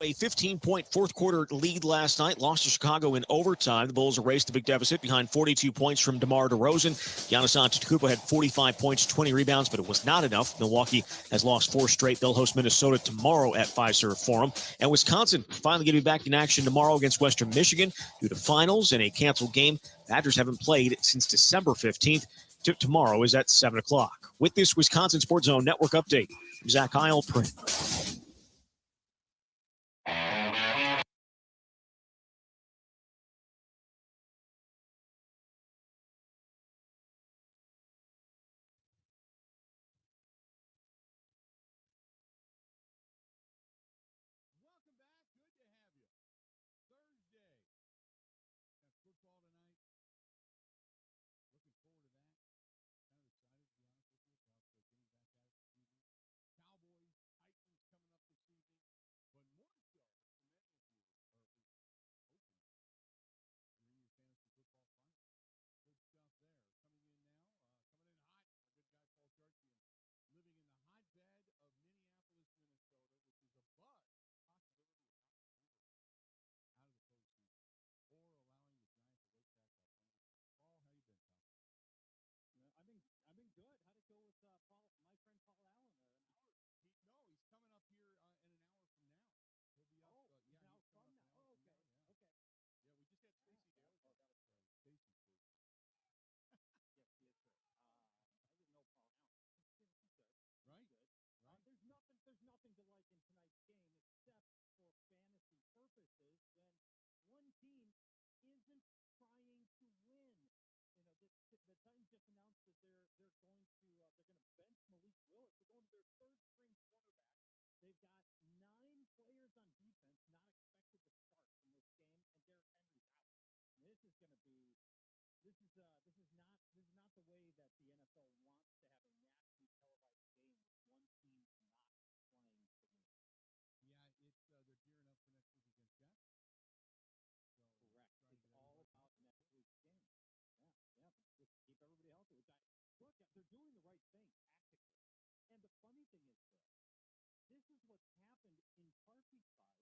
A 15-point fourth-quarter lead last night, lost to Chicago in overtime. The Bulls erased the big deficit behind 42 points from DeMar DeRozan. Giannis Antetokounmpo had 45 points, 20 rebounds, but it was not enough. Milwaukee has lost 4 straight. They'll host Minnesota tomorrow at Fiserv Forum. And Wisconsin finally getting back in action tomorrow against Western Michigan due to finals and a canceled game. Badgers haven't played since December 15th. Tomorrow is at 7 o'clock. With this Wisconsin Sports Zone Network update, I'm Zach Heil, Print. game except for fantasy purposes when one team isn't trying to win. You know, the Titans just announced that they're going to bench Malik Willis. They're going to their third string quarterback. They've got 9 players on defense not expected to start in this game, and Derrick Henry's out. And this is not the way that the NFL wants to have a nationally televised game with one team not playing to win. Yeah, they're gearing up for next week against Jacksonville. Correct. It's all about next week's game. Yeah. Just keep everybody healthy. Look, they're doing the right thing tactically. And the funny thing is, Bill, this is what's happened in Charchian side,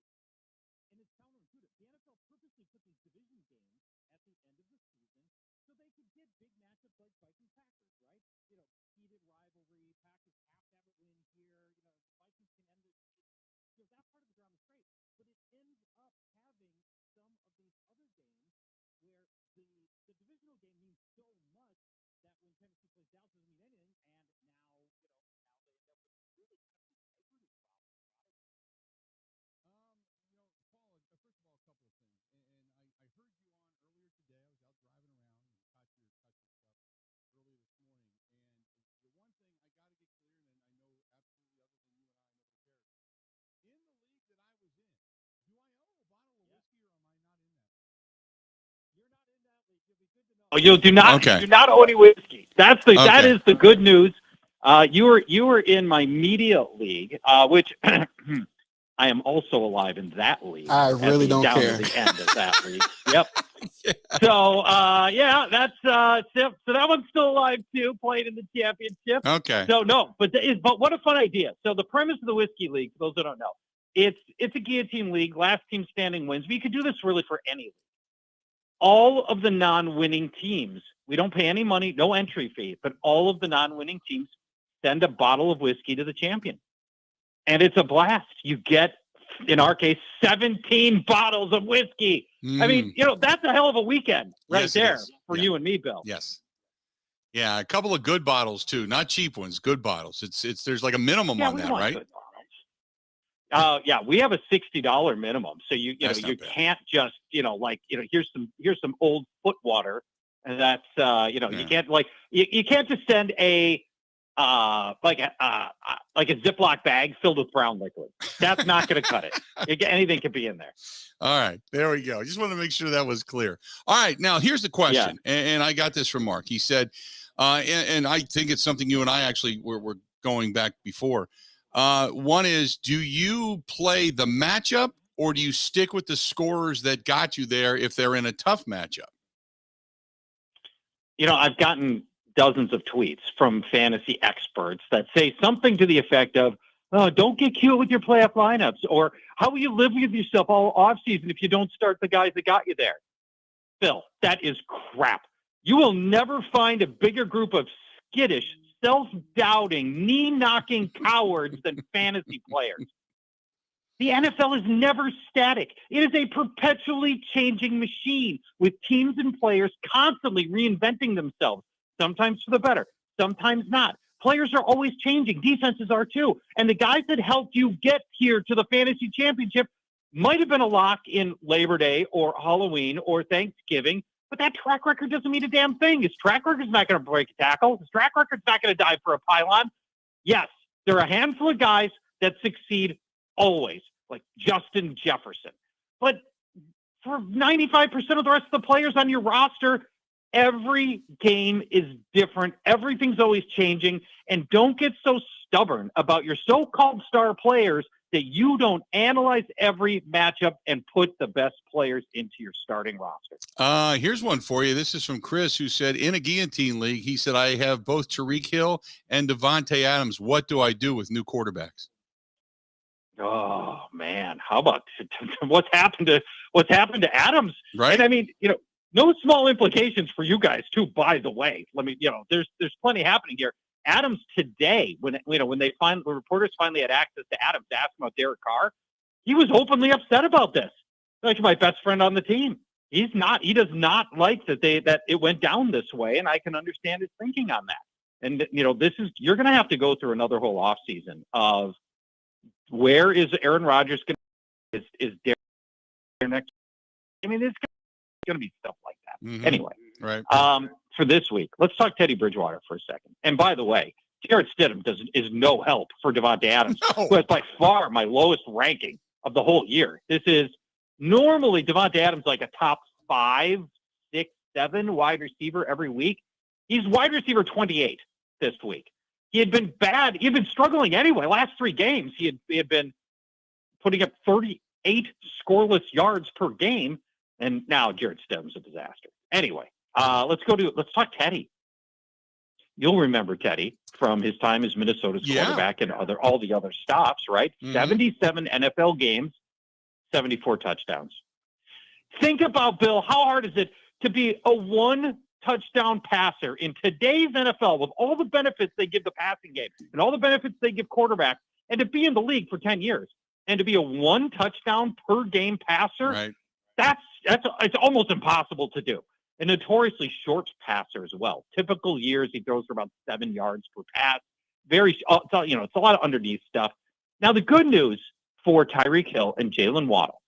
and it's counterintuitive. The NFL purposely put these division games at the end of the season so they could get big matchups like Vikings Packers, right? You know, heated rivalry. Packers have to have a win here. You know, the Vikings can end it. You know, that part of the drama is great, but it ends up having some of these other games where the divisional game means so much that when Tennessee plays Dallas doesn't mean anything, and now they end up with really kind of integrity problems about it. Paul, first of all, a couple of things, and I heard you on earlier today. I was out driving around and caught your stuff earlier this morning, and the one thing I got to get clear, and I know absolutely other than you and I, nobody cares. In the league that I was in, do I owe a bottle of whiskey or am I not in that? You're not in that league. You'll be good to know. Oh, you do not. Okay. You do not owe any whiskey. That is the good news. You were in my media league, which I am also alive in that league. I really don't care. Down to the end of that league. Yep. Yeah. So that's so that one's still alive too. Played in the championship. Okay. So no, but what a fun idea. So the premise of the whiskey league, for those that don't know, it's a guillotine league. Last team standing wins. But you could do this really for any league. All of the non-winning teams, we don't pay any money, no entry fee, but all of the non-winning teams send a bottle of whiskey to the champion. And it's a blast. You get, in our case, 17 bottles of whiskey. I mean, that's a hell of a weekend there for you and me, Bill. Yes. Yeah, a couple of good bottles too, not cheap ones, good bottles. It's there's like a minimum on that, right? We have a $60 minimum. So you can't just, here's some old foot water. And that's, you can't you can't just send a Ziploc bag filled with brown liquid. That's not going to cut it. Anything could be in there. All right, there we go. Just want to make sure that was clear. All right, now here's the question, and I got this from Mark. He said, and I think it's something you and I actually were going back before. One is, do you play the matchup or do you stick with the scorers that got you there if they're in a tough matchup? I've gotten dozens of tweets from fantasy experts that say something to the effect of, oh, don't get cute with your playoff lineups, or how will you live with yourself all offseason if you don't start the guys that got you there? Phil, that is crap. You will never find a bigger group of skittish, self-doubting, knee-knocking cowards than fantasy players. The NFL is never static. It is a perpetually changing machine with teams and players constantly reinventing themselves, sometimes for the better, sometimes not. Players are always changing. Defenses are too. And the guys that helped you get here to the fantasy championship might have been a lock in Labor Day or Halloween or Thanksgiving, but that track record doesn't mean a damn thing. His track record's not going to break a tackle. His track record's not going to dive for a pylon. Yes, there are a handful of guys that succeed always, like Justin Jefferson. But for 95% of the rest of the players on your roster, every game is different. Everything's always changing. And don't get so stubborn about your so-called star players that you don't analyze every matchup and put the best players into your starting roster. Here's one for you. This is from Chris, who said, in a guillotine league, he said, I have both Tariq Hill and Devontae Adams. What do I do with new quarterbacks? Oh man, how about what's happened to Adams? Right. And I mean, no small implications for you guys too, by the way. Let me, there's plenty happening here. Adams today, when the reporters finally had access to Adams to ask him about Derek Carr, he was openly upset about this. Like, my best friend on the team. He does not like that it went down this way, and I can understand his thinking on that. And you're going to have to go through another whole offseason of Where is Aaron Rodgers going to is there next? I mean, it's going to be stuff like that. Mhm. Anyway, Right. for this week, let's talk Teddy Bridgewater for a second. And by the way, Jarrett Stidham is no help for Devontae Adams, who has by far my lowest ranking of the whole year. This is normally Devontae Adams like a top 5, 6, 7 wide receiver every week. He's wide receiver 28 this week. He had been bad. He had been struggling anyway. Last 3 games, he had been putting up 38 scoreless yards per game, and now Jarrett Stidham's a disaster. Anyway, let's talk Teddy. You'll remember Teddy from his time as Minnesota's quarterback and all the other stops, right? 77 NFL games, 74 touchdowns. Think about, Bill, how hard is it to be a 1-touchdown passer in today's NFL with all the benefits they give the passing game and all the benefits they give quarterbacks, and to be in the league for 10 years and to be a 1-touchdown per game passer? Right. It's almost impossible to do. A notoriously short passer as well. Typical years, he throws for about 7 yards per pass. It's a lot of underneath stuff. Now, the good news for Tyreek Hill and Jalen Waddle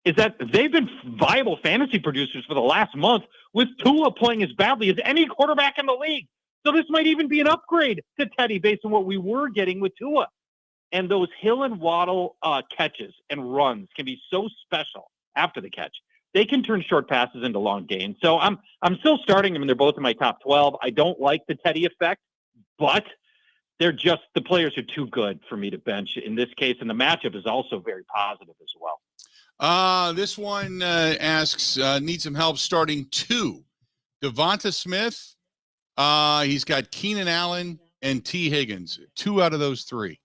is that they've been viable fantasy producers for the last month, with Tua playing as badly as any quarterback in the league. So this might even be an upgrade to Teddy based on what we were getting with Tua. And those Hill and Waddle catches and runs can be so special after the catch. They can turn short passes into long gains. So I'm still starting them, and they're both in my top 12. I don't like the Teddy effect, but the players are too good for me to bench in this case, and the matchup is also very positive as well. This one asks, need some help starting 2. Devonta Smith, he's got Keenan Allen and T. Higgins. 2 out of those 3.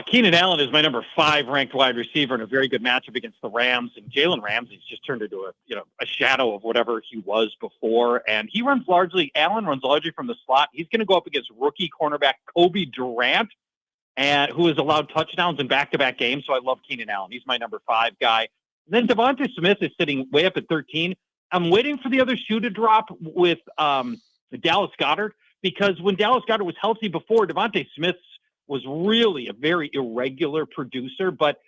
Keenan Allen is my number 5 ranked wide receiver in a very good matchup against the Rams, and Jalen Ramsey's just turned into a shadow of whatever he was before. And Allen runs largely from the slot. He's going to go up against rookie cornerback Kobe Durant, who has allowed touchdowns in back-to-back games. So I love Keenan Allen. He's my number 5 guy. And then Devonta Smith is sitting way up at 13. I'm waiting for the other shoe to drop with Dallas Goedert, because when Dallas Goedert was healthy before, Devonta Smith was really a very irregular producer, but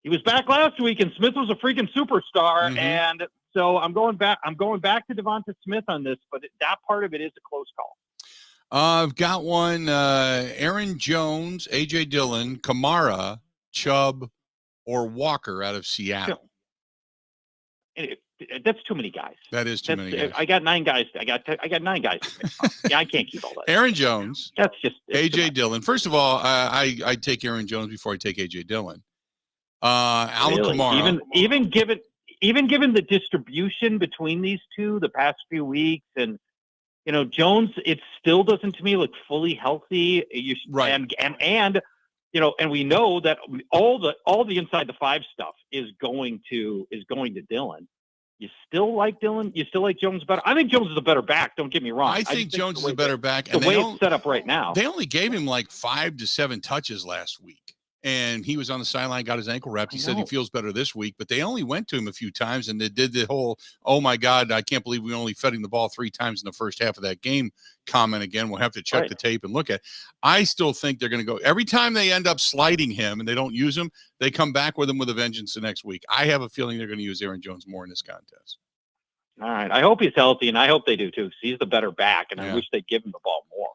he was back last week, and Smith was a freaking superstar. And so I'm going back to Devonta Smith on this, but that part of it is a close call. I've got one, Aaron Jones, A.J. Dillon, Kamara, Chubb, or Walker out of Seattle. That's too many guys. That is too many guys. I got 9 guys. I got 9 guys. Yeah, I can't keep all that. Aaron Jones. That's just A.J. Dillon. First of all, I take Aaron Jones before I take A.J. Dillon. Alvin Kamara. Even given the distribution between these two the past few weeks, and Jones, it still doesn't to me look fully healthy. Right. And we know that all the inside the 5 stuff is going to Dillon. You still like Dillon? You still like Jones better? I think Jones is a better back. Don't get me wrong. I think Jones is a better back. The way it's set up right now. They only gave him like 5 to 7 touches last week. And he was on the sideline, got his ankle wrapped. He said he feels better this week, but they only went to him a few times, and they did the whole, oh my God, I can't believe we only fed him the ball 3 times in the first half of that game comment again. We'll have to check the tape and look at it. I still think they're going to go every time they end up sliding him and they don't use him, they come back with him with a vengeance the next week. I have a feeling they're going to use Aaron Jones more in this contest. All right. I hope he's healthy, and I hope they do too, because he's the better back, and I wish they'd give him the ball more.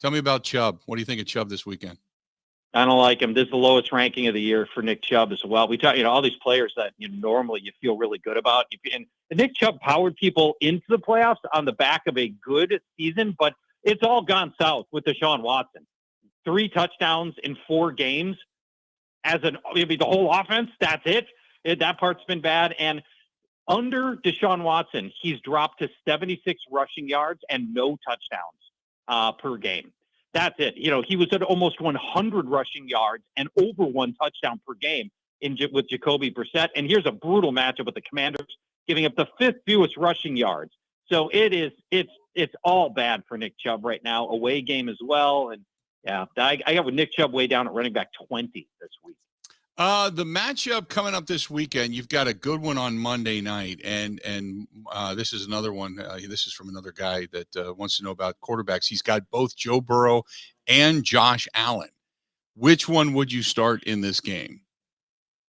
Tell me about Chubb. What do you think of Chubb this weekend? I don't like him. This is the lowest ranking of the year for Nick Chubb as well. We talk, all these players that normally you feel really good about. And Nick Chubb powered people into the playoffs on the back of a good season, but it's all gone south with Deshaun Watson. 3 touchdowns in 4 games. The whole offense, that's it. That part's been bad. And under Deshaun Watson, he's dropped to 76 rushing yards and no touchdowns per game. That's it. He was at almost 100 rushing yards and over 1 touchdown per game with Jacoby Brissett. And here's a brutal matchup with the Commanders, giving up the 5th fewest rushing yards. So it's all bad for Nick Chubb right now. Away game as well. And yeah, I got with Nick Chubb way down at running back 20 this week. The matchup coming up this weekend, you've got a good one on Monday night, and this is another one. This is from another guy that wants to know about quarterbacks. He's got both Joe Burrow and Josh Allen. Which one would you start in this game?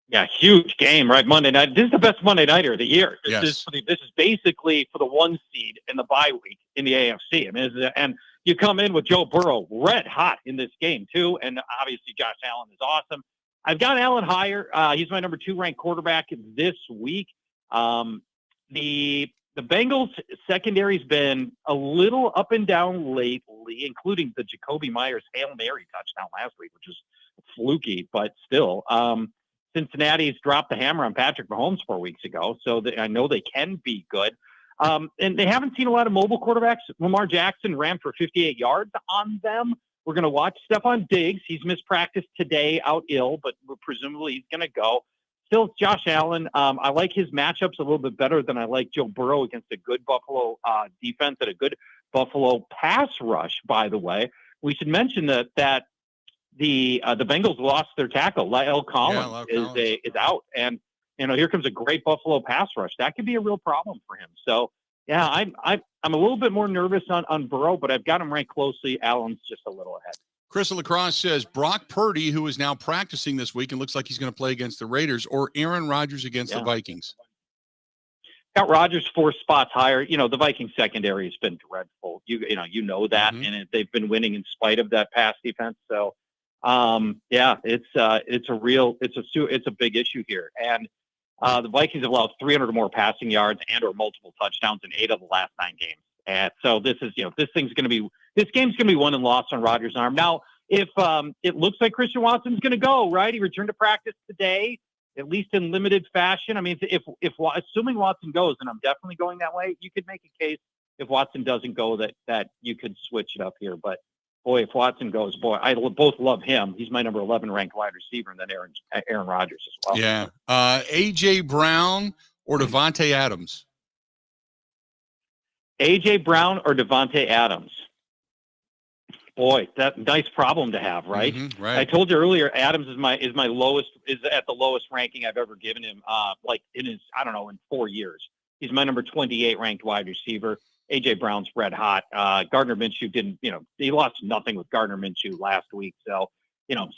Yeah, huge game, right? Monday night. This is the best Monday nighter of the year. This is basically for the 1 seed in the bye week in the AFC. I mean, and you come in with Joe Burrow red hot in this game too, and obviously Josh Allen is awesome. I've got Allen higher. He's my number 2 ranked quarterback this week. The Bengals secondary's been a little up and down lately, including the Jacoby Myers Hail Mary touchdown last week, which was fluky, but still. Cincinnati's dropped the hammer on Patrick Mahomes 4 weeks ago, so I know they can be good. And they haven't seen a lot of mobile quarterbacks. Lamar Jackson ran for 58 yards on them. We're going to watch Stephon Diggs. He's missed practice today, out ill, but presumably he's going to go. Still, it's Josh Allen. I like his matchups a little bit better than I like Joe Burrow against a good Buffalo defense and a good Buffalo pass rush, by the way. We should mention that the Bengals lost their tackle. La'el Collins is out. And, here comes a great Buffalo pass rush. That could be a real problem for him. So, yeah, I'm a little bit more nervous on Burrow, but I've got him ranked closely. Allen's just a little ahead. Chris Lacrosse says Brock Purdy, who is now practicing this week and looks like he's going to play against the Raiders, or Aaron Rodgers against the Vikings. Got Rodgers 4 spots higher. The Vikings secondary has been dreadful. You know that, and they've been winning in spite of that pass defense. So, it's a big issue here. And the Vikings have allowed 300 or more passing yards and or multiple touchdowns in 8 of the last 9 games. And so this game's going to be won and lost on Rodgers' arm. Now, if it looks like Christian Watson's going to go, right? He returned to practice today, at least in limited fashion. I mean, if assuming Watson goes, and I'm definitely going that way, you could make a case if Watson doesn't go that you could switch it up here. But boy, if Watson goes, I both love him. He's my number 11 ranked wide receiver, and then Aaron Rodgers as well. Yeah. A.J. Brown or Devontae Adams? A.J. Brown or Devontae Adams? Boy, that nice problem to have, right? Right. I told you earlier, Adams is at the lowest ranking I've ever given him. In 4 years. He's my number 28 ranked wide receiver. A.J. Brown's red hot. Gardner Minshew he lost nothing with Gardner Minshew last week. So,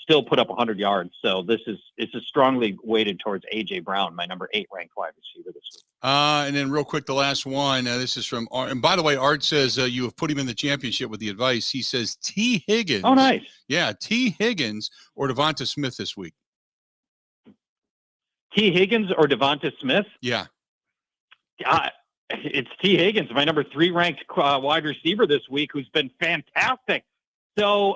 still put up 100 yards. So it's a strongly weighted towards A.J. Brown, my number 8 ranked wide receiver this week. And then real quick, the last one, this is from Art. And by the way, Art says you have put him in the championship with the advice. He says T. Higgins. Oh, nice. Yeah, T. Higgins or Devonta Smith this week. T. Higgins or Devonta Smith? Yeah. It's T. Higgins, my number 3 ranked wide receiver this week, who's been fantastic. So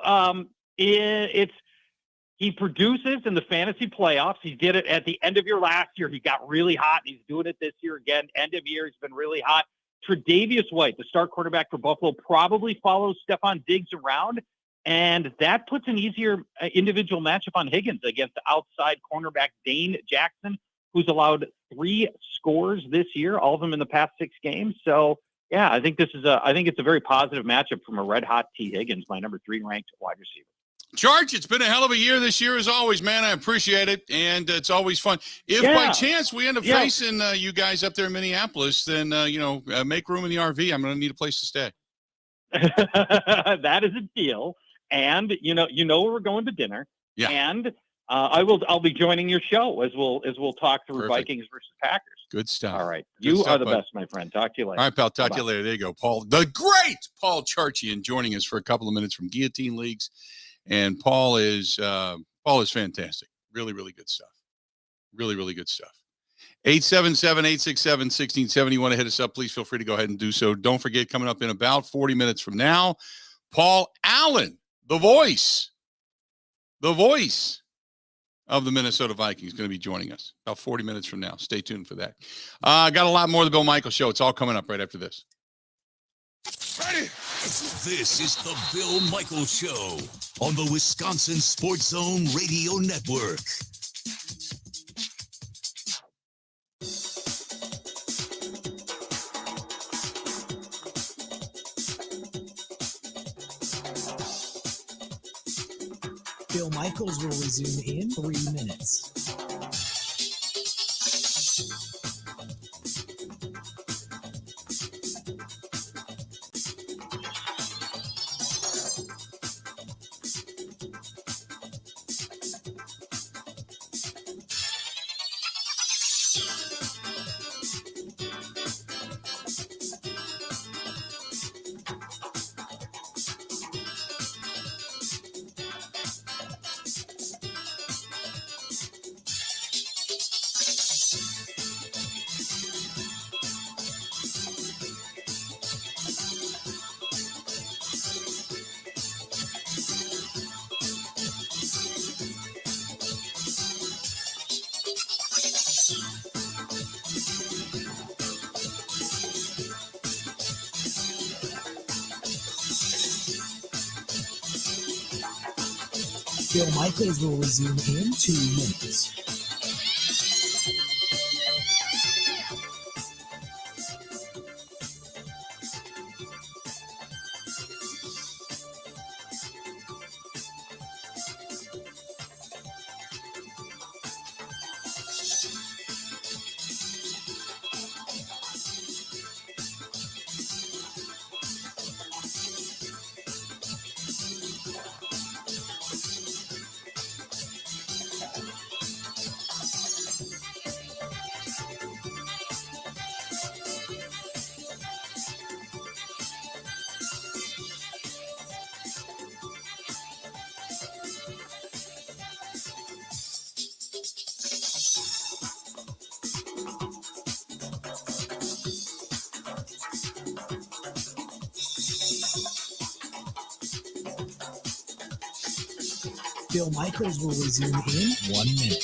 he produces in the fantasy playoffs. He did it at the end of year last year. He got really hot. He's doing it this year again. End of year, he's been really hot. Tre'Davious White, the star quarterback for Buffalo, probably follows Stephon Diggs around, and that puts an easier individual matchup on Higgins against the outside cornerback Dane Jackson, who's allowed 3 scores this year, all of them in the past 6 games. So, yeah, I think it's a very positive matchup from a red hot T. Higgins, my number 3 ranked wide receiver. Charge, it's been a hell of a year this year as always, man. I appreciate it, and it's always fun. If by chance we end up facing you guys up there in Minneapolis, then, make room in the RV. I'm going to need a place to stay. That is a deal. And, where we're going to dinner. Yeah. And I'll be joining your show as we'll talk through Vikings versus Packers. Good stuff. All right. You are the best, my friend. Talk to you later. All right, pal. Talk to you later. There you go, Paul. The great Paul Charchian joining us for a couple of minutes from Guillotine Leagues. And Paul is fantastic. Really, really good stuff. Really, really good stuff. 877-867-1670. You want to hit us up, please feel free to go ahead and do so. Don't forget, coming up in about 40 minutes from now, Paul Allen, the voice of the Minnesota Vikings, going to be joining us about 40 minutes from now. Stay tuned for that. Got a lot more of the Bill Michaels Show. It's all coming up right after this. Ready? This is the Bill Michaels Show on the Wisconsin Sports Zone Radio Network. Bill Michaels will resume in 3 minutes. Bill Michaels will resume in 2 minutes. Bill Michaels will resume in 1 minute.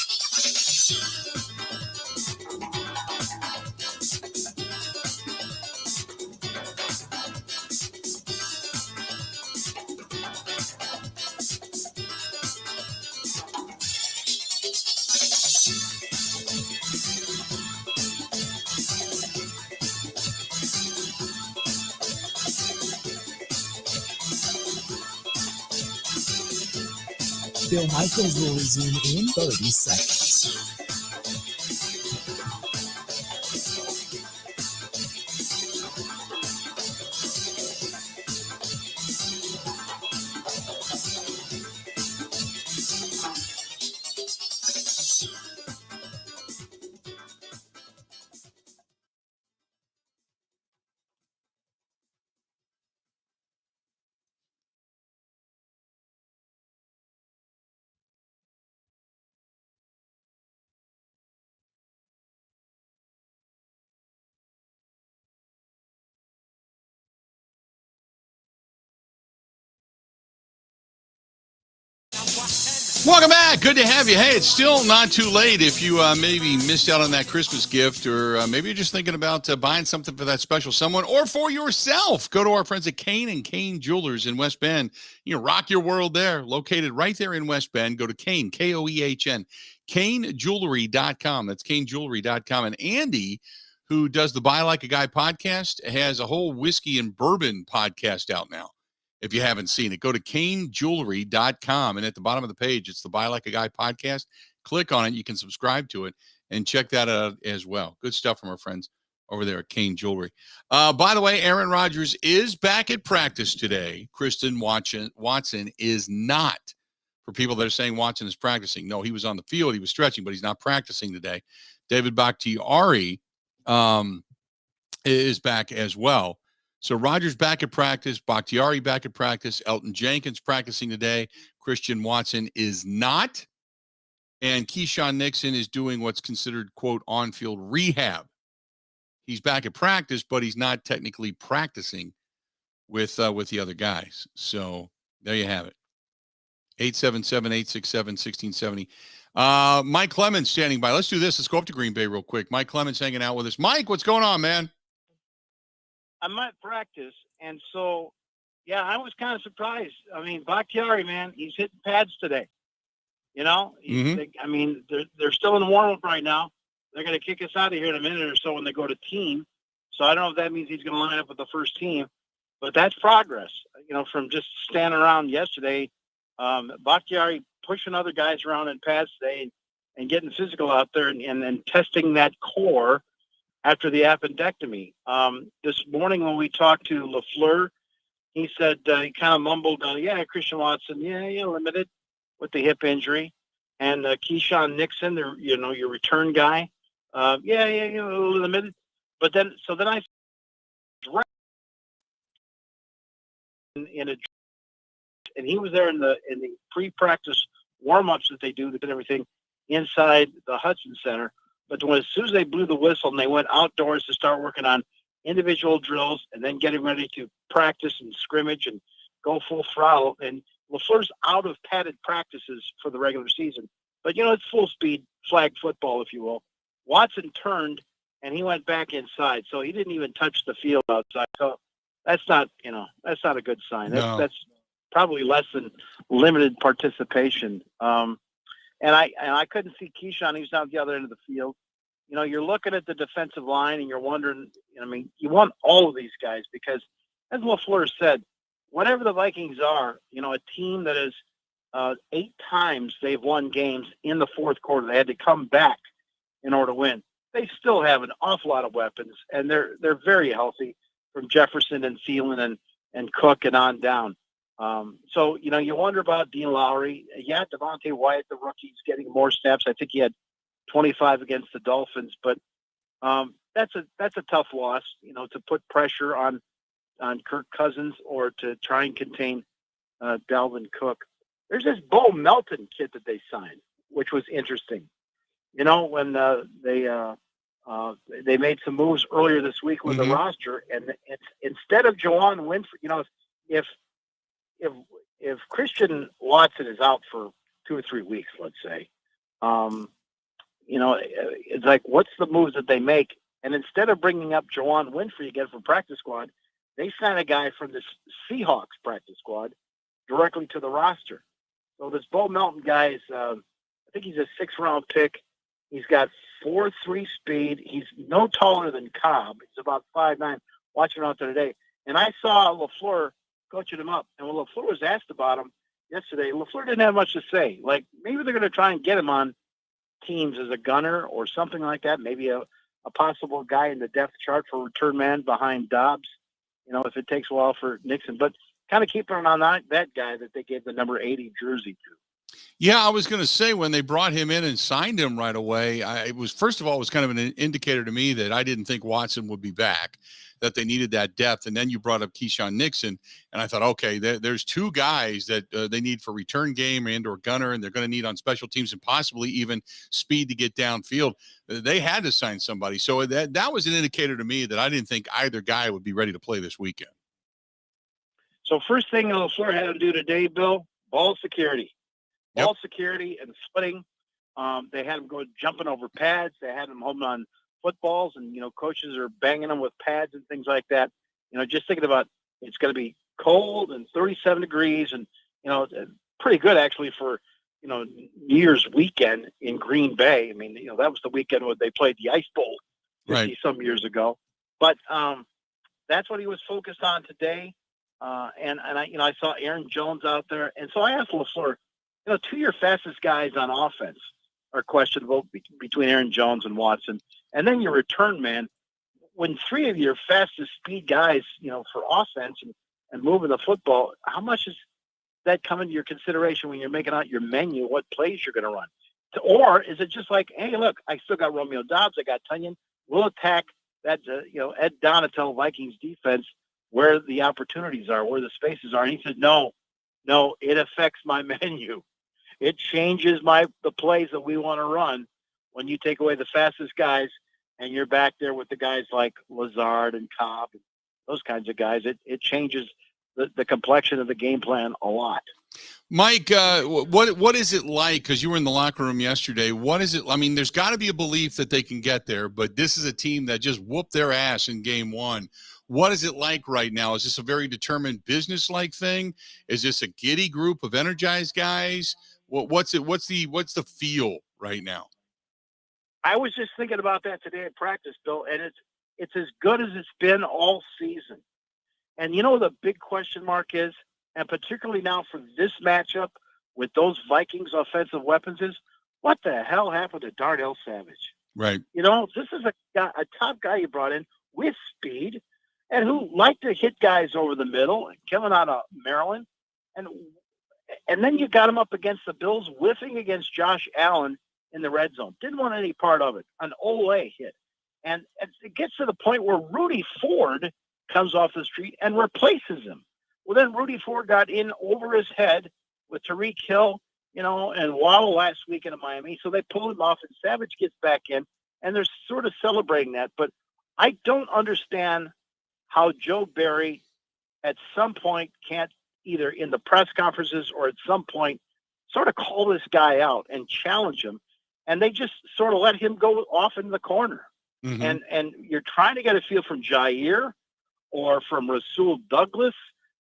Bill Michaels will resume in 30 seconds. Welcome back. Good to have you. Hey, it's still not too late if you maybe missed out on that Christmas gift, or maybe you're just thinking about buying something for that special someone or for yourself. Go to our friends at Kane and Kane Jewelers in West Bend. You know, rock your world there. Located right there in West Bend. Go to Kane, K-O-E-H-N, KaneJewelry.com. That's KaneJewelry.com. And Andy, who does the Buy Like a Guy podcast, has a whole whiskey and bourbon podcast out now. If you haven't seen it, go to KaneJewelry.com. And at the bottom of the page, it's the Buy Like a Guy podcast. Click on it. You can subscribe to it and check that out as well. Good stuff from our friends over there at Kane Jewelry. By the way, Aaron Rodgers is back at practice today. Kristen Watson is not. For people that are saying Watson is practicing, no, he was on the field. He was stretching, but he's not practicing today. David Bakhtiari is back as well. So Rodgers back at practice, Bakhtiari back at practice, Elton Jenkins practicing today, Christian Watson is not, and Keyshawn Nixon is doing what's considered, quote, on-field rehab. He's back at practice, but he's not technically practicing with the other guys. So there you have it. 877-867-1670. Mike Clemens standing by. Let's do this. Let's go up to Green Bay real quick. Mike Clemens hanging out with us. Mike, what's going on, man? I'm at practice, and so, yeah, I was kind of surprised. I mean, Bakhtiari, man, he's hitting pads today. You know, they're still in warm-up right now. They're going to kick us out of here in a minute or so when they go to team. So I don't know if that means he's going to line up with the first team, but that's progress. You know, from just standing around yesterday, Bakhtiari pushing other guys around in pads today and getting physical out there and then testing that core after the appendectomy. This morning when we talked to LaFleur, he said, he kind of mumbled, Christian Watson, limited with the hip injury. And Keyshawn Nixon, your return guy, limited. But then I and he was there in the pre-practice warm-ups that they do to get everything inside the Hudson Center. But as soon as they blew the whistle and they went outdoors to start working on individual drills and then getting ready to practice and scrimmage and go full throttle. And LaFleur's out of padded practices for the regular season. But, it's full speed flag football, if you will. Watson turned and he went back inside. So he didn't even touch the field outside. So that's not a good sign. No. That's probably less than limited participation. And I couldn't see Keyshawn. He was down at the other end of the field. You know, you're looking at the defensive line and you're wondering, I mean, you want all of these guys because, as LaFleur said, whatever the Vikings are, you know, a team that is 8 times they've won games in the fourth quarter. They had to come back in order to win. They still have an awful lot of weapons, and they're very healthy from Jefferson and Thielen and Cook and on down. So, you know, you wonder about Dean Lowry. Yeah, Devontae Wyatt, the rookie's getting more snaps. I think he had 25 against the Dolphins, but that's a tough loss, you know, to put pressure on Kirk Cousins or to try and contain Dalvin Cook. There's this Bo Melton kid that they signed, which was interesting. You know, when they made some moves earlier this week with the roster, and it's, instead of Juwan Winfrey, you know, if Christian Watson is out for 2 or 3 weeks, let's say, you know, it's like, what's the moves that they make? And instead of bringing up Juwan Winfrey again from practice squad, they signed a guy from the Seahawks practice squad directly to the roster. So this Bo Melton guy is, I think he's a 6th-round pick. He's got 4.3 speed. He's no taller than Cobb. He's about 5'9", watching him out there today. And I saw LaFleur coaching him up. And when LaFleur was asked about him yesterday, LaFleur didn't have much to say. Like, maybe they're going to try and get him on teams as a gunner or something like that. Maybe a possible guy in the depth chart for return man behind Dobbs, you know, if it takes a while for Nixon. But kind of keeping an eye on that guy that they gave the number 80 jersey to. Yeah, I was going to say, when they brought him in and signed him right away, it was, first of all, it was kind of an indicator to me that I didn't think Watson would be back, that they needed that depth. And then you brought up Keyshawn Nixon, and I thought, okay, there's 2 guys that they need for return game and or gunner, and they're going to need on special teams and possibly even speed to get downfield. They had to sign somebody. So that was an indicator to me that I didn't think either guy would be ready to play this weekend. So first thing LaFleur had to do today, Bill, ball security. Ball security and splitting. They had them go jumping over pads. They had them holding on footballs, and, you know, coaches are banging them with pads and things like that. You know, just thinking about, it's going to be cold and 37 degrees and, you know, pretty good actually for, you know, New Year's weekend in Green Bay. I mean, you know, that was the weekend when they played the Ice Bowl 50 some years ago. But that's what he was focused on today. And I, you know, I saw Aaron Jones out there. And so I asked LaFleur, you know, 2 of your fastest guys on offense are questionable between Aaron Jones and Watson. And then your return man, when 3 of your fastest speed guys, you know, for offense and moving the football, how much is that come into your consideration when you're making out your menu, what plays you're going to run? Or is it just like, hey, look, I still got Romeo Doubs, I got Tunyon, we'll attack that, you know, Ed Donatel Vikings defense where the opportunities are, where the spaces are. And he said, no, it affects my menu. It changes the plays that we want to run when you take away the fastest guys and you're back there with the guys like Lazard and Cobb, and those kinds of guys. It changes the complexion of the game plan a lot. Mike, what is it like? Because you were in the locker room yesterday. What is it? I mean, there's got to be a belief that they can get there, but this is a team that just whooped their ass in game 1. What is it like right now? Is this a very determined business-like thing? Is this a giddy group of energized guys? What's the feel right now? I was just thinking about that today at practice, Bill, and it's as good as it's been all season. And you know, the big question mark is, and particularly now for this matchup with those Vikings offensive weapons, is what the hell happened to Darnell Savage? Right. You know, this is a top guy you brought in with speed and who liked to hit guys over the middle, coming out of Maryland. And then you got him up against the Bills, whiffing against Josh Allen in the red zone. Didn't want any part of it. An Ole hit. And it gets to the point where Rudy Ford comes off the street and replaces him. Well, then Rudy Ford got in over his head with Tyreek Hill, you know, and Waddle last weekend in Miami. So they pulled him off, and Savage gets back in, and they're sort of celebrating that. But I don't understand how Joe Barry at some point can't, either in the press conferences or at some point, sort of call this guy out and challenge him. And they just sort of let him go off in the corner. Mm-hmm. And you're trying to get a feel from Jair or from Rasul Douglas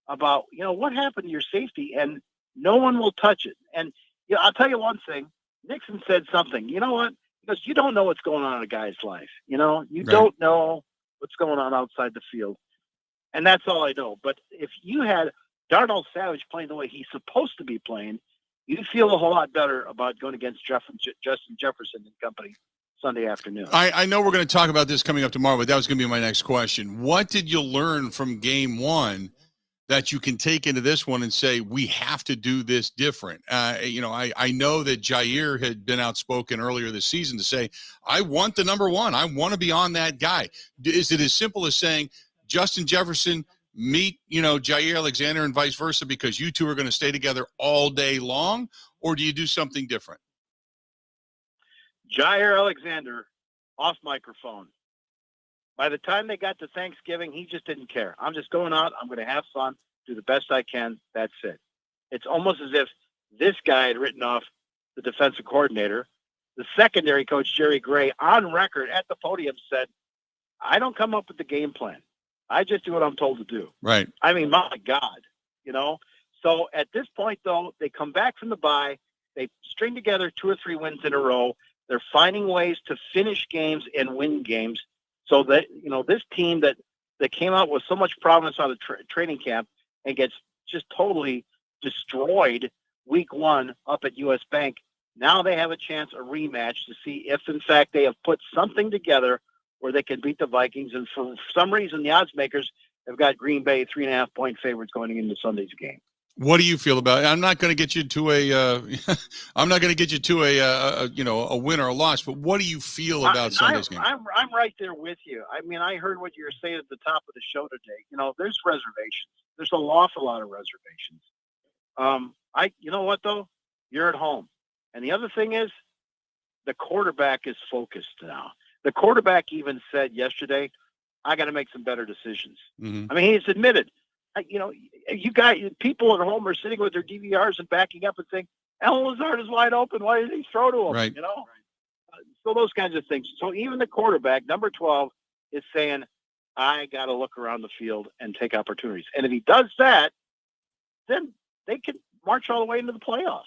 about, what happened to your safety, and no one will touch it. And I'll tell you one thing. Nixon said something. You know what? Because you don't know what's going on in a guy's life. You don't know what's going on outside the field. And that's all I know. But if you had Darnell Savage playing the way he's supposed to be playing, you'd feel a whole lot better about going against Justin Jefferson and company Sunday afternoon. I know we're going to talk about this coming up tomorrow, but that was going to be my next question. What did you learn from game one that you can take into this one and say, we have to do this different? I know that Jair had been outspoken earlier this season to say, I want the number one. I want to be on that guy. Is it as simple as saying Justin Jefferson meet, Jair Alexander and vice versa, because you two are going to stay together all day long? Or do you do something different? Jair Alexander off microphone. By the time they got to Thanksgiving, he just didn't care. I'm just going out. I'm going to have fun, do the best I can. That's it. It's almost as if this guy had written off the defensive coordinator. The secondary coach, Jerry Gray, on record at the podium said, I don't come up with the game plan. I just do what I'm told to do. Right. I mean, my God, So at this point, though, they come back from the bye. They string together 2 or 3 wins in a row. They're finding ways to finish games and win games. So that, this team that came out with so much promise out of training camp and gets just totally destroyed week 1 up at U.S. Bank, now they have a chance, a rematch, to see if, in fact, they have put something together where they can beat the Vikings. And for some reason, the odds makers have got Green Bay 3.5-point favorites going into Sunday's game. What do you feel about it? I'm not going to get you to a win or a loss, but what do you feel about Sunday's game? I'm right there with you. I mean, I heard what you were saying at the top of the show today. There's reservations. There's an awful lot of reservations. You know what though? You're at home. And the other thing is, the quarterback is focused now. The quarterback even said yesterday, I got to make some better decisions. Mm-hmm. I mean, he's admitted, you got people at home are sitting with their DVRs and backing up and saying, Alan Lazard is wide open. Why did he throw to him? Right. So those kinds of things. So even the quarterback, number 12, is saying, I got to look around the field and take opportunities. And if he does that, then they can march all the way into the playoffs.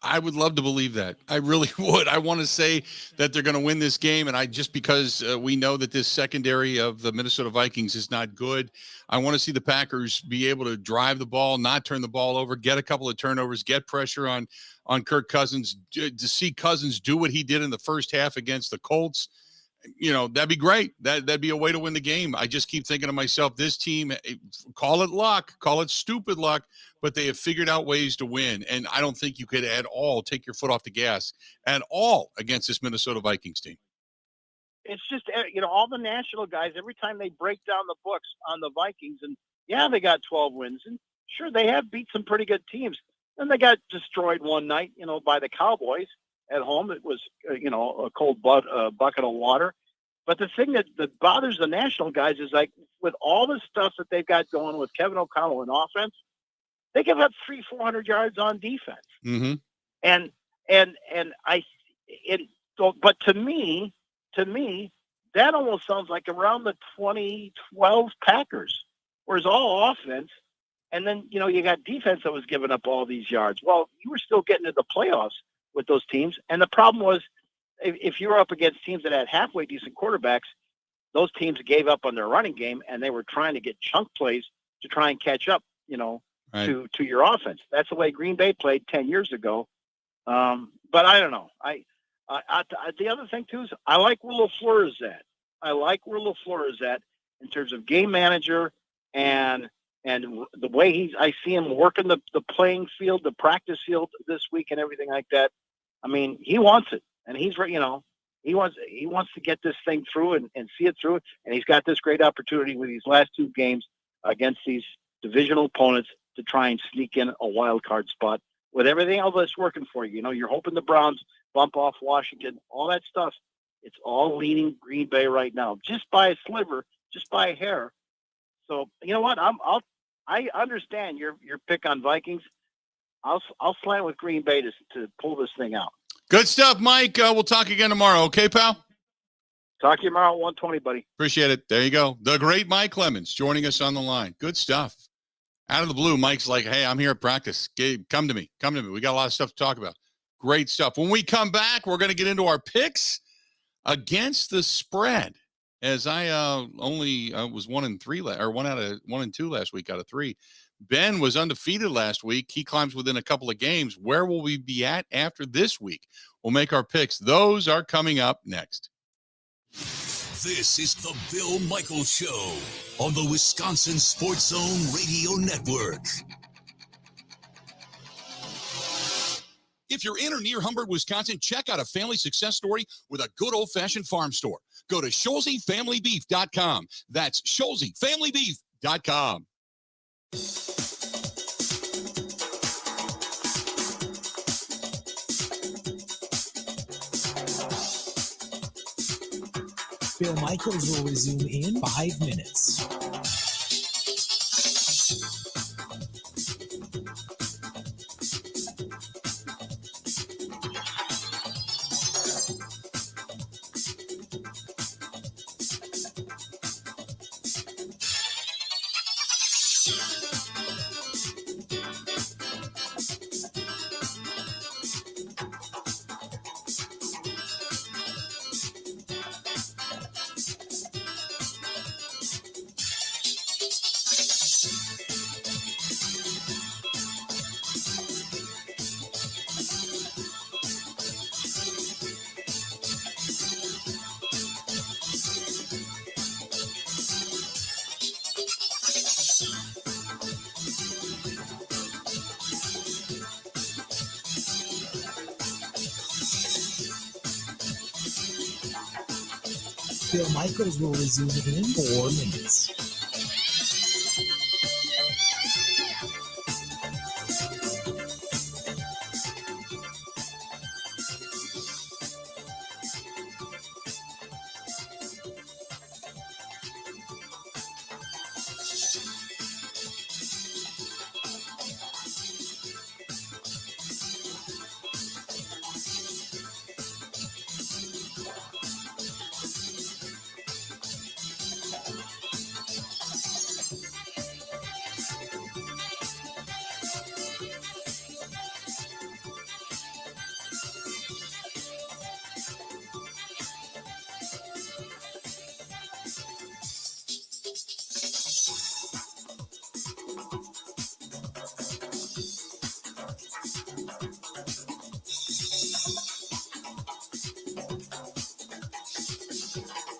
I would love to believe that. I really would. I want to say that they're going to win this game, and just because we know that this secondary of the Minnesota Vikings is not good, I want to see the Packers be able to drive the ball, not turn the ball over, get a couple of turnovers, get pressure on Kirk Cousins. To see Cousins do what he did in the first half against the Colts, that'd be great. That'd be a way to win the game. I just keep thinking to myself, this team, call it luck, call it stupid luck, but they have figured out ways to win. And I don't think you could at all take your foot off the gas at all against this Minnesota Vikings team. It's just, all the national guys, every time they break down the books on the Vikings, and they got 12 wins, and sure, they have beat some pretty good teams. And they got destroyed one night, by the Cowboys at home. It was, a cold bucket of water. But the thing that bothers the national guys is, like, with all the stuff that they've got going with Kevin O'Connell in offense, they give up 300-400 yards on defense. Mm-hmm. But to me, that almost sounds like around the 2012 Packers, whereas all offense, and then, you got defense that was giving up all these yards. Well, you were still getting to the playoffs with those teams. And the problem was, if you were up against teams that had halfway decent quarterbacks, those teams gave up on their running game, and they were trying to get chunk plays to try and catch up, right, to your offense. That's the way Green Bay played 10 years ago. But I don't know. The other thing too is I like where LaFleur is at. In terms of game manager and the way I see him working the playing field, the practice field this week and everything like that. I mean, he wants it, and he's he wants to get this thing through and see it through. And he's got this great opportunity with these last 2 games against these divisional opponents to try and sneak in a wild card spot with everything else that's working for you. You're hoping the Browns bump off Washington, all that stuff. It's all leaning Green Bay right now, just by a sliver, just by a hair. So you know what? I understand your pick on Vikings. I'll slant with Green Bay to pull this thing out. Good stuff, Mike. We'll talk again tomorrow. Okay, pal? Talk to you tomorrow at 1:20, buddy. Appreciate it. There you go. The great Mike Clemens joining us on the line. Good stuff. Out of the blue, Mike's like, hey, I'm here at practice. Gabe, come to me. Come to me. We got a lot of stuff to talk about. Great stuff. When we come back, we're going to get into our picks against the spread. As I was 1-3 or 1 and 2 last week out of 3. Ben was undefeated last week. He climbs within a couple of games. Where will we be at after this week? We'll make our picks. Those are coming up next. This is the Bill Michaels Show on the Wisconsin Sports Zone Radio Network. If you're in or near Humbird, Wisconsin, check out a family success story with a good old-fashioned farm store. Go to ScholzeFamilyBeef.com. That's ScholzeFamilyBeef.com. Bill Michaels will resume in 5 minutes. Bill Michaels will resume in 4 minutes.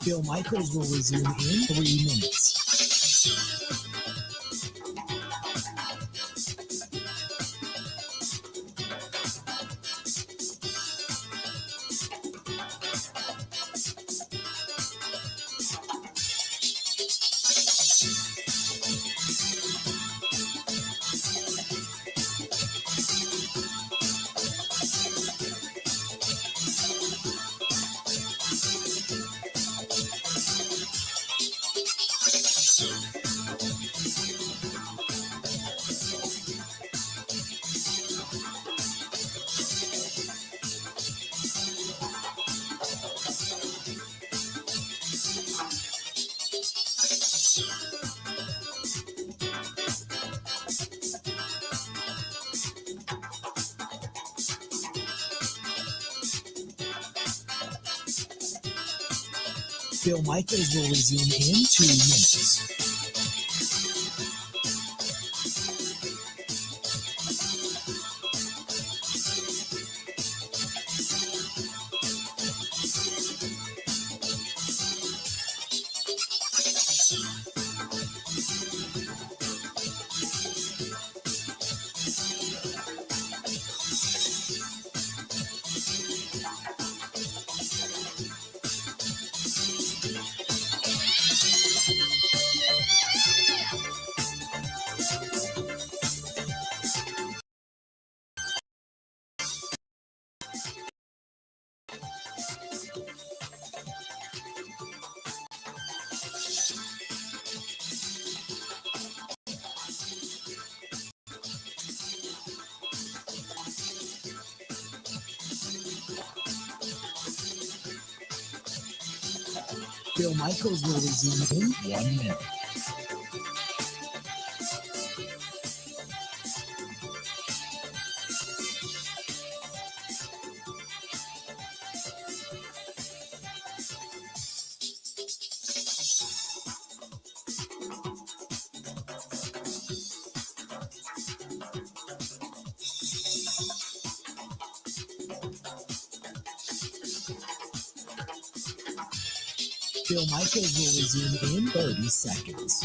Bill Michaels will resume in 3 minutes. Bill Michaels will resume in 2 minutes. Bill Michaels will resume in 1 minute. Bill Michaels will resume in 30 seconds.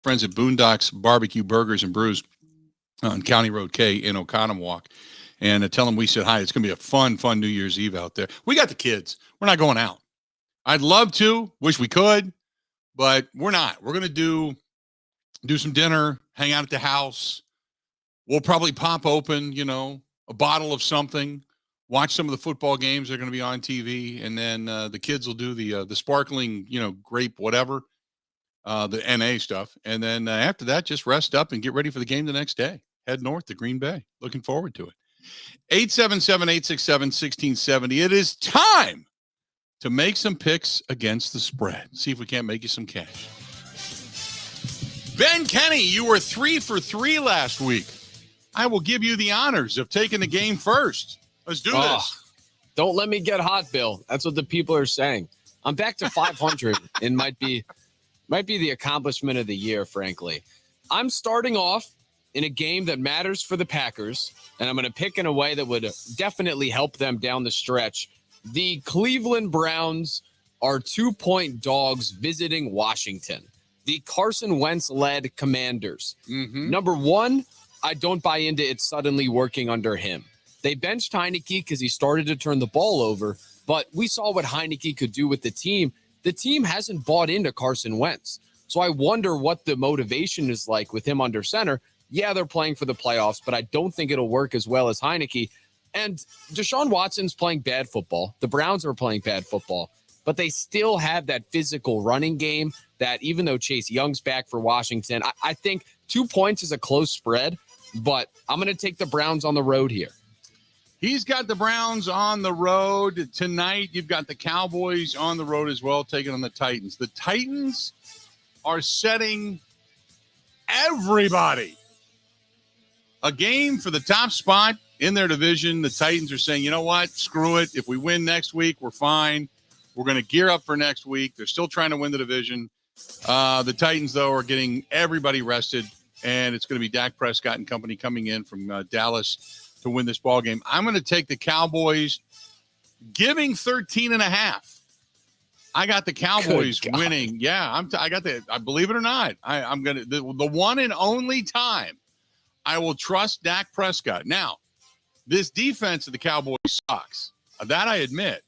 Friends at Boondocks Barbecue Burgers and Brews on County Road K in Oconomowoc. And tell them we said hi. It's going to be a fun New Year's Eve out there. We got the kids. We're not going out. I'd love to. Wish we could. But we're not. We're going to do some dinner, hang out at the house. We'll probably pop open, a bottle of something, watch some of the football games that are going to be on TV, and then the kids will do the sparkling, grape whatever, the NA stuff. And then after that, just rest up and get ready for the game the next day. Head north to Green Bay. Looking forward to it. 877-867-1670. It is time to make some picks against the spread. See if we can't make you some cash. Ben Kenny, you were 3 for 3 last week. I will give you the honors of taking the game first. Let's do this. Don't let me get hot, Bill. That's what the people are saying. I'm back to 500 and might be the accomplishment of the year, frankly. I'm starting off in a game that matters for the Packers, and I'm going to pick in a way that would definitely help them down the stretch. The Cleveland Browns are 2-point dogs visiting Washington. The Carson Wentz-led Commanders. Mm-hmm. Number one, I don't buy into it suddenly working under him. They benched Heineke because he started to turn the ball over, but we saw what Heineke could do with the team. The team hasn't bought into Carson Wentz. So I wonder what the motivation is like with him under center. Yeah, they're playing for the playoffs, but I don't think it'll work as well as Heineke. And Deshaun Watson's playing bad football. The Browns are playing bad football, but they still have that physical running game that even though Chase Young's back for Washington, I think 2 points is a close spread, but I'm going to take the Browns on the road here. He's got the Browns on the road tonight. You've got the Cowboys on the road as well, taking on the Titans. The Titans are setting everybody a game for the top spot in their division. The Titans are saying, you know what? Screw it. If we win next week, we're fine. We're going to gear up for next week. They're still trying to win the division. The Titans, though, are getting everybody rested, and it's going to be Dak Prescott and company coming in from Dallas to win this ball game. I'm going to take the Cowboys, giving 13.5. I got the Cowboys winning. Yeah, I got the. I believe it or not, I'm going to the one and only time I will trust Dak Prescott. Now, this defense of the Cowboys sucks. That I admit.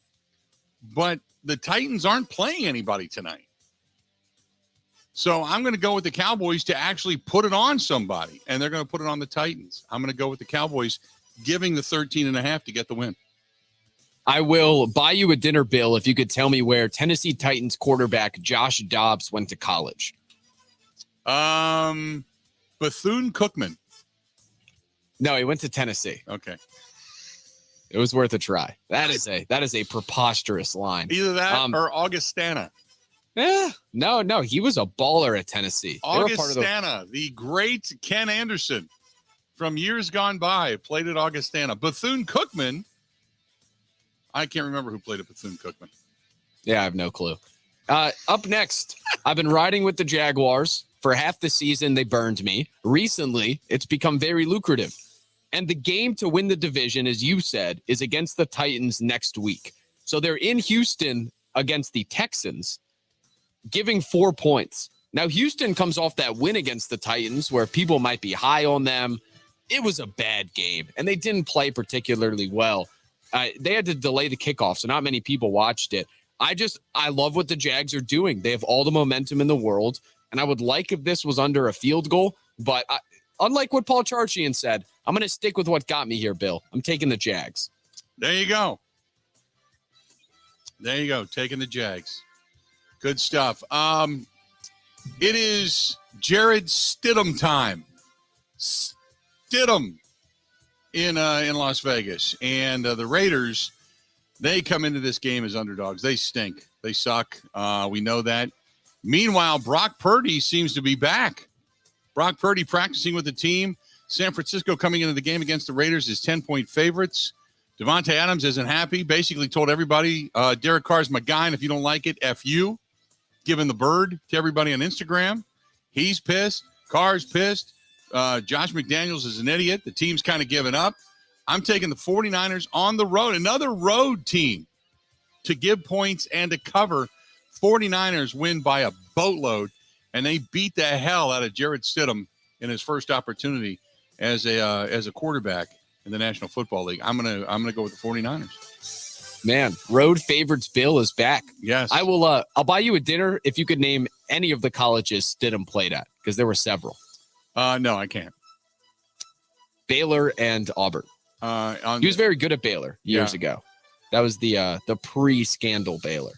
But the Titans aren't playing anybody tonight. So I'm going to go with the Cowboys to actually put it on somebody, and they're going to put it on the Titans. I'm going to go with the Cowboys giving the 13.5 to get the win. I will buy you a dinner, Bill, if you could tell me where Tennessee Titans quarterback Josh Dobbs went to college. Bethune-Cookman. No, he went to Tennessee. Okay. It was worth a try. That is a preposterous line. Either that or Augustana. No. He was a baller at Tennessee. Augustana, the great Ken Anderson from years gone by played at Augustana. Bethune-Cookman, I can't remember who played at Bethune-Cookman. Yeah, I have no clue. Up next, I've been riding with the Jaguars. For half the season, they burned me. Recently, it's become very lucrative. And the game to win the division, as you said, is against the Titans next week. So they're in Houston against the Texans, giving 4 points. Now, Houston comes off that win against the Titans where people might be high on them. It was a bad game, and they didn't play particularly well. They had to delay the kickoff, so not many people watched it. I love what the Jags are doing. They have all the momentum in the world, and I would like if this was under a field goal, but unlike what Paul Charchian said, I'm going to stick with what got me here, Bill. I'm taking the Jags. There you go. Taking the Jags. Good stuff. It is Jared Stidham time. Stidham in Las Vegas. And the Raiders, they come into this game as underdogs. They stink. They suck. We know that. Meanwhile, Brock Purdy seems to be back. Brock Purdy practicing with the team. San Francisco coming into the game against the Raiders is 10-point favorites. Devontae Adams isn't happy. Basically told everybody, Derek Carr's my guy, and if you don't like it, F you. Giving the bird to everybody on Instagram. He's pissed. Carr's pissed. Josh McDaniels is an idiot. The team's kind of given up. I'm taking the 49ers on the road. Another road team to give points and to cover. 49ers win by a boatload, and they beat the hell out of Jared Stidham in his first opportunity as a quarterback in the National Football League. I'm gonna go with the 49ers. Man, road favorites Bill is back. Yes. I will I'll buy you a dinner if you could name any of the colleges Stidham played at, because there were several. No, I can't. Baylor and Auburn. He was very good at Baylor years ago. That was the pre-scandal Baylor.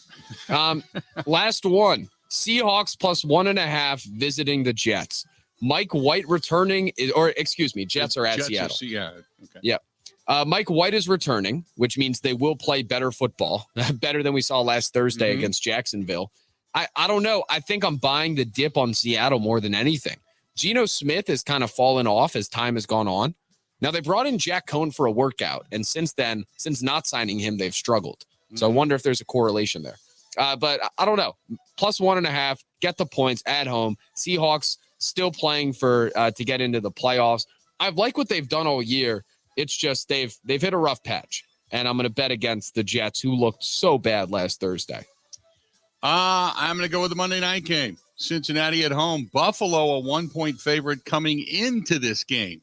Last one. Seahawks plus 1.5 visiting the Jets. Mike White returning, Jets are at Seattle. Okay. Yeah. Mike White is returning, which means they will play better football, better than we saw last Thursday against Jacksonville. I don't know. I think I'm buying the dip on Seattle more than anything. Geno Smith has kind of fallen off as time has gone on. Now, they brought in Jack Cohn for a workout, and since then, since not signing him, they've struggled. So I wonder if there's a correlation there. But I don't know. Plus 1.5, get the points at home. Seahawks still playing for to get into the playoffs. I like what they've done all year. It's just they've hit a rough patch, and I'm going to bet against the Jets, who looked so bad last Thursday. I'm going to go with the Monday night game. Cincinnati at home. Buffalo, a 1-point favorite coming into this game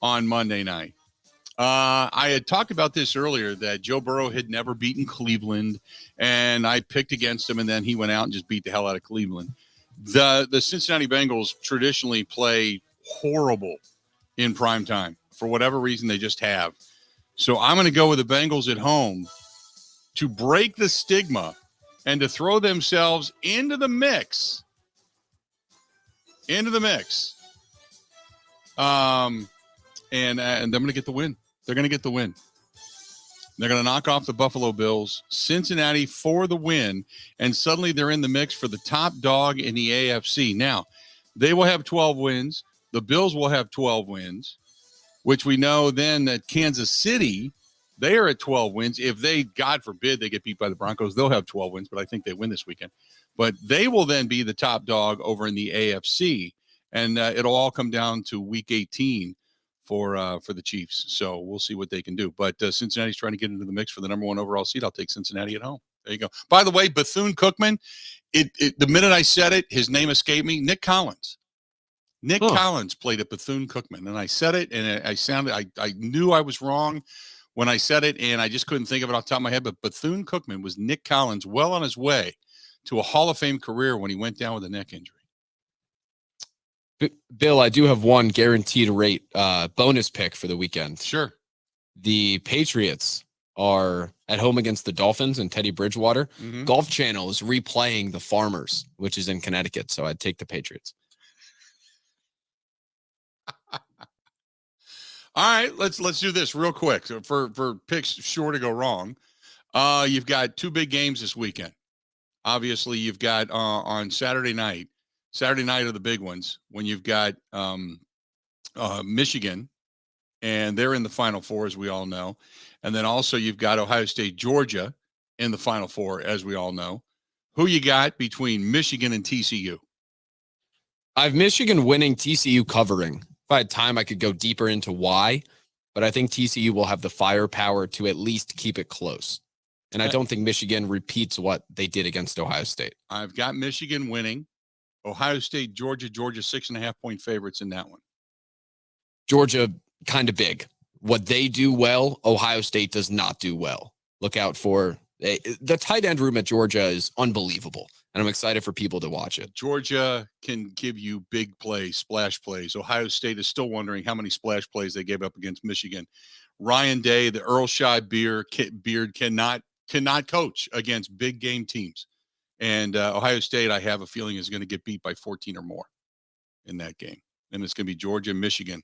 on Monday night. I had talked about this earlier, that Joe Burrow had never beaten Cleveland, and I picked against him, and then he went out and just beat the hell out of Cleveland. The Cincinnati Bengals traditionally play horrible in prime time. For whatever reason, they just have. So I'm going to go with the Bengals at home to break the stigma and to throw themselves into the mix. And they're going to get the win. They're going to get the win. They're going to knock off the Buffalo Bills. Cincinnati for the win, and suddenly they're in the mix for the top dog in the AFC. Now, they will have 12 wins. The Bills will have 12 wins, which we know then that Kansas City, they are at 12 wins. If they, God forbid, they get beat by the Broncos, they'll have 12 wins, but I think they win this weekend. But they will then be the top dog over in the AFC, and it'll all come down to Week 18 for the Chiefs. So we'll see what they can do. But Cincinnati's trying to get into the mix for the number 1 overall seed. I'll take Cincinnati at home. There you go. By the way, Bethune-Cookman, the minute I said it, his name escaped me. Nick Collins. Nick Collins played at Bethune-Cookman, and I said it, and I knew I was wrong when I said it, and I just couldn't think of it off the top of my head, but Bethune-Cookman was Nick Collins well on his way to a Hall of Fame career when he went down with a neck injury. Bill, I do have one guaranteed rate bonus pick for the weekend. Sure. The Patriots are at home against the Dolphins and Teddy Bridgewater. Mm-hmm. Golf Channel is replaying the Farmers, which is in Connecticut, so I'd take the Patriots. All right, let's do this real quick. So for picks sure to go wrong, you've got two big games this weekend. Obviously, you've got on Saturday night. Saturday night are the big ones when you've got Michigan, and they're in the Final Four, as we all know. And then also you've got Ohio State, Georgia in the Final Four, as we all know. Who you got between Michigan and TCU? I have Michigan winning, TCU covering. If I had time, I could go deeper into why, but I think TCU will have the firepower to at least keep it close. And I don't think Michigan repeats what they did against Ohio State. I've got Michigan winning. Ohio State, Georgia 6.5-point favorites in that one. Georgia, kind of big. What they do well, Ohio State does not do well. Look out for the tight end room at Georgia is unbelievable, and I'm excited for people to watch it. Georgia can give you big plays, splash plays. Ohio State is still wondering how many splash plays they gave up against Michigan. Ryan Day, the Earlshire beard cannot coach against big game teams. And Ohio State, I have a feeling, is going to get beat by 14 or more in that game. And it's going to be Georgia, Michigan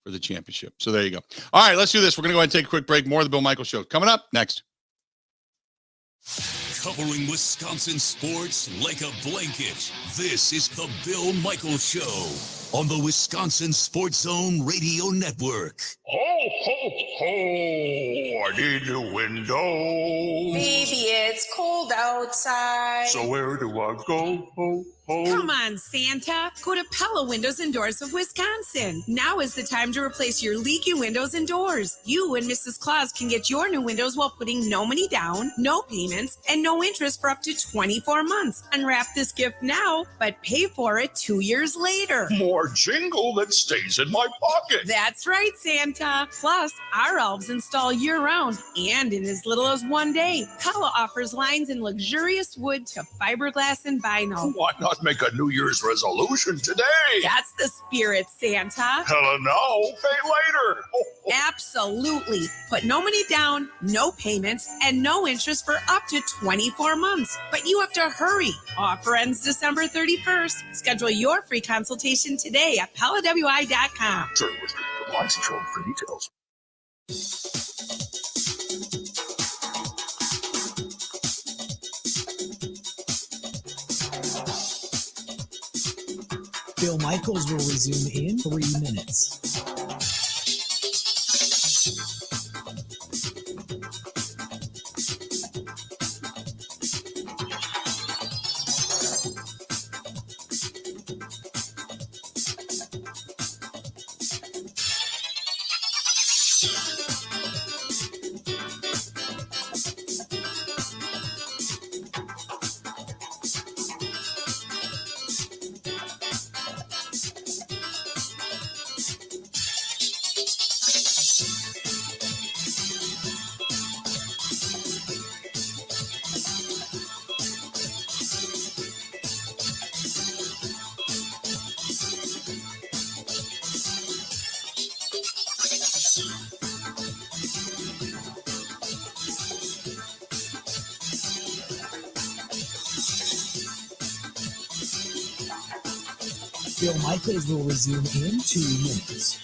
for the championship. So there you go. All right, let's do this. We're going to go ahead and take a quick break. More of the Bill Michaels Show coming up next. Covering Wisconsin sports like a blanket. This is the Bill Michaels Show on the Wisconsin Sports Zone Radio Network. Ho, ho, ho, I need a window. Baby, it's cold outside. So where do I go? Ho, ho. Come on, Santa. Go to Pella Windows and Doors of Wisconsin. Now is the time to replace your leaky windows and doors. You and Mrs. Claus can get your new windows while putting no money down, no payments, and no interest for up to 24 months. Unwrap this gift now, but pay for it 2 years later. More jingle that stays in my pocket. That's right, Santa. Plus, our elves install year-round and in as little as 1 day. Pella offers lines in luxurious wood to fiberglass and vinyl. Why not make a New Year's resolution today? That's the spirit, Santa. Hella no, pay later. Absolutely. Put no money down, no payments, and no interest for up to 24 months. But you have to hurry. Offer ends December 31st. Schedule your free consultation today at PellaWI.com. Sure, license for details. Bill Michaels will resume in 3 minutes. Bill Michaels will resume in 2 minutes.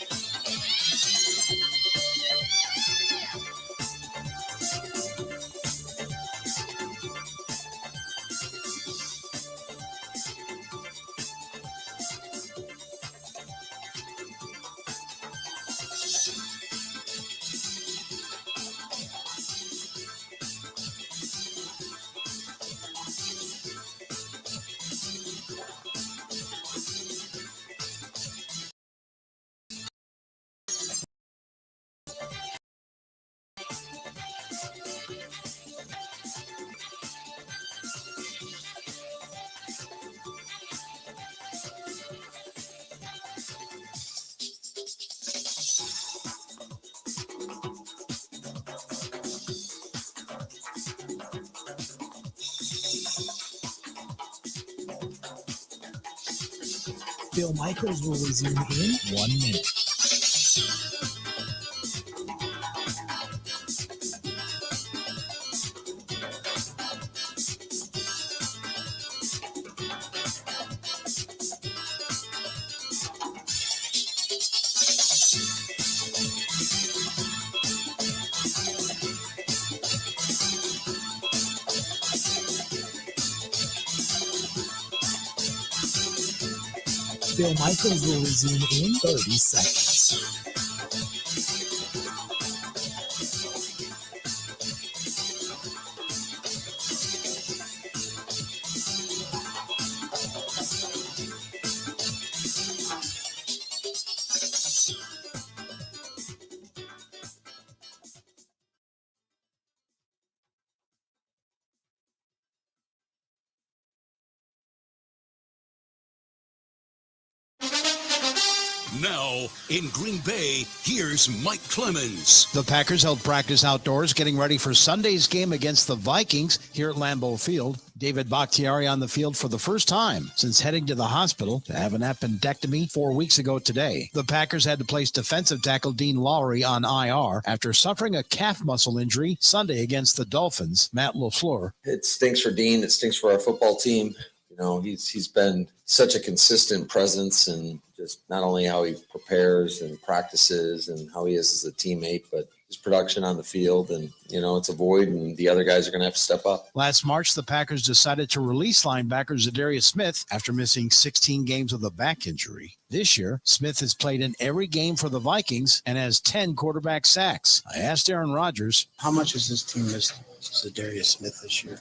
Bill Michaels will resume in 1 minute. Bill Michaels will resume in 30 seconds. Now, in Green Bay, here's Mike Clemens. The Packers held practice outdoors, getting ready for Sunday's game against the Vikings here at Lambeau Field. David Bakhtiari on the field for the first time since heading to the hospital to have an appendectomy 4 weeks ago today. The Packers had to place defensive tackle Dean Lowry on IR after suffering a calf muscle injury Sunday against the Dolphins. Matt LaFleur. It stinks for Dean. It stinks for our football team. You know, he's been such a consistent presence, and just not only how he prepares and practices and how he is as a teammate, but his production on the field. And, you know, it's a void, and the other guys are going to have to step up. Last March, the Packers decided to release linebacker Zadarius Smith after missing 16 games with a back injury. This year, Smith has played in every game for the Vikings and has 10 quarterback sacks. I asked Aaron Rodgers, how much has this team missed Zadarius Smith this year?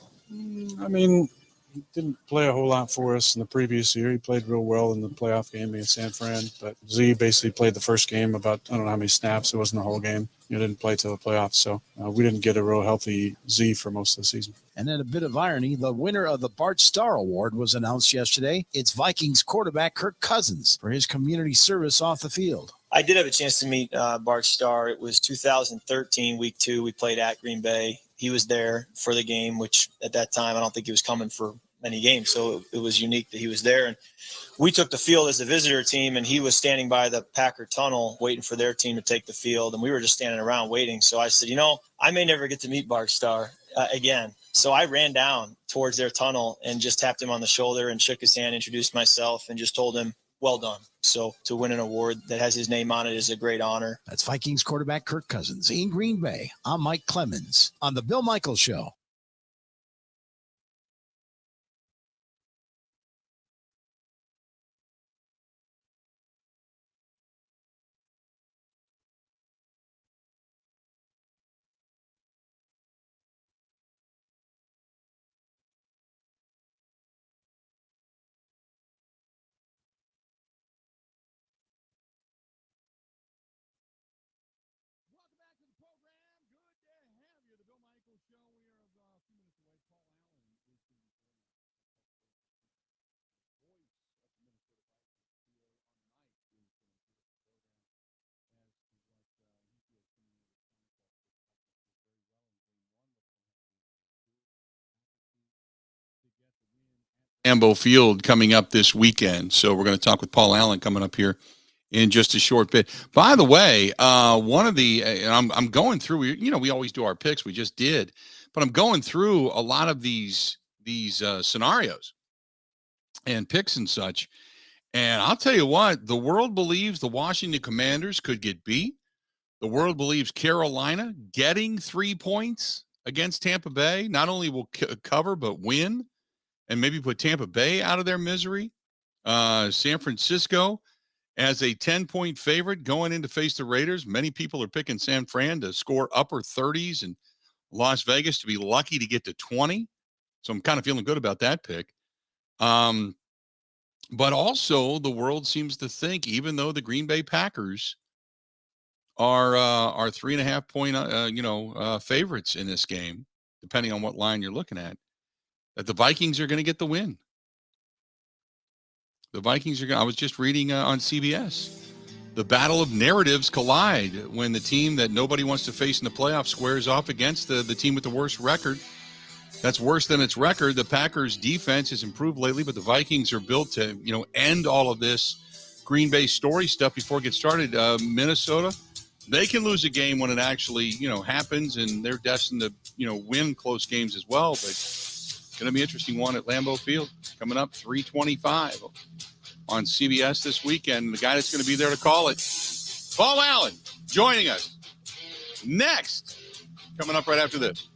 I mean, he didn't play a whole lot for us in the previous year. He played real well in the playoff game against San Fran, but Z basically played the first game about, I don't know how many snaps. It wasn't the whole game. He didn't play till the playoffs, so we didn't get a real healthy Z for most of the season. And then a bit of irony, the winner of the Bart Starr Award was announced yesterday. It's Vikings quarterback Kirk Cousins for his community service off the field. I did have a chance to meet Bart Starr. It was 2013, week 2. We played at Green Bay. He was there for the game, which at that time, I don't think he was coming for many games. So it was unique that he was there. And we took the field as a visitor team, and he was standing by the Packer tunnel waiting for their team to take the field. And we were just standing around waiting. So I said, you know, I may never get to meet Bart Starr again. So I ran down towards their tunnel and just tapped him on the shoulder and shook his hand, introduced myself, and just told him, well done. So to win an award that has his name on it is a great honor. That's Vikings quarterback Kirk Cousins. In Green Bay, I'm Mike Clemens on The Bill Michaels Show. Lambeau Field coming up this weekend. So we're going to talk with Paul Allen coming up here in just a short bit. By the way, one of the, I'm going through, you know, we always do our picks. We just did, but I'm going through a lot of these scenarios and picks and such. And I'll tell you what, the world believes the Washington Commanders could get beat. The world believes Carolina getting 3 points against Tampa Bay not only will cover, but win and maybe put Tampa Bay out of their misery. San Francisco as a 10-point favorite going in to face the Raiders. Many people are picking San Fran to score upper 30s and Las Vegas to be lucky to get to 20. So I'm kind of feeling good about that pick. But also the world seems to think, even though the Green Bay Packers are 3.5 point, favorites in this game, depending on what line you're looking at, that the Vikings are going to get the win. The Vikings are going to, I was just reading on CBS, the battle of narratives collide when the team that nobody wants to face in the playoffs squares off against the team with the worst record. That's worse than its record. The Packers' defense has improved lately, but the Vikings are built to, end all of this Green Bay story stuff before it gets started. Minnesota, they can lose a game when it actually, happens, and they're destined to, win close games as well. But it's going to be an interesting one at Lambeau Field coming up 3:25 on CBS this weekend. The guy that's going to be there to call it, Paul Allen, joining us next, coming up right after this.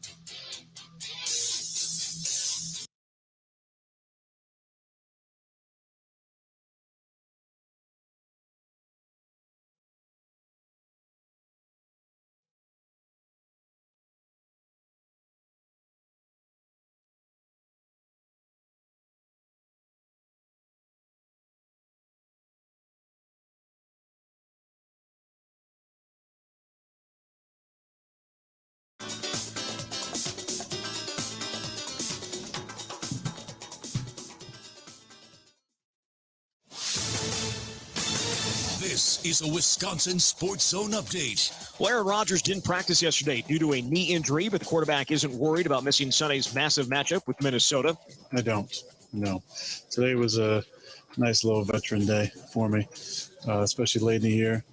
This is a Wisconsin Sports Zone update. Well, Aaron Rodgers didn't practice yesterday due to a knee injury, but the quarterback isn't worried about missing Sunday's massive matchup with Minnesota. I don't. No. Today was a nice little veteran day for me, especially late in the year.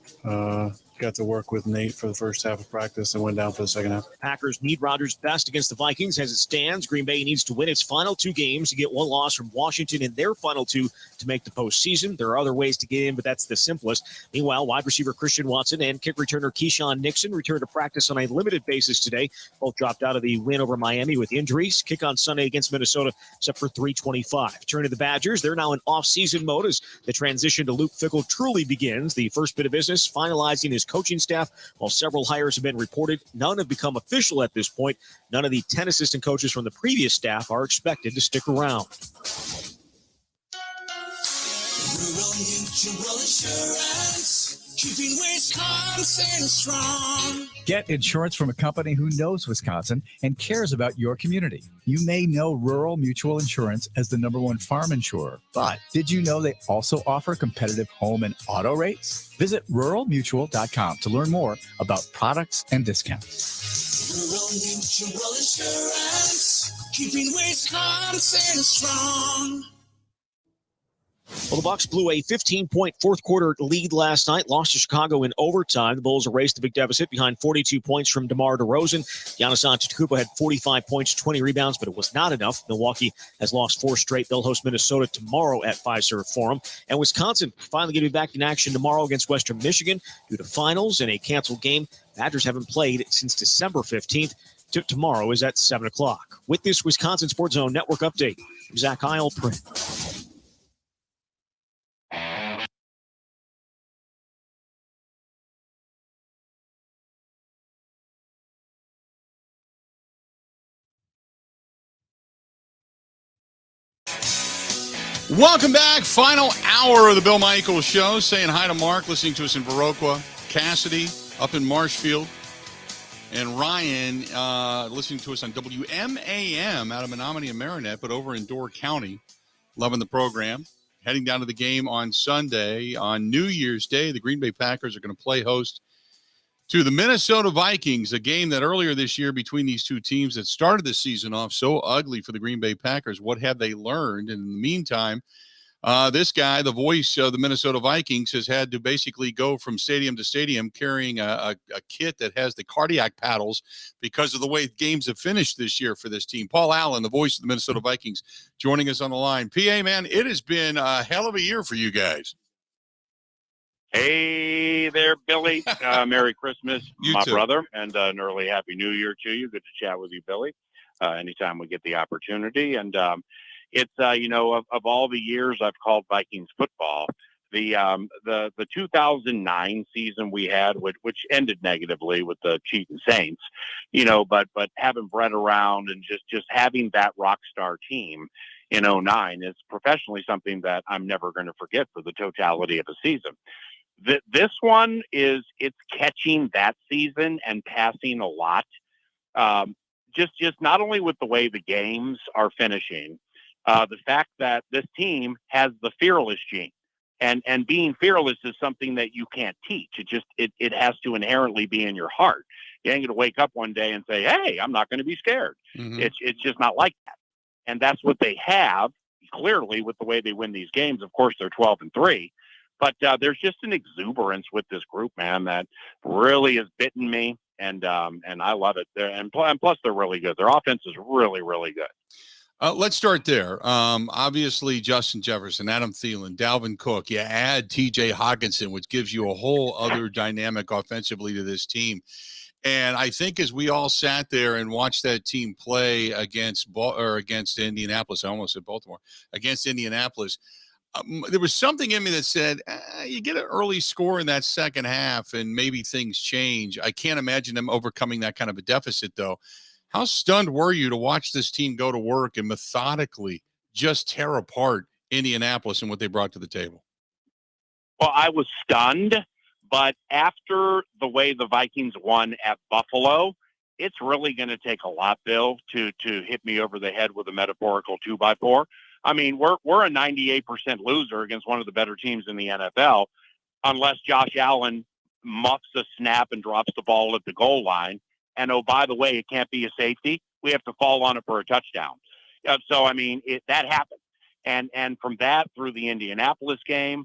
Got to work with Nate for the first half of practice and went down for the second half. Packers need Rodgers best against the Vikings as it stands. Green Bay needs to win its final two games to get one loss from Washington in their final two to make the postseason. There are other ways to get in, but that's the simplest. Meanwhile, wide receiver Christian Watson and kick returner Keyshawn Nixon returned to practice on a limited basis today. Both dropped out of the win over Miami with injuries. Kick on Sunday against Minnesota set for 3:25. Turn to the Badgers. They're now in off-season mode as the transition to Luke Fickell truly begins. The first bit of business, finalizing his coaching staff. While several hires have been reported, none have become official at this point. None of the 10 assistant coaches from the previous staff are expected to stick around. Rural Mutual Insurance, keeping Wisconsin strong. Get insurance from a company who knows Wisconsin and cares about your community. You may know Rural Mutual Insurance as the #1 farm insurer, but did you know they also offer competitive home and auto rates? Visit ruralmutual.com to learn more about products and discounts. Rural Mutual Insurance, keeping Wisconsin strong. Well, the Bucs blew a 15-point fourth-quarter lead last night, lost to Chicago in overtime. The Bulls erased the big deficit behind 42 points from DeMar DeRozan. Giannis Antetokounmpo had 45 points, 20 rebounds, but it was not enough. Milwaukee has lost 4 straight. They'll host Minnesota tomorrow at Fiserv Forum. And Wisconsin finally getting back in action tomorrow against Western Michigan due to finals and a canceled game. Badgers haven't played since December 15th. Tomorrow is at 7 o'clock. With this Wisconsin Sports Zone Network update, I'm Zach Isle, print. Welcome back. Final hour of the Bill Michaels Show. Saying hi to Mark, listening to us in Viroqua, Cassidy up in Marshfield, and Ryan listening to us on WMAM out of Menominee and Marinette, but over in Door County. Loving the program. Heading down to the game on Sunday. On New Year's Day, the Green Bay Packers are going to play host to the Minnesota Vikings, a game that earlier this year between these two teams that started the season off so ugly for the Green Bay Packers. What have they learned? And in the meantime, this guy, the voice of the Minnesota Vikings, has had to basically go from stadium to stadium carrying a kit that has the cardiac paddles because of the way games have finished this year for this team. Paul Allen, the voice of the Minnesota Vikings, joining us on the line. PA, man, it has been a hell of a year for you guys. Hey there, Billy. Merry Christmas, my too. brother, and an early Happy New Year to you. Good to chat with you, Billy, anytime we get the opportunity. And it's, of all the years I've called Vikings football, the 2009 season we had, which ended negatively with the cheating Saints, but having Brett around and just having that rock star team in 2009 is professionally something that I'm never going to forget for the totality of a season. This one it's catching that season and passing a lot. Just not only with the way the games are finishing, the fact that this team has the fearless gene, and being fearless is something that you can't teach. It has to inherently be in your heart. You ain't going to wake up one day and say, hey, I'm not going to be scared. It's just not like that. And that's what they have, clearly, with the way they win these games. Of course, they're 12-3. But there's just an exuberance with this group, man, that really has bitten me. And I love it. And plus, they're really good. Their offense is really, really good. Let's start there. Obviously, Justin Jefferson, Adam Thielen, Dalvin Cook. You add T.J. Hockenson, which gives you a whole other dynamic offensively to this team. And I think as we all sat there and watched that team play against Indianapolis, I almost said Baltimore, against Indianapolis, there was something in me that said, you get an early score in that second half and maybe things change. I can't imagine them overcoming that kind of a deficit, though. How stunned were you to watch this team go to work and methodically just tear apart Indianapolis and what they brought to the table? Well, I was stunned, but after the way the Vikings won at Buffalo, it's really going to take a lot, Bill, to hit me over the head with a metaphorical 2x4. I mean, we're a 98% loser against one of the better teams in the NFL, unless Josh Allen muffs a snap and drops the ball at the goal line. And, oh, by the way, it can't be a safety. We have to fall on it for a touchdown. So, I mean, that happened. And from that through the Indianapolis game,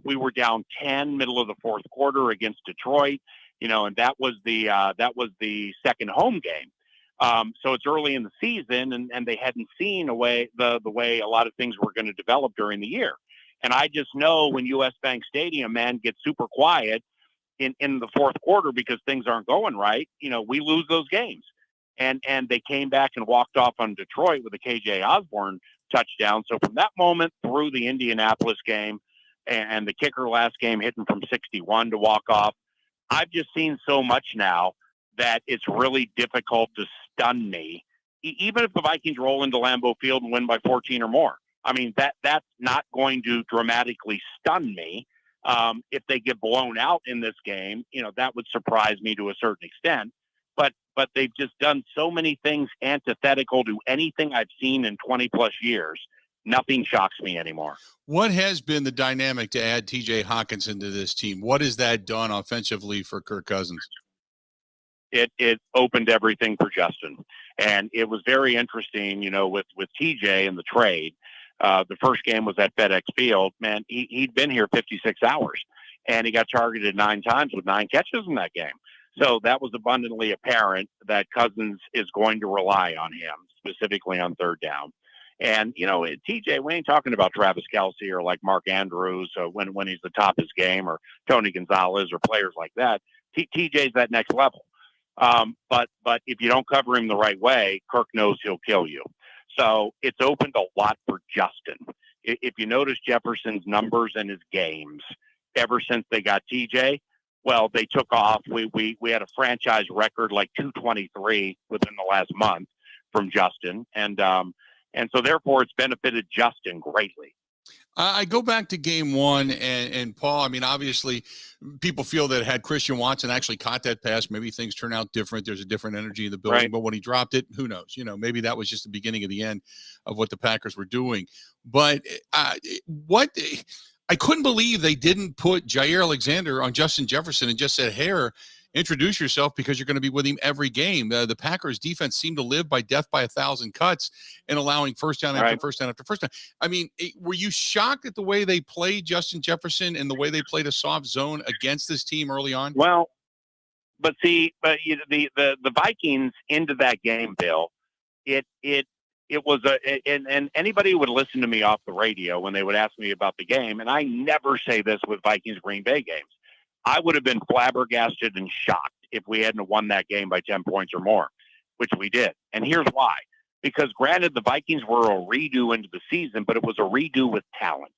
we were down 10 middle of the fourth quarter against Detroit, and that was the second home game. So it's early in the season, and they hadn't seen the way a lot of things were going to develop during the year. And I just know when US Bank Stadium, man, gets super quiet in the fourth quarter because things aren't going right, we lose those games. And they came back and walked off on Detroit with a KJ Osborne touchdown. So from that moment through the Indianapolis game and the kicker last game hitting from 61 to walk off, I've just seen so much now that it's really difficult to stun me, even if the Vikings roll into Lambeau Field and win by 14 or more. I mean, that's not going to dramatically stun me. If they get blown out in this game, that would surprise me to a certain extent. But they've just done so many things antithetical to anything I've seen in 20 plus years. Nothing shocks me anymore. What has been the dynamic to add T.J. Hockenson to this team? What has that done offensively for Kirk Cousins? It opened everything for Justin. And it was very interesting, with TJ and the trade. The first game was at FedEx Field. Man, he'd been here 56 hours, and he got targeted 9 times with 9 catches in that game. So that was abundantly apparent that Cousins is going to rely on him, specifically on third down. And, TJ, we ain't talking about Travis Kelce or like Mark Andrews when he's the top of his game, or Tony Gonzalez or players like that. TJ's that next level. But if you don't cover him the right way, Kirk knows he'll kill you. So it's opened a lot for Justin. If you notice Jefferson's numbers and his games ever since they got TJ, well, they took off. We had a franchise record like 223 within the last month from Justin, and so therefore it's benefited Justin greatly. I go back to game one, and Paul, I mean, obviously people feel that had Christian Watson actually caught that pass, maybe things turn out different. There's a different energy in the building, right. But when he dropped it, who knows? Maybe that was just the beginning of the end of what the Packers were doing. But I couldn't believe they didn't put Jair Alexander on Justin Jefferson and just said, "Here, introduce yourself because you're going to be with him every game." The Packers defense seemed to live by death by 1,000 cuts and allowing first down after first down after first down. I mean, were you shocked at the way they played Justin Jefferson and the way they played a soft zone against this team early on? Well, but the Vikings into that game, Bill, it was and anybody who would listen to me off the radio when they would ask me about the game, and I never say this with Vikings Green Bay games, I would have been flabbergasted and shocked if we hadn't won that game by 10 points or more, which we did. And here's why. Because granted, the Vikings were a redo into the season, but it was a redo with talent,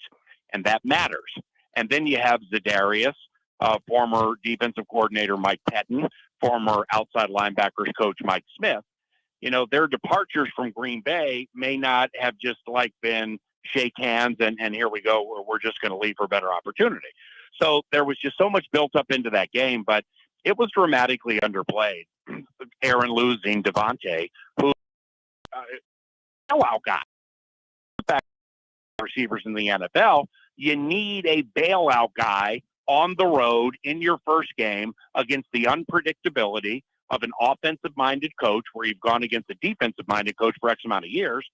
and that matters. And then you have Za'Darius, former defensive coordinator Mike Pettin, former outside linebackers coach Mike Smith. Their departures from Green Bay may not have just been shake hands and here we go, we're just going to leave for a better opportunity. So there was just so much built up into that game, but it was dramatically underplayed. Aaron losing Devontae, who bailout guy, receivers in the NFL. You need a bailout guy on the road in your first game against the unpredictability of an offensive-minded coach where you've gone against a defensive-minded coach for X amount of years.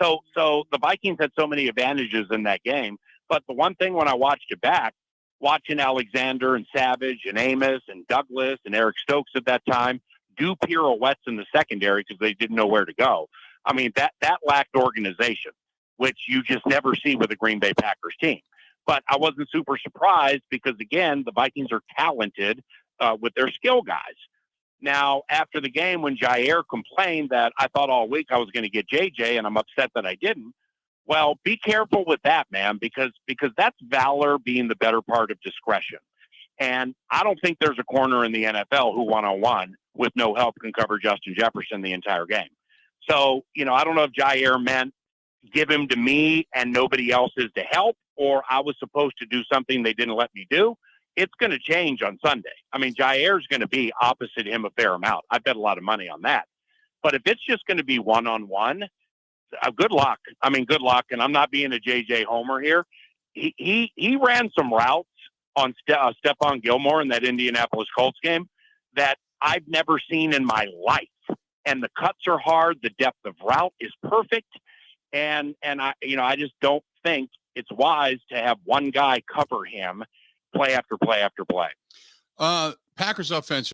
So the Vikings had so many advantages in that game. But the one thing when I watched it back, watching Alexander and Savage and Amos and Douglas and Eric Stokes at that time do pirouettes in the secondary because they didn't know where to go. I mean, that lacked organization, which you just never see with a Green Bay Packers team. But I wasn't super surprised because, again, the Vikings are talented with their skill guys. Now, after the game, when Jair complained that I thought all week I was going to get JJ and I'm upset that I didn't, well, be careful with that, man, because that's valor being the better part of discretion. And I don't think there's a corner in the NFL who one-on-one with no help can cover Justin Jefferson the entire game. So, I don't know if Jair meant give him to me and nobody else is to help, or I was supposed to do something they didn't let me do. It's going to change on Sunday. I mean, Jair's going to be opposite him a fair amount. I bet a lot of money on that. But if it's just going to be one-on-one, good luck. I mean, good luck. And I'm not being a JJ Homer here. He ran some routes on Stephon Gilmore in that Indianapolis Colts game that I've never seen in my life. And the cuts are hard. The depth of route is perfect. And I just don't think it's wise to have one guy cover him play after play after play. Packers offense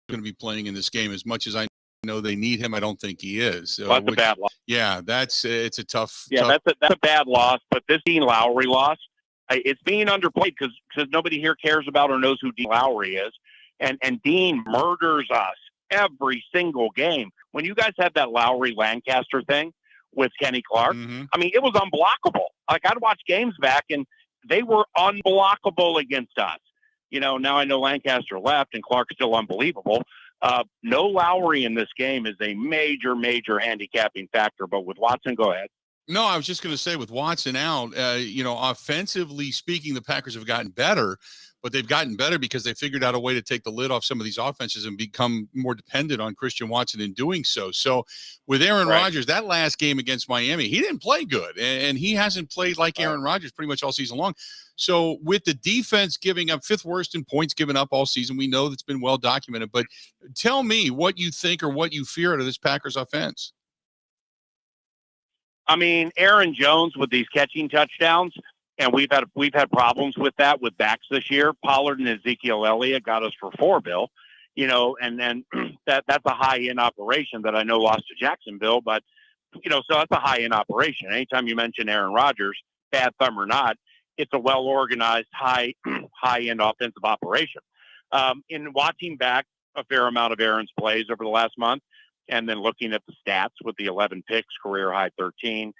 going to be playing in this game as much as I know they need him. I don't think he is. Well, that's a bad loss. Yeah, it's a tough. Yeah, tough. That's a bad loss. But this Dean Lowry loss, it's being underplayed because nobody here cares about or knows who Dean Lowry is. And Dean murders us every single game. When you guys had that Lowry Lancaster thing with Kenny Clark, I mean, it was unblockable. Like, I'd watch games back and they were unblockable against us. Now I know Lancaster left and Clark's still unbelievable. No Lowry in this game is a major, major handicapping factor. But with Watson, go ahead. No, I was just going to say with Watson out, offensively speaking, the Packers have gotten better, but they've gotten better because they figured out a way to take the lid off some of these offenses and become more dependent on Christian Watson in doing so. So with Aaron Rodgers, that last game against Miami, he didn't play good, and he hasn't played like Aaron Rodgers pretty much all season long. So with the defense giving up, fifth worst in points given up all season, we know that's been well documented. But tell me what you think or what you fear out of this Packers offense. I mean, Aaron Jones with these catching touchdowns, and we've had problems with that with backs this year. Pollard and Ezekiel Elliott got us for $4 billion, and then that's a high-end operation that I know lost to Jacksonville, but so that's a high-end operation. Anytime you mention Aaron Rodgers, bad thumb or not, it's a well-organized, high-end offensive operation. In watching back a fair amount of Aaron's plays over the last month, and then looking at the stats with the 11 picks, career high 13,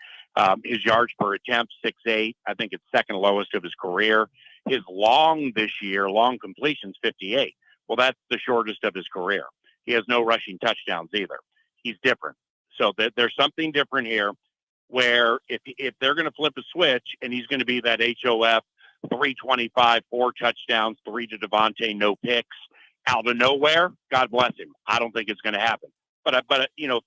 his yards per attempt, 6.8. I think it's second lowest of his career. His long completions, 58. Well, that's the shortest of his career. He has no rushing touchdowns either. He's different. So there's something different here where if they're going to flip a switch and he's going to be that HOF 325, 4 touchdowns, 3 to Devontae, no picks out of nowhere, God bless him. I don't think it's going to happen. But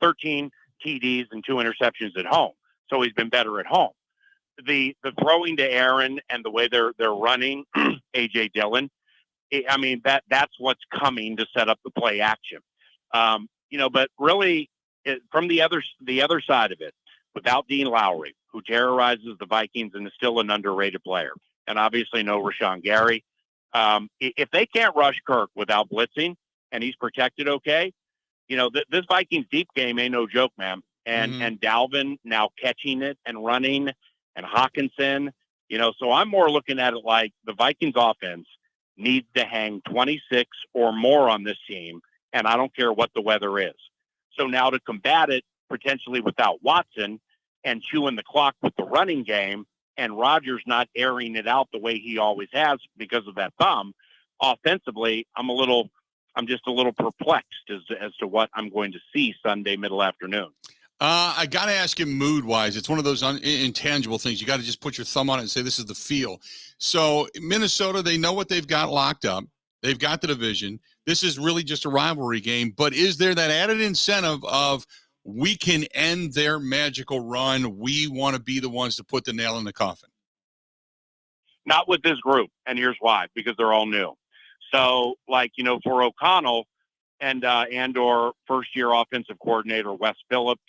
13 TDs and 2 interceptions at home. So he's been better at home. The throwing to Aaron and the way they're running A.J. Dillon, that's what's coming to set up the play action. But really, from the other side of it, without Dean Lowry, who terrorizes the Vikings and is still an underrated player, and obviously no Rashawn Gary, if they can't rush Kirk without blitzing and he's protected okay, this Vikings deep game ain't no joke, man. And Dalvin now catching it and running, and Hawkinson, so I'm more looking at it like the Vikings offense needs to hang 26 or more on this team, and I don't care what the weather is. So now to combat it potentially without Watson and chewing the clock with the running game and Rodgers not airing it out the way he always has because of that thumb, offensively, I'm just a little perplexed as to what I'm going to see Sunday middle afternoon. I got to ask him mood-wise. It's one of those intangible things. You got to just put your thumb on it and say, this is the feel. So Minnesota, they know what they've got locked up. They've got the division. This is really just a rivalry game. But is there that added incentive of we can end their magical run? We want to be the ones to put the nail in the coffin. Not with this group, and here's why, because they're all new. So, like, for O'Connell and or first-year offensive coordinator Wes Phillips,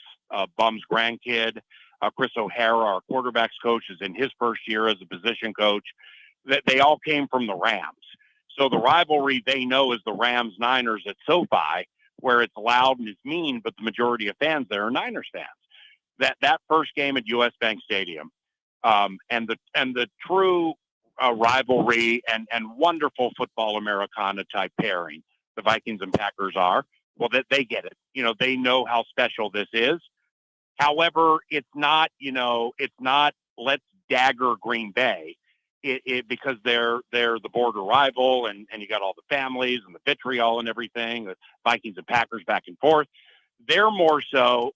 Bum's grandkid, Chris O'Hara, our quarterbacks coach, is in his first year as a position coach. That they all came from the Rams. So the rivalry they know is the Rams-Niners at SoFi, where it's loud and it's mean, but the majority of fans there are Niners fans. That first game at US Bank Stadium, and the true rivalry and wonderful football Americana type pairing the Vikings and Packers are, well, that they get it. They know how special this is. However, it's not let's dagger Green Bay. Because they're the border rival, and you got all the families and the vitriol and everything, the Vikings and Packers back and forth. They're more so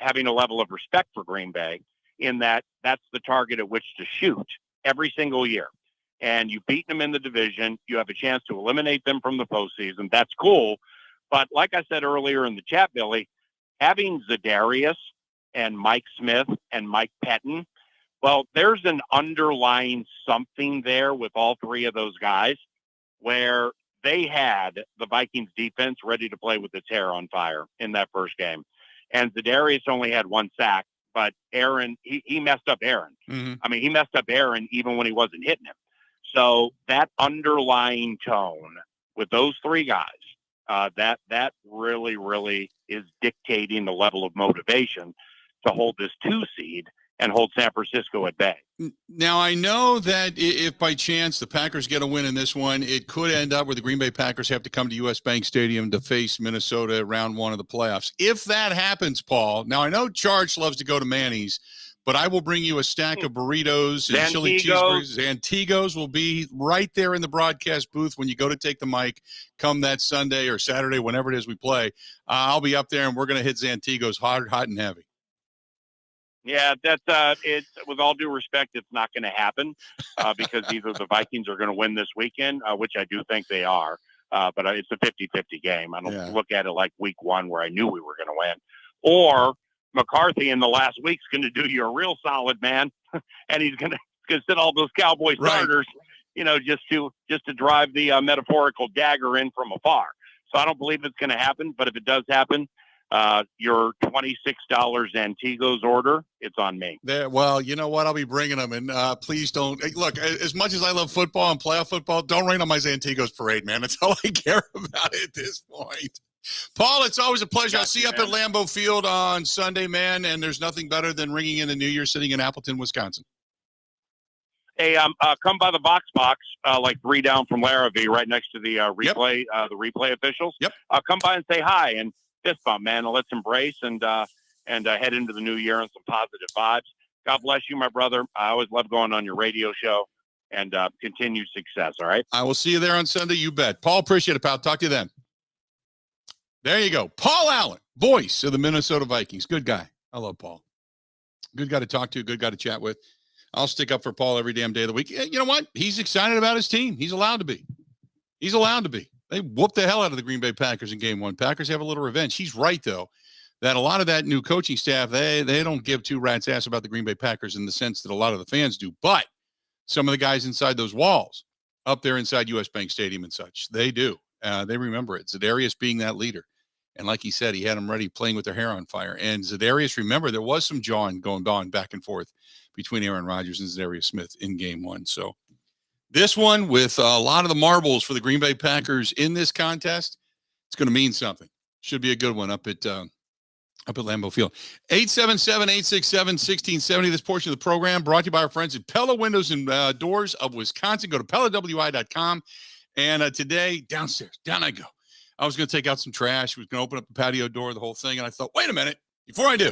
having a level of respect for Green Bay in that that's the target at which to shoot every single year. And you've beaten them in the division. You have a chance to eliminate them from the postseason. That's cool. But like I said earlier in the chat, Billy, having Za'Darius and Mike Smith and Mike Pettin, well, there's an underlying something there with all three of those guys where they had the Vikings defense ready to play with its hair on fire in that first game. And Za'Darius only had one sack, but Aaron, he messed up Aaron. Mm-hmm. I mean, he messed up Aaron even when he wasn't hitting him. So that underlying tone with those three guys, that really, really is dictating the level of motivation to hold this 2 seed and hold San Francisco at bay. Now, I know that if by chance the Packers get a win in this one, it could end up where the Green Bay Packers have to come to US Bank Stadium to face Minnesota round 1 of the playoffs. If that happens, Paul, now I know Charge loves to go to Manny's, but I will bring you a stack of burritos and chili cheeseburgers. Antigos will be right there in the broadcast booth when you go to take the mic come that Sunday or Saturday, whenever it is we play. I'll be up there, and we're going to hit Antigos hot and heavy. Yeah, that's it's with all due respect, it's not going to happen because either the Vikings are going to win this weekend, which I do think they are, but it's a 50-50 game. I don't look at it like week 1 where I knew we were going to win, or McCarthy in the last week's going to do you a real solid, man, and he's going to sit all those Cowboy starters, just to drive the metaphorical dagger in from afar. So I don't believe it's going to happen, but if it does happen, your $26 Antigos order, it's on me. Well, you know what? I'll be bringing them. And please don't. Look, as much as I love football and playoff football, don't rain on my Antigos parade, man. That's all I care about at this point. Paul, it's always a pleasure. I'll see you up at Lambeau Field on Sunday, man. And there's nothing better than ringing in the New Year sitting in Appleton, Wisconsin. Hey, come by the Box, like 3 down from Larrabee, right next to the replay, the replay officials. Yep. Come by and say hi and fist bump, man, and let's embrace and head into the new year on some positive vibes. God bless you, my brother. I always love going on your radio show, and continued success. All right. I will see you there on Sunday. You bet. Paul, appreciate it, pal. Talk to you then. There you go. Paul Allen, voice of the Minnesota Vikings. Good guy. I love Paul. Good guy to talk to. Good guy to chat with. I'll stick up for Paul every damn day of the week. You know what? He's excited about his team. He's allowed to be. He's allowed to be. They whooped the hell out of the Green Bay Packers in game 1. Packers have a little revenge. He's right, though, that a lot of that new coaching staff, they don't give two rats' ass about the Green Bay Packers in the sense that a lot of the fans do. But some of the guys inside those walls, up there inside US Bank Stadium and such, they do. They remember it. Za'Darius being that leader. And like he said, he had them ready playing with their hair on fire. And Za'Darius, remember, there was some jawing going on back and forth between Aaron Rodgers and Za'Darius Smith in game 1. So this one, with a lot of the marbles for the Green Bay Packers in this contest, it's going to mean something. Should be a good one up at Lambeau Field. 877-867-1670. This portion of the program brought to you by our friends at Pella Windows and Doors of Wisconsin. Go to PellaWI.com. And today, downstairs, down I go. I was going to take out some trash. I was going to open up the patio door, the whole thing. And I thought, wait a minute. Before I do,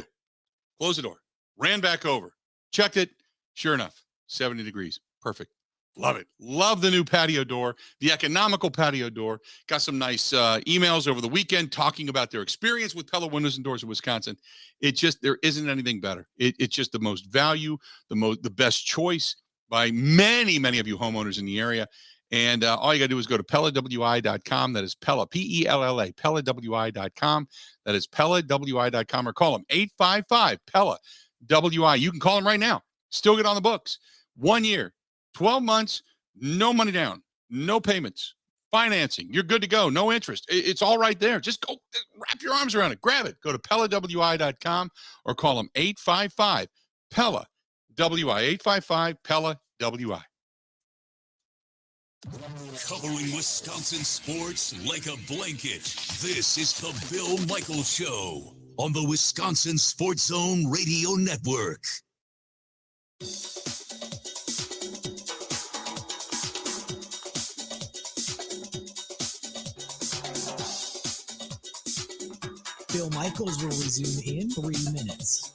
close the door. Ran back over. Checked it. Sure enough, 70 degrees. Perfect. Love it. Love the new patio door, the economical patio door. Got some nice emails over the weekend talking about their experience with Pella Windows and Doors of Wisconsin. There isn't anything better. It's just the most value, the best choice by many, many of you homeowners in the area. And all you got to do is go to PellaWI.com. That is Pella, P-E-L-L-A, PellaWI.com. That is PellaWI.com, or call them 855-PELLA-WI. You can call them right now. Still get on the books. 1 year, 12 months, no money down, no payments. Financing, you're good to go. No interest. It's all right there. Just go wrap your arms around it. Grab it. Go to PellaWI.com or call them 855 Pella WI 855 Pella WI. Covering Wisconsin sports like a blanket. This is the Bill Michaels Show on the Wisconsin Sports Zone Radio Network. Bill Michaels will resume in 3 minutes.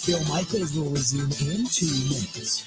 Bill Michaels will resume in 2 minutes.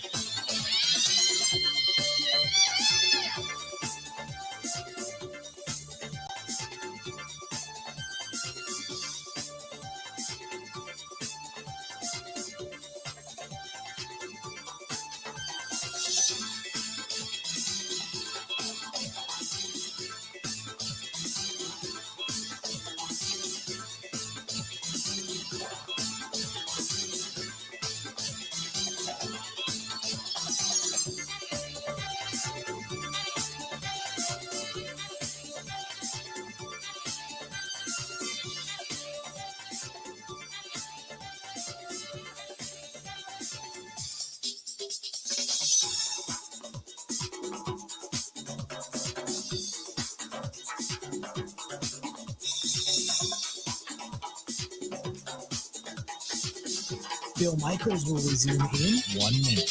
Bill Michaels will resume in 1 minute.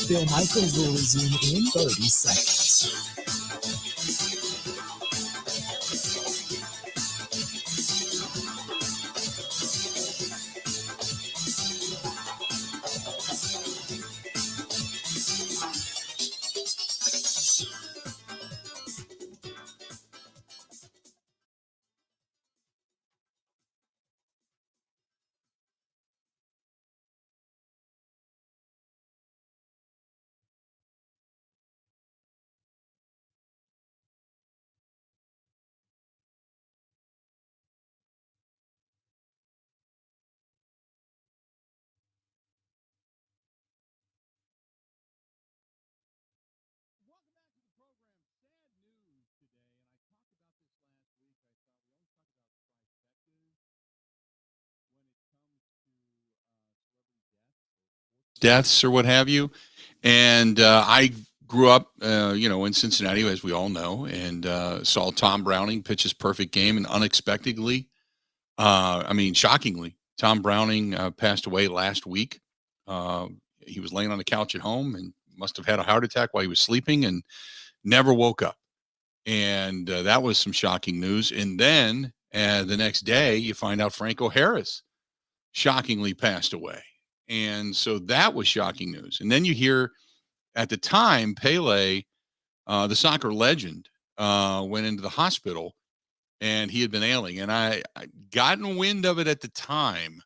Bill Michaels will resume in 30 seconds. Deaths or what have you. And I grew up, in Cincinnati, as we all know, and saw Tom Browning pitch his perfect game. And unexpectedly, shockingly, Tom Browning passed away last week. He was laying on the couch at home and must have had a heart attack while he was sleeping and never woke up. And that was some shocking news. And then the next day, you find out Franco Harris shockingly passed away. And so that was shocking news. And then you hear at the time, Pele, the soccer legend, went into the hospital and he had been ailing. And I gotten wind of it at the time,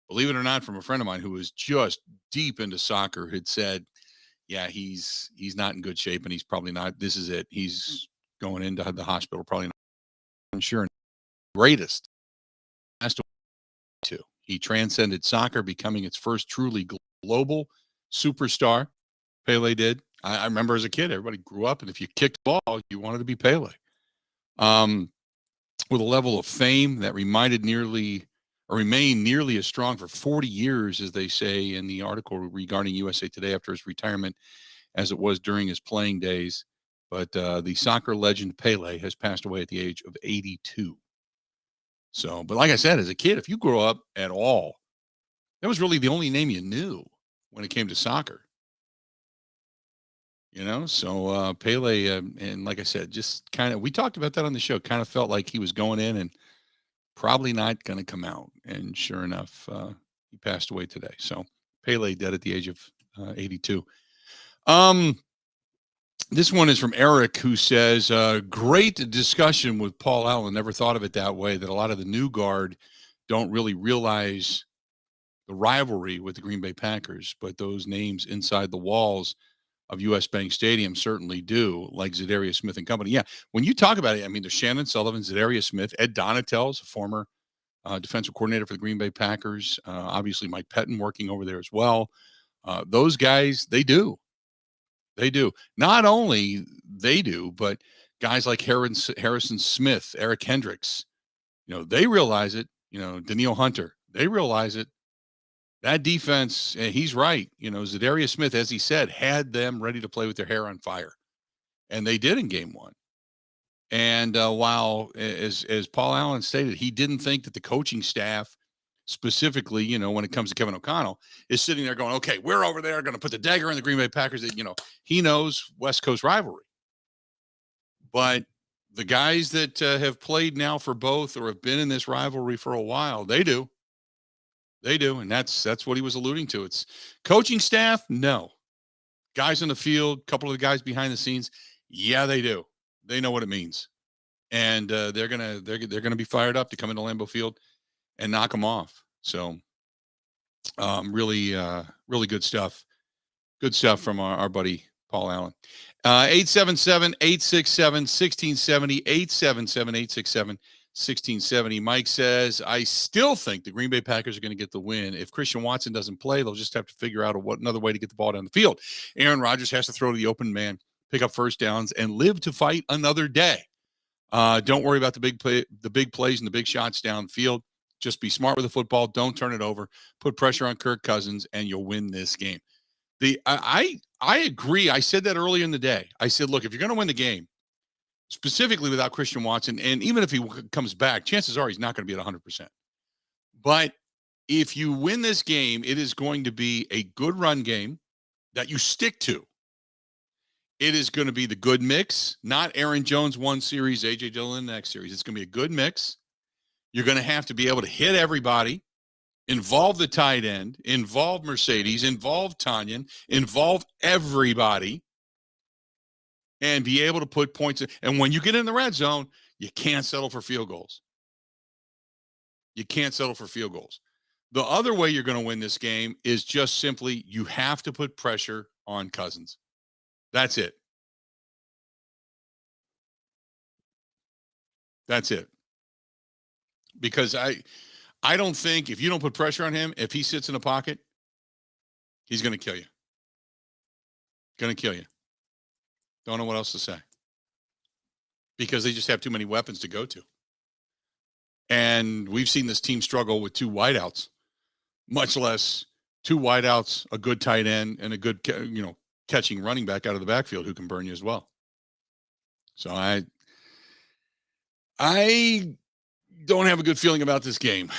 believe it or not, from a friend of mine who was just deep into soccer, had said, yeah, he's not in good shape and he's probably not. This is it. He's going into the hospital, probably not. I'm sure. Greatest. Has to too. He transcended soccer, becoming its first truly global superstar. Pele did. I remember as a kid, everybody grew up, and if you kicked the ball, you wanted to be Pele. With a level of fame that remained nearly as strong for 40 years, as they say in the article regarding USA Today after his retirement, as it was during his playing days. But the soccer legend Pele has passed away at the age of 82. So, but like I said, as a kid, if you grew up at all, that was really the only name you knew when it came to soccer. So Pele, and like I said, just kind of, we talked about that on the show, kind of felt like he was going in and probably not going to come out. And sure enough, he passed away today. So Pele dead at the age of 82. This one is from Eric, who says, great discussion with Paul Allen. Never thought of it that way, that a lot of the new guard don't really realize the rivalry with the Green Bay Packers, but those names inside the walls of US Bank Stadium certainly do, like Zadarius Smith and company. Yeah, when you talk about it, I mean, there's Shannon Sullivan, Zadarius Smith, Ed Donatel is a former defensive coordinator for the Green Bay Packers. Obviously, Mike Pettin working over there as well. Those guys, they do. They do. Not only they do, but guys like Harrison Smith, Eric Hendricks, they realize it. Daniil Hunter, they realize it. That defense, he's right. Zadarius Smith, as he said, had them ready to play with their hair on fire. And they did in game one. And while, as Paul Allen stated, he didn't think that the coaching staff, specifically, when it comes to Kevin O'Connell, is sitting there going, okay, we're over there going to put the dagger in the Green Bay Packers. He knows West Coast rivalry. But the guys that have played now for both or have been in this rivalry for a while, they do. They do, and that's what he was alluding to. It's coaching staff, no. Guys in the field, a couple of the guys behind the scenes, yeah, they do. They know what it means, and they're gonna be fired up to come into Lambeau Field and knock them off. So, really good stuff. Good stuff from our buddy Paul Allen. 877-867-1670, 877-867-1670. Mike says, I still think the Green Bay Packers are going to get the win. If Christian Watson doesn't play, they'll just have to figure out another way to get the ball down the field. Aaron Rodgers has to throw to the open man, pick up first downs, and live to fight another day. Don't worry about the big plays and the big shots downfield. Just be smart with the football. Don't turn it over. Put pressure on Kirk Cousins, and you'll win this game. I agree. I said that earlier in the day. I said, look, if you're going to win the game, specifically without Christian Watson, and even if he comes back, chances are he's not going to be at 100%. But if you win this game, it is going to be a good run game that you stick to. It is going to be the good mix, not Aaron Jones one series, A.J. Dillon the next series. It's going to be a good mix. You're going to have to be able to hit everybody, involve the tight end, involve Mercedes, involve Tanyan, involve everybody, and be able to put points in. And when you get in the red zone, you can't settle for field goals. You can't settle for field goals. The other way you're going to win this game is just simply you have to put pressure on Cousins. That's it. That's it. Because I don't think if you don't put pressure on him, if he sits in a pocket, he's going to kill you. Going to kill you. Don't know what else to say. Because they just have too many weapons to go to. And we've seen this team struggle with two wideouts, much less two wideouts, a good tight end, and a good, catching running back out of the backfield who can burn you as well. So I don't have a good feeling about this game,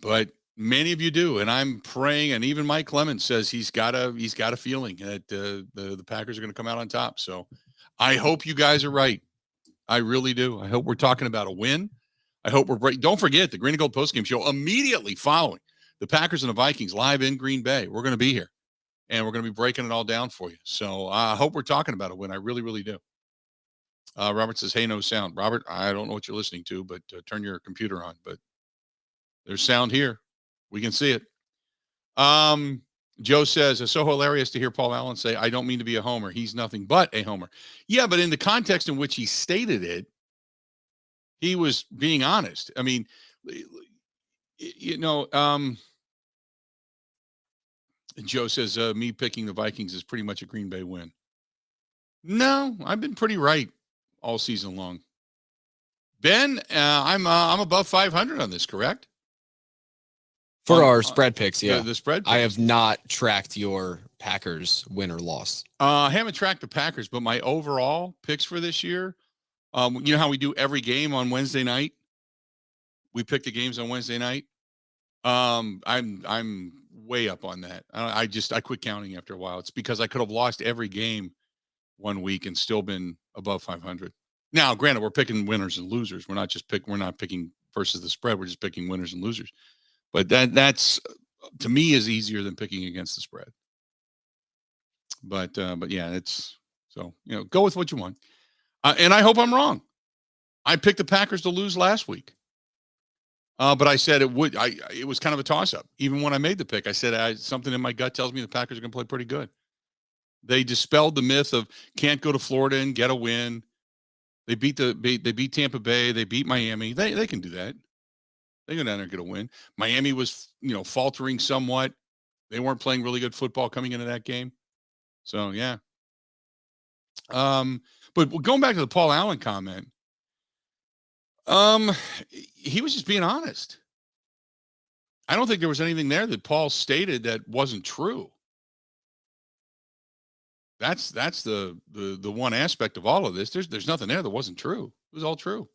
but many of you do, and I'm praying. And even Mike Clemens says he's got a feeling that the Packers are going to come out on top. So I hope you guys are right. I really do. I hope we're talking about a win. I hope we're breaking. Don't forget the Green and Gold postgame show immediately following the Packers and the Vikings live in Green Bay. We're going to be here, and we're going to be breaking it all down for you. So I hope we're talking about a win. I really, really do. Robert says, hey, no sound. Robert, I don't know what you're listening to, but turn your computer on. But there's sound here. We can see it. Joe says, it's so hilarious to hear Paul Allen say, I don't mean to be a homer. He's nothing but a homer. Yeah, but in the context in which he stated it, he was being honest. I mean, Joe says me picking the Vikings is pretty much a Green Bay win. No, I've been pretty right all season long. Ben, I'm above 500 on this, correct? For our spread picks, yeah. The spread picks. I have not tracked your Packers win or loss. I haven't tracked the Packers, but my overall picks for this year, you know how we do every game on Wednesday night? We pick the games on Wednesday night. I'm way up on that. I quit counting after a while. It's because I could have lost every game one week and still been above 500. Now, granted, we're picking winners and losers. We're not picking versus the spread. We're just picking winners and losers. But that's to me is easier than picking against the spread. But yeah, it's so, go with what you want. And I hope I'm wrong. I picked the Packers to lose last week. But I said it would. It was kind of a toss-up. Even when I made the pick, I said something in my gut tells me the Packers are going to play pretty good. They dispelled the myth of can't go to Florida and get a win. They beat Tampa Bay. They beat Miami. They can do that. They go down there and get a win. Miami was faltering somewhat. They weren't playing really good football coming into that game. So yeah. But going back to the Paul Allen comment. He was just being honest. I don't think there was anything there that Paul stated that wasn't true. That's the one aspect of all of this. There's nothing there that wasn't true. It was all true.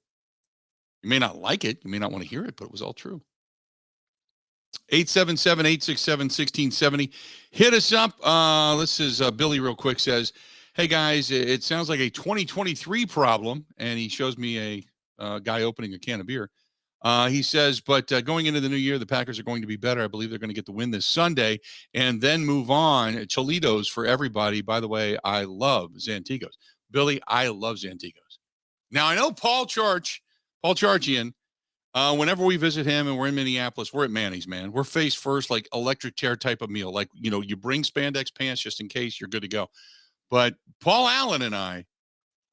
You may not like it. You may not want to hear it, but it was all true. 877-867-1670. Hit us up. This is Billy real quick says, hey guys, it sounds like a 2023 problem. And he shows me a guy opening a can of beer. He says, but going into the new year, the Packers are going to be better. I believe they're going to get the win this Sunday and then move on. Cholitos for everybody. By the way, I love Zantigos. Billy, I love Zantigos. Now, I know Paul Charchian, whenever we visit him and we're in Minneapolis, we're at Manny's, man. We're face first, like electric chair type of meal. Like, you bring spandex pants just in case, you're good to go. But Paul Allen and I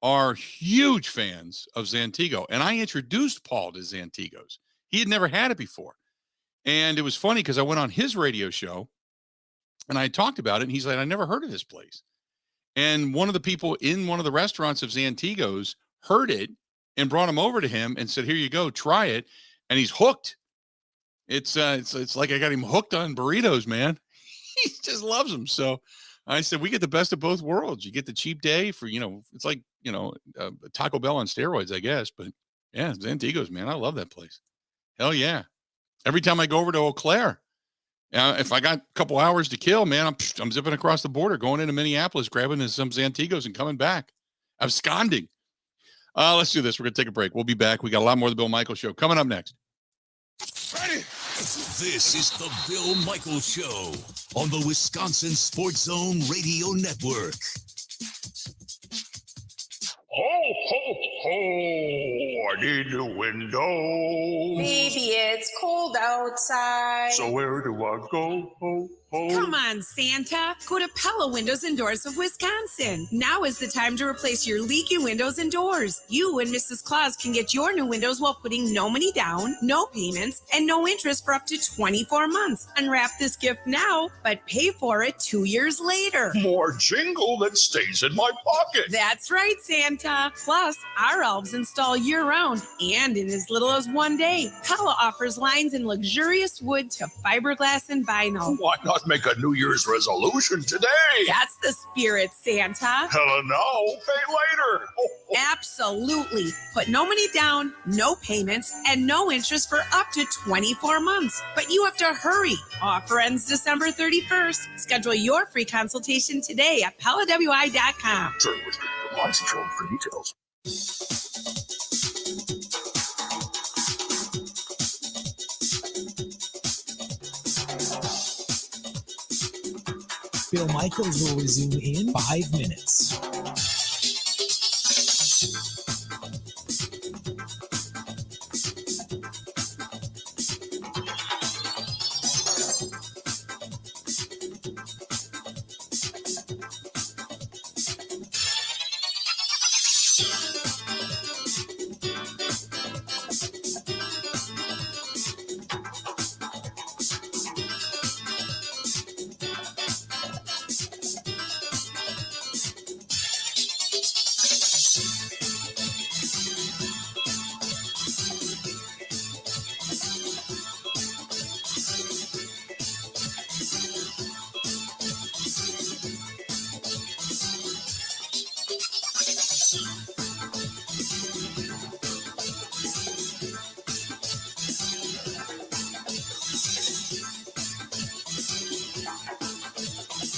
are huge fans of Zantigo. And I introduced Paul to Zantigos. He had never had it before. And it was funny because I went on his radio show and I talked about it. And he's like, I never heard of this place. And one of the people in one of the restaurants of Zantigos heard it and brought him over to him and said, here you go, try it. And he's hooked. It's like I got him hooked on burritos, man. He just loves them. So I said, we get the best of both worlds. You get the cheap day for, it's like, Taco Bell on steroids, I guess. But yeah, Zantigos, man. I love that place. Hell yeah. Every time I go over to Eau Claire, if I got a couple hours to kill, man, I'm zipping across the border, going into Minneapolis, grabbing some Zantigos and coming back. Absconding. Let's do this. We're going to take a break. We'll be back. We got a lot more of the Bill Michaels Show coming up next. Ready? This is the Bill Michaels Show on the Wisconsin Sports Zone Radio Network. Ho, ho, ho, I need a window. Baby, it's cold outside. So where do I go? Ho, ho. Come on, Santa. Go to Pella Windows and Doors of Wisconsin. Now is the time to replace your leaky windows and doors. You and Mrs. Claus can get your new windows while putting no money down, no payments, and no interest for up to 24 months. Unwrap this gift now, but pay for it 2 years later. More jingle that stays in my pocket. That's right, Santa. Plus, our elves install year-round and in as little as 1 day. Pella offers lines in luxurious wood to fiberglass and vinyl. Why not make a New Year's resolution today? That's the spirit, Santa. Hell no, pay later. Absolutely. Put no money down, no payments, and no interest for up to 24 months. But you have to hurry. Offer ends December 31st. Schedule your free consultation today at PellaWI.com. License for details. Bill Michaels will resume in 5 minutes.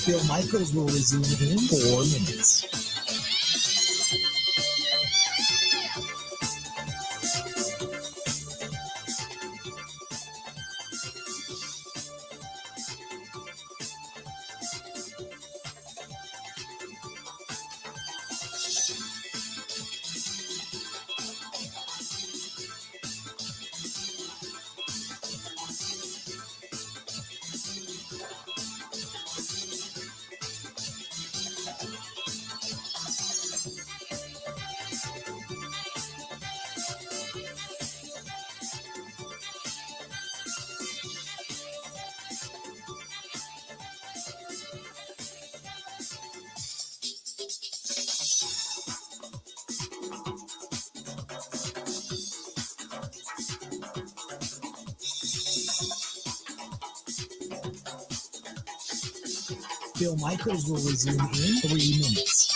Bill Michaels will resume in 4 minutes. Bill Michaels will resume in 3 minutes.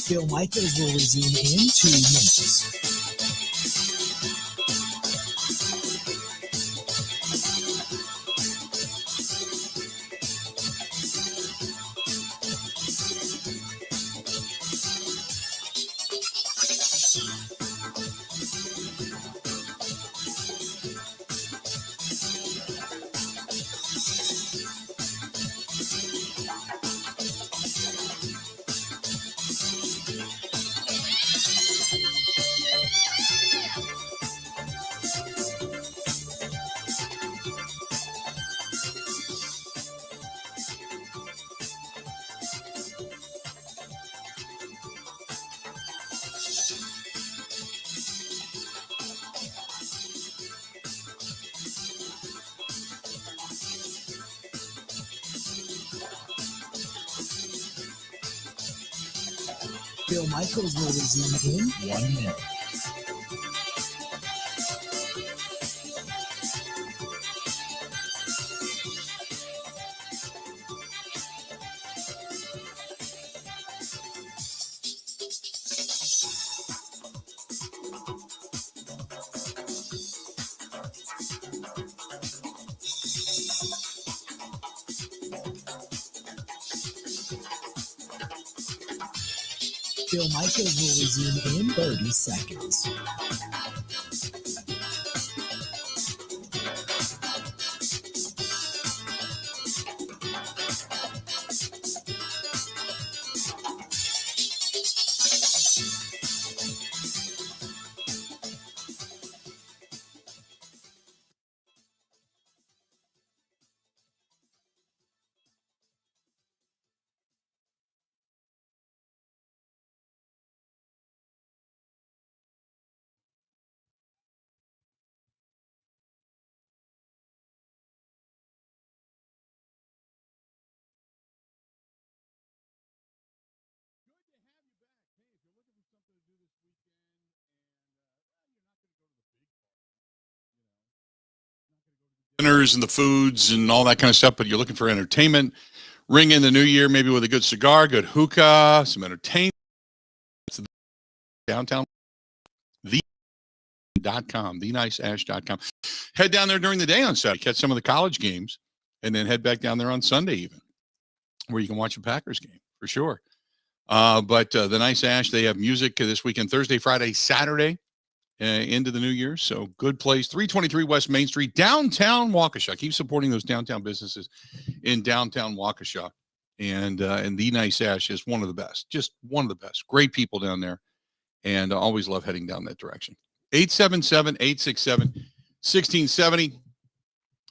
Bill Michaels will resume in 2 minutes. Bill Michaels will resume in 1 minute. Bill Michaels will resume in 30 seconds. Dinners and the foods and all that kind of stuff, but you're looking for entertainment. Ring in the new year, maybe with a good cigar, good hookah, some entertainment. Downtown, the.com, theniceash.com. Head down there during the day on Saturday, catch some of the college games, and then head back down there on Sunday even, where you can watch a Packers game for sure. But the Nice Ash, they have music this weekend, Thursday, Friday, Saturday, into the new year. So good place, 323 West Main Street, downtown Waukesha. Keep supporting those downtown businesses in downtown Waukesha. And the Nice Ash is one of the best, just one of the best. Great people down there. And I always love heading down that direction. 877-867-1670.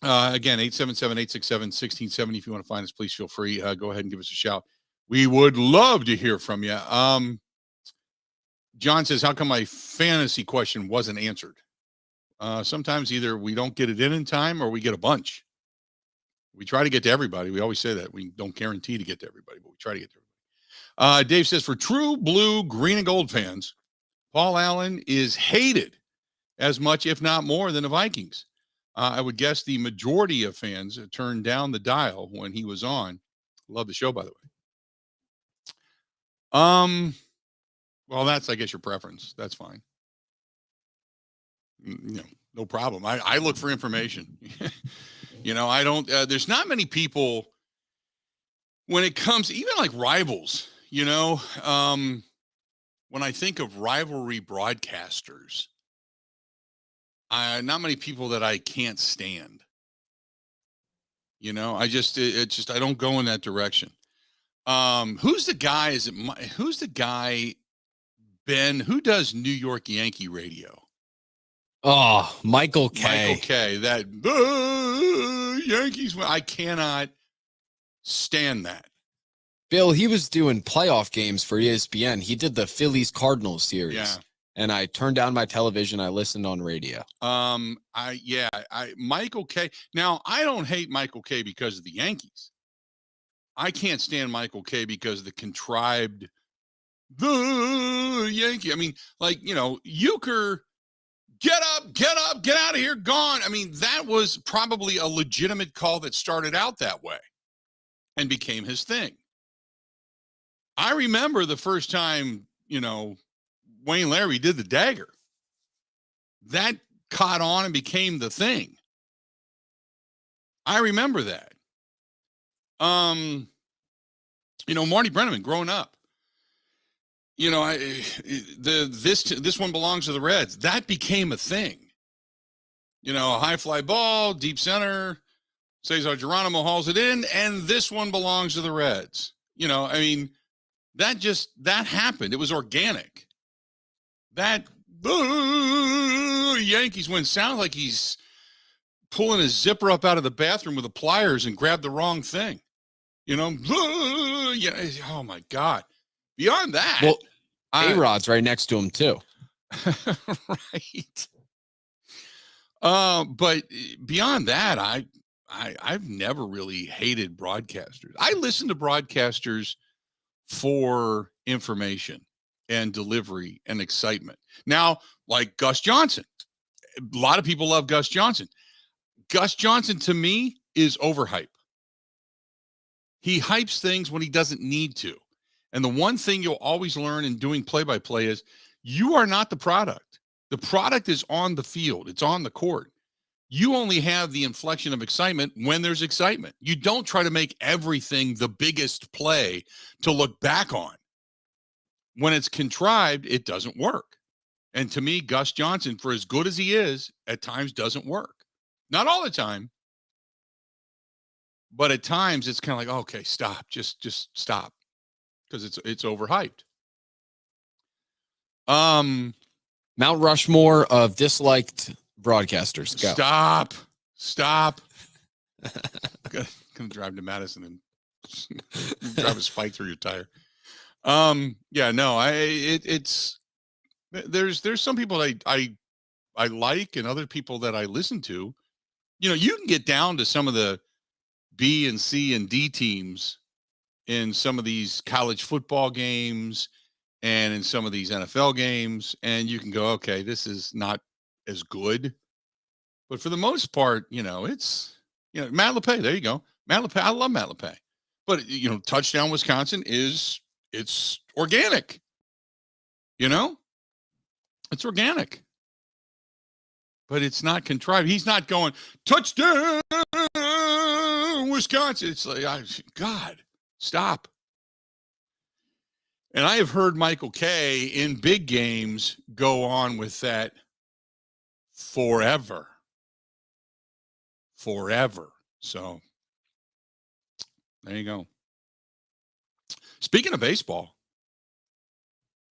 Again, 877-867-1670. If you want to find us, please feel free. Go ahead and give us a shout. We would love to hear from you. John says, how come my fantasy question wasn't answered? Sometimes either we don't get it in time or we get a bunch. We try to get to everybody. We always say that. We don't guarantee to get to everybody, but we try to get to everybody. Dave says, for true blue, green, and gold fans, Paul Allen is hated as much, if not more, than the Vikings. I would guess the majority of fans turned down the dial when he was on. Love the show, by the way. Well, that's, I guess, your preference. That's fine. No problem. I look for information. I don't, there's not many people when it comes, even like rivals, when I think of rivalry broadcasters, not many people that I can't stand. I don't go in that direction. Who's the guy? Who's the guy, Ben, who does New York Yankee radio? Oh, Michael K. Michael K. That Yankees. I cannot stand that. Bill, he was doing playoff games for ESPN. He did the Phillies Cardinals series. Yeah. And I turned down my television. I listened on radio. Michael K. Now, I don't hate Michael K. because of the Yankees. I can't stand Michael K. because of the contrived the Yankee. I mean, Euchre, get up, get out of here, gone. I mean, that was probably a legitimate call that started out that way and became his thing. I remember the first time, Wayne Larry did the dagger. That caught on and became the thing. I remember that. Marty Brenneman growing up. This one belongs to the Reds. That became a thing. High fly ball, deep center. Cesar Geronimo hauls it in, and this one belongs to the Reds. That happened. It was organic. That Yankees win sounds like he's pulling his zipper up out of the bathroom with the pliers and grabbed the wrong thing. Oh my God. Beyond that, well, A-Rod's right next to him too. Right. But beyond that, I've never really hated broadcasters. I listen to broadcasters for information and delivery and excitement. Now, like Gus Johnson, a lot of people love Gus Johnson. Gus Johnson, to me, is overhype. He hypes things when he doesn't need to. And the one thing you'll always learn in doing play-by-play is you are not the product. The product is on the field. It's on the court. You only have the inflection of excitement when there's excitement. You don't try to make everything the biggest play to look back on. When it's contrived, it doesn't work. And to me, Gus Johnson, for as good as he is, at times doesn't work. Not all the time. But at times it's kind of like, okay, stop. Just stop. Because it's overhyped. Mount Rushmore of disliked broadcasters. Go. Stop. Gonna drive to Madison and drive a spike through your tire. There's some people I like and other people that I listen to. You can get down to some of the B and C and D teams in some of these college football games and in some of these NFL games, and you can go, okay, this is not as good. But for the most part, it's, Matt LePay, there you go. Matt LePay, I love Matt LePay. But, Touchdown Wisconsin it's organic. It's organic. But it's not contrived. He's not going, touchdown Wisconsin. It's like, God, stop. And I have heard Michael K. in big games go on with that forever. So there you go. Speaking of baseball,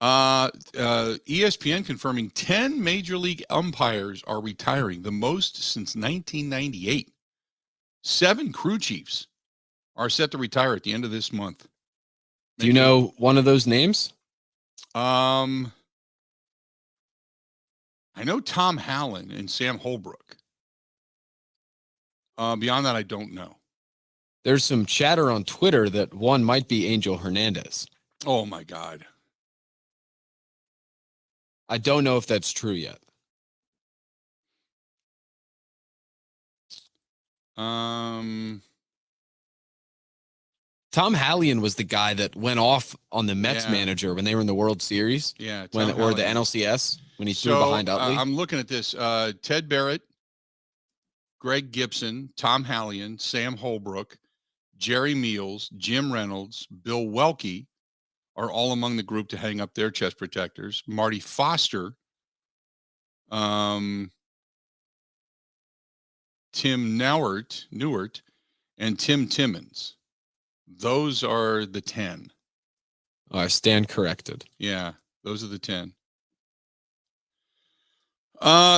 ESPN confirming 10 Major League umpires are retiring, the most since 1998. 7 crew chiefs are set to retire at the end of this month. Do you know one of those names? I know Tom Hallen and Sam Holbrook. Beyond that, I don't know. There's some chatter on Twitter that one might be Angel Hernandez. Oh, my God. I don't know if that's true yet. Tom Hallian was the guy that went off on the Mets manager when they were in the World Series. Yeah. Or the NLCS when he threw behind Utley. I'm looking at this. Ted Barrett, Greg Gibson, Tom Hallian, Sam Holbrook, Jerry Meals, Jim Reynolds, Bill Welke are all among the group to hang up their chest protectors. Marty Foster, Tim Newert, and Tim Timmons. Those are the 10. I stand corrected. Yeah, those are the 10.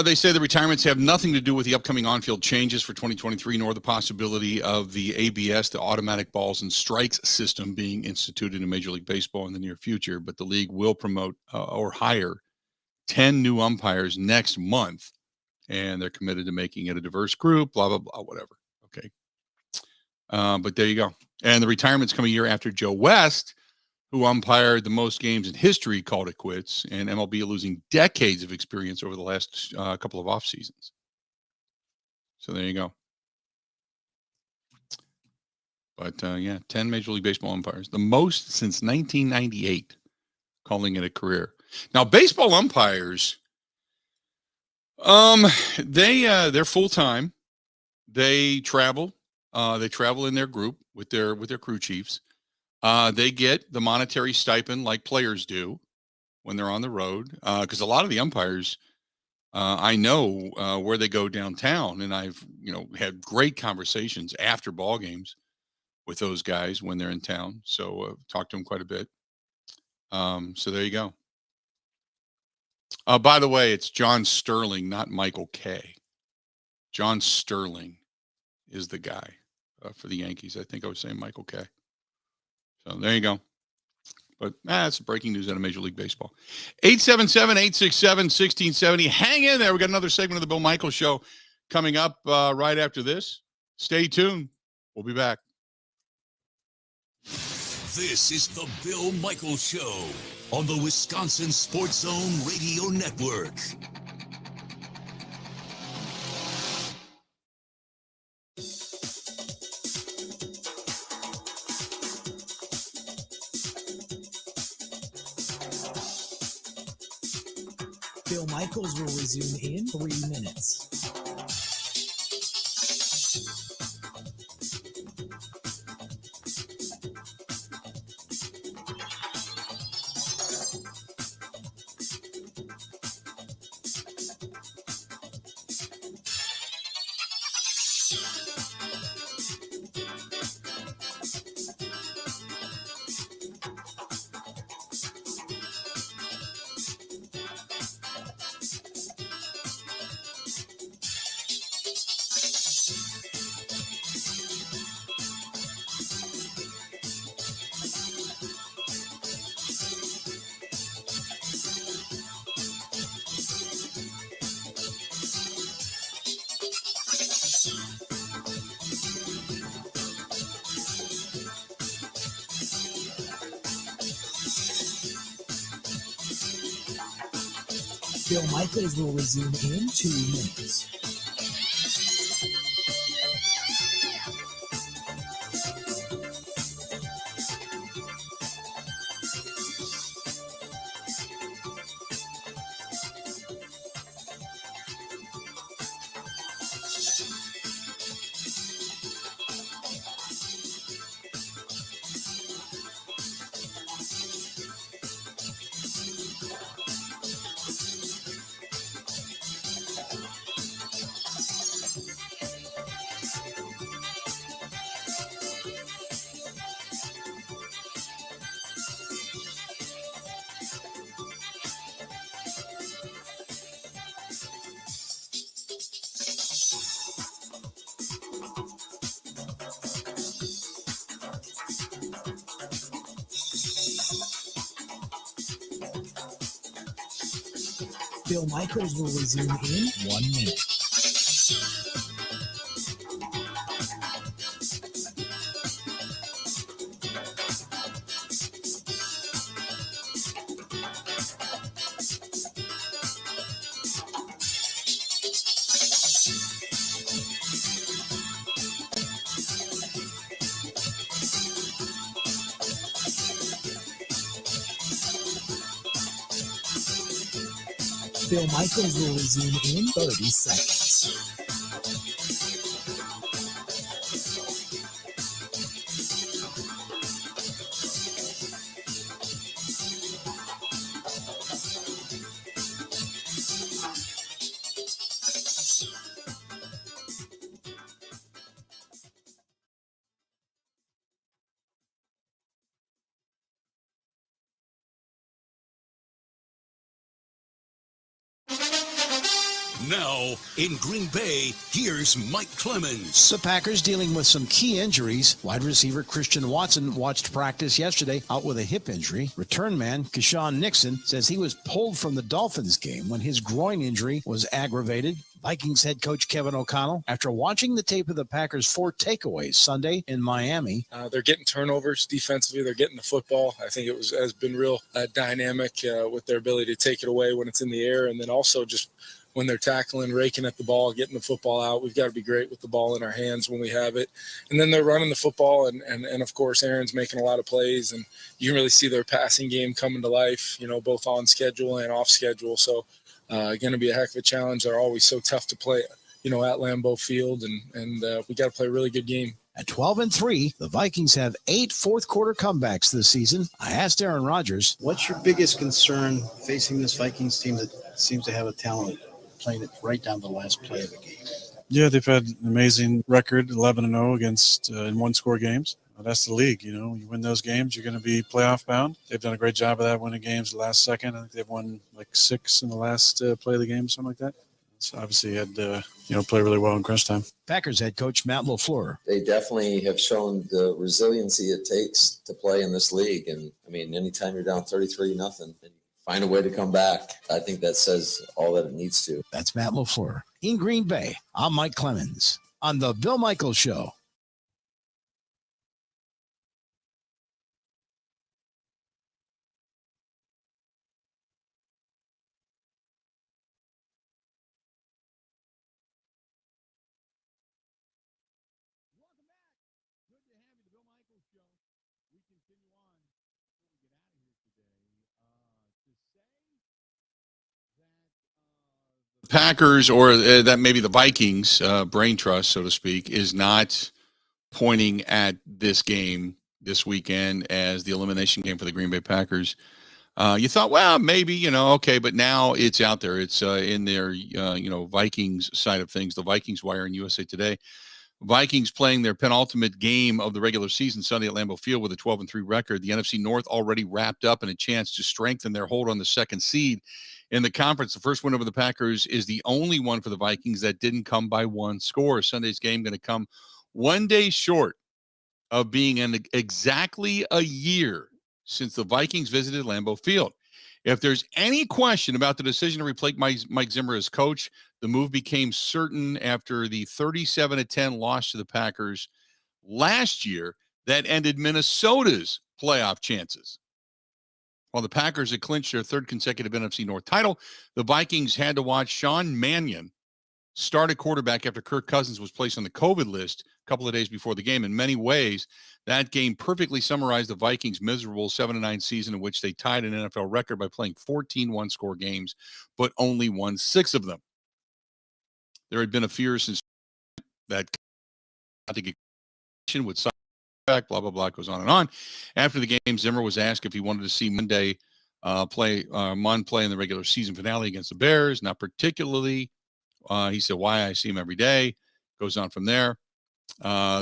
They say the retirements have nothing to do with the upcoming on-field changes for 2023, nor the possibility of the ABS, the automatic balls and strikes system, being instituted in Major League Baseball in the near future. But the league will promote or hire 10 new umpires next month, and they're committed to making it a diverse group, blah, blah, blah, whatever. Okay. But there you go. And the retirements come a year after Joe West, who umpired the most games in history, called it quits, and MLB losing decades of experience over the last couple of off seasons. So there you go. But 10 Major League Baseball umpires, the most since 1998, calling it a career. Now, baseball umpires, they're full time. They travel. They travel in their group with their crew chiefs. They get the monetary stipend like players do when they're on the road. Because a lot of the umpires, I know where they go downtown, and I've had great conversations after ball games with those guys when they're in town. So talked to them quite a bit. So there you go. By the way, it's John Sterling, not Michael Kay. John Sterling is the guy for the Yankees. I think I was saying Michael Kay. So there you go. But that's breaking news out of Major League Baseball. 877-867-1670. Hang in there. We got another segment of the Bill Michaels Show coming up right after this. Stay tuned. We'll be back. This is the Bill Michaels Show on the Wisconsin Sports Zone Radio Network. Bill Michaels will resume in 3 minutes. Bill Michaels will resume in 2 minutes. Bill Michaels will resume in 1 minute. Bill Michaels will resume in 30 seconds. Now, in Green Bay, here's Mike Clemens. The Packers dealing with some key injuries. Wide receiver Christian Watson watched practice yesterday out with a hip injury. Return man Keshawn Nixon says he was pulled from the Dolphins game when his groin injury was aggravated. Vikings head coach Kevin O'Connell, after watching the tape of the Packers' 4 takeaways Sunday in Miami. They're getting turnovers defensively. They're getting the football. I think has been real dynamic with their ability to take it away when it's in the air, and then also just when they're tackling, raking at the ball, getting the football out. We've got to be great with the ball in our hands when we have it. And then they're running the football, and of course, Aaron's making a lot of plays, and you can really see their passing game coming to life, both on schedule and off schedule. So going to be a heck of a challenge. They're always so tough to play, at Lambeau Field, and we got to play a really good game. At 12-3, the Vikings have 8 fourth-quarter comebacks this season. I asked Aaron Rodgers, what's your biggest concern facing this Vikings team that seems to have a talent playing it right down to the last play of the game? Yeah, they've had an amazing record, 11-0 against in one-score games. That's the league, You win those games, you're going to be playoff bound. They've done a great job of that, winning games the last second. I think they've won like 6 in the last play of the game, something like that. So obviously had to, play really well in crunch time. Packers head coach Matt LaFleur. They definitely have shown the resiliency it takes to play in this league. And anytime you're down 33-0, and you find a way to come back, I think that says all that it needs to. That's Matt LaFleur. In Green Bay, I'm Mike Clemens on the Bill Michaels Show. Packers, or that maybe the Vikings brain trust, so to speak, is not pointing at this game this weekend as the elimination game for the Green Bay Packers. You thought, well, maybe, okay, but now it's out there. It's in their, Vikings side of things, the Vikings wire in USA Today. Vikings playing their penultimate game of the regular season Sunday at Lambeau Field with a 12-3 record. The NFC North already wrapped up in a chance to strengthen their hold on the second seed in the conference. The first win over the Packers is the only one for the Vikings that didn't come by one score. Sunday's game going to come one day short of being exactly a year since the Vikings visited Lambeau Field. If there's any question about the decision to replace Mike Zimmer as coach, the move became certain after the 37-10 loss to the Packers last year that ended Minnesota's playoff chances. While the Packers had clinched their 3rd consecutive NFC North title, the Vikings had to watch Sean Mannion start at quarterback after Kirk Cousins was placed on the COVID list a couple of days before the game. In many ways, that game perfectly summarized the Vikings' miserable 7-9 season in which they tied an NFL record by playing 14 one-score games, but only won 6 of them. There had been a fear since that would side back, blah, blah, blah, goes on and on. After the game, Zimmer was asked if he wanted to see Monday play in the regular season finale against the Bears. Not particularly. He said, why? I see him every day. Goes on from there.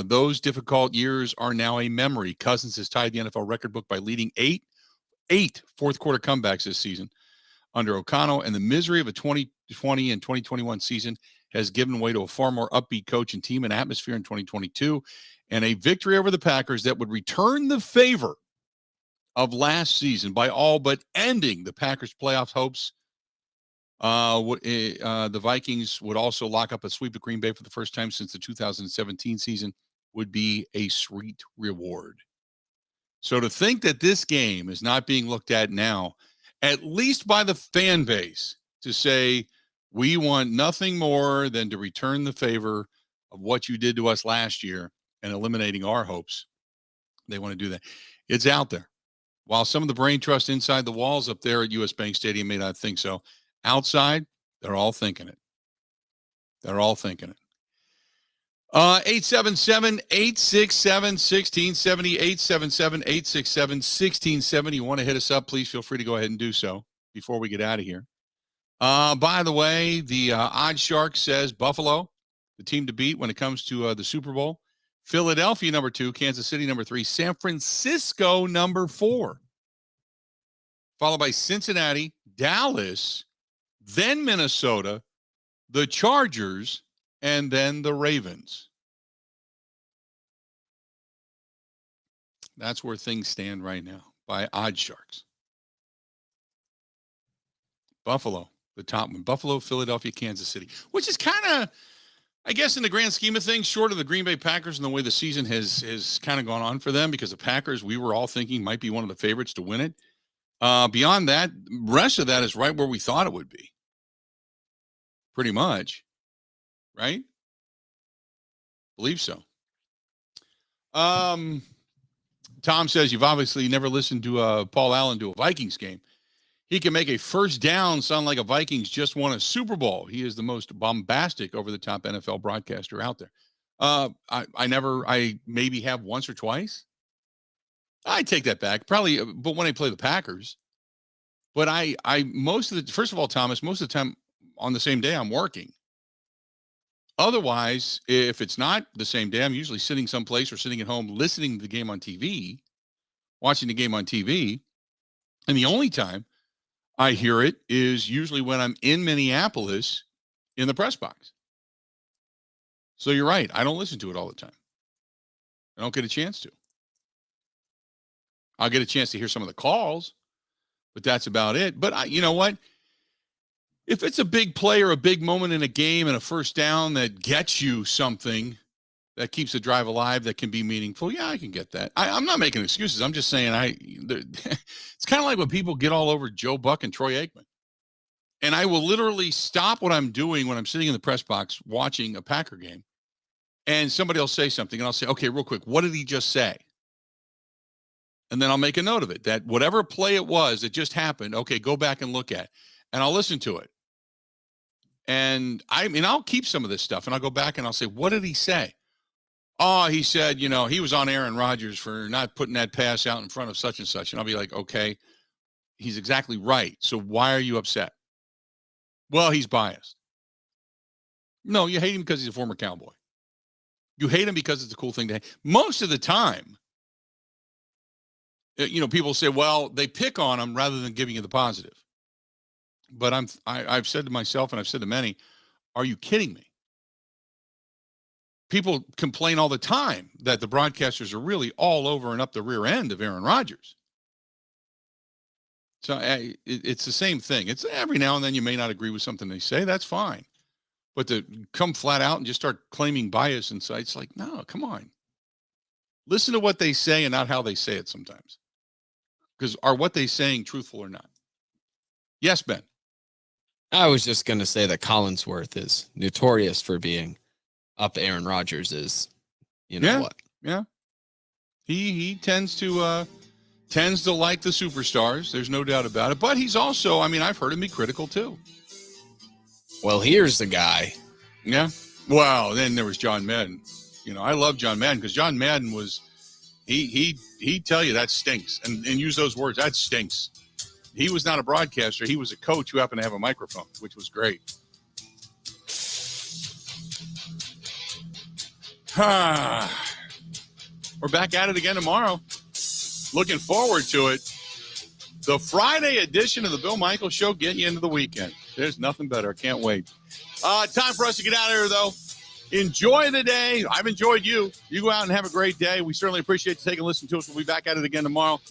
Those difficult years are now a memory. Cousins has tied the NFL record book by leading eight fourth-quarter comebacks this season under O'Connell, and the misery of a 2020 and 2021 season has given way to a far more upbeat coach and team and atmosphere in 2022, and a victory over the Packers that would return the favor of last season by all but ending the Packers' playoff hopes The Vikings would also lock up a sweep of Green Bay for the first time since the 2017 season. Would be a sweet reward. So to think that this game is not being looked at now, at least by the fan base, to say we want nothing more than to return the favor of what you did to us last year and eliminating our hopes. They want to do that. It's out there. While some of the brain trust inside the walls up there at US Bank Stadium may not think so, outside, they're all thinking it. They're all thinking it. 877-867-1670, 877-867-1670. You want to hit us up, please feel free to go ahead and do so before we get out of here. By the way, the Odd Shark says Buffalo, the team to beat when it comes to the Super Bowl. Philadelphia, number 2. Kansas City, number 3. San Francisco, number 4. Followed by Cincinnati, Dallas, then Minnesota, the Chargers, and then the Ravens. That's where things stand right now by Odd Sharks. Buffalo, the top one. Buffalo, Philadelphia, Kansas City, which is kind of, I guess, in the grand scheme of things, short of the Green Bay Packers and the way the season has kind of gone on for them, because the Packers, we were all thinking, might be one of the favorites to win it. Beyond that, rest of that is right where we thought it would be. Pretty much. Right? Believe so. Tom says you've obviously never listened to Paul Allen do a Vikings game. He can make a first down sound like a Vikings just won a Super Bowl. He is the most bombastic over-the-top NFL broadcaster out there. I maybe have once or twice. I take that back, probably, but when I play the Packers. But first of all, Thomas, most of the time on the same day I'm working. Otherwise, if it's not the same day, I'm usually sitting someplace or sitting at home listening to the game on TV, watching the game on TV. And the only time I hear it is usually when I'm in Minneapolis in the press box. So you're right. I don't listen to it all the time. I don't get a chance to. I'll get a chance to hear some of the calls, but that's about it. But you know what? If it's a big play or a big moment in a game and a first down that gets you something that keeps the drive alive, that can be meaningful, yeah, I can get that. I'm not making excuses. I'm just saying it's kind of like when people get all over Joe Buck and Troy Aikman. And I will literally stop what I'm doing when I'm sitting in the press box watching a Packer game, and somebody will say something, and I'll say, okay, real quick, what did he just say? And then I'll make a note of it, that whatever play it was that just happened, okay, go back and look at, and I'll listen to it. And I'll keep some of this stuff, and I'll go back and I'll say, what did he say? Oh, he said, he was on Aaron Rodgers for not putting that pass out in front of such and such. And I'll be like, okay, he's exactly right. So why are you upset? Well, he's biased. No, you hate him because he's a former Cowboy. You hate him because it's a cool thing to hate. Most of the time, people say, well, they pick on him rather than giving you the positive. But I've said to myself, and I've said to many, are you kidding me? People complain all the time that the broadcasters are really all over and up the rear end of Aaron Rodgers. So it's the same thing. It's every now and then you may not agree with something they say. That's fine. But to come flat out and just start claiming bias inside, it's like, no, come on. Listen to what they say and not how they say it sometimes. Because are what they saying truthful or not? Yes, Ben. I was just going to say that Collinsworth is notorious for being up Aaron Rodgers is, what? Yeah. He tends to like the superstars. There's no doubt about it. But he's also, I've heard him be critical too. Well, here's the guy. Yeah. Well, then there was John Madden. I love John Madden because John Madden was, he'd tell you that stinks and use those words. That stinks. He was not a broadcaster. He was a coach who happened to have a microphone, which was great. We're back at it again tomorrow. Looking forward to it. The Friday edition of the Bill Michaels Show, getting you into the weekend. There's nothing better. I can't wait. Time for us to get out of here, though. Enjoy the day. I've enjoyed you. You go out and have a great day. We certainly appreciate you taking a listen to us. We'll be back at it again tomorrow.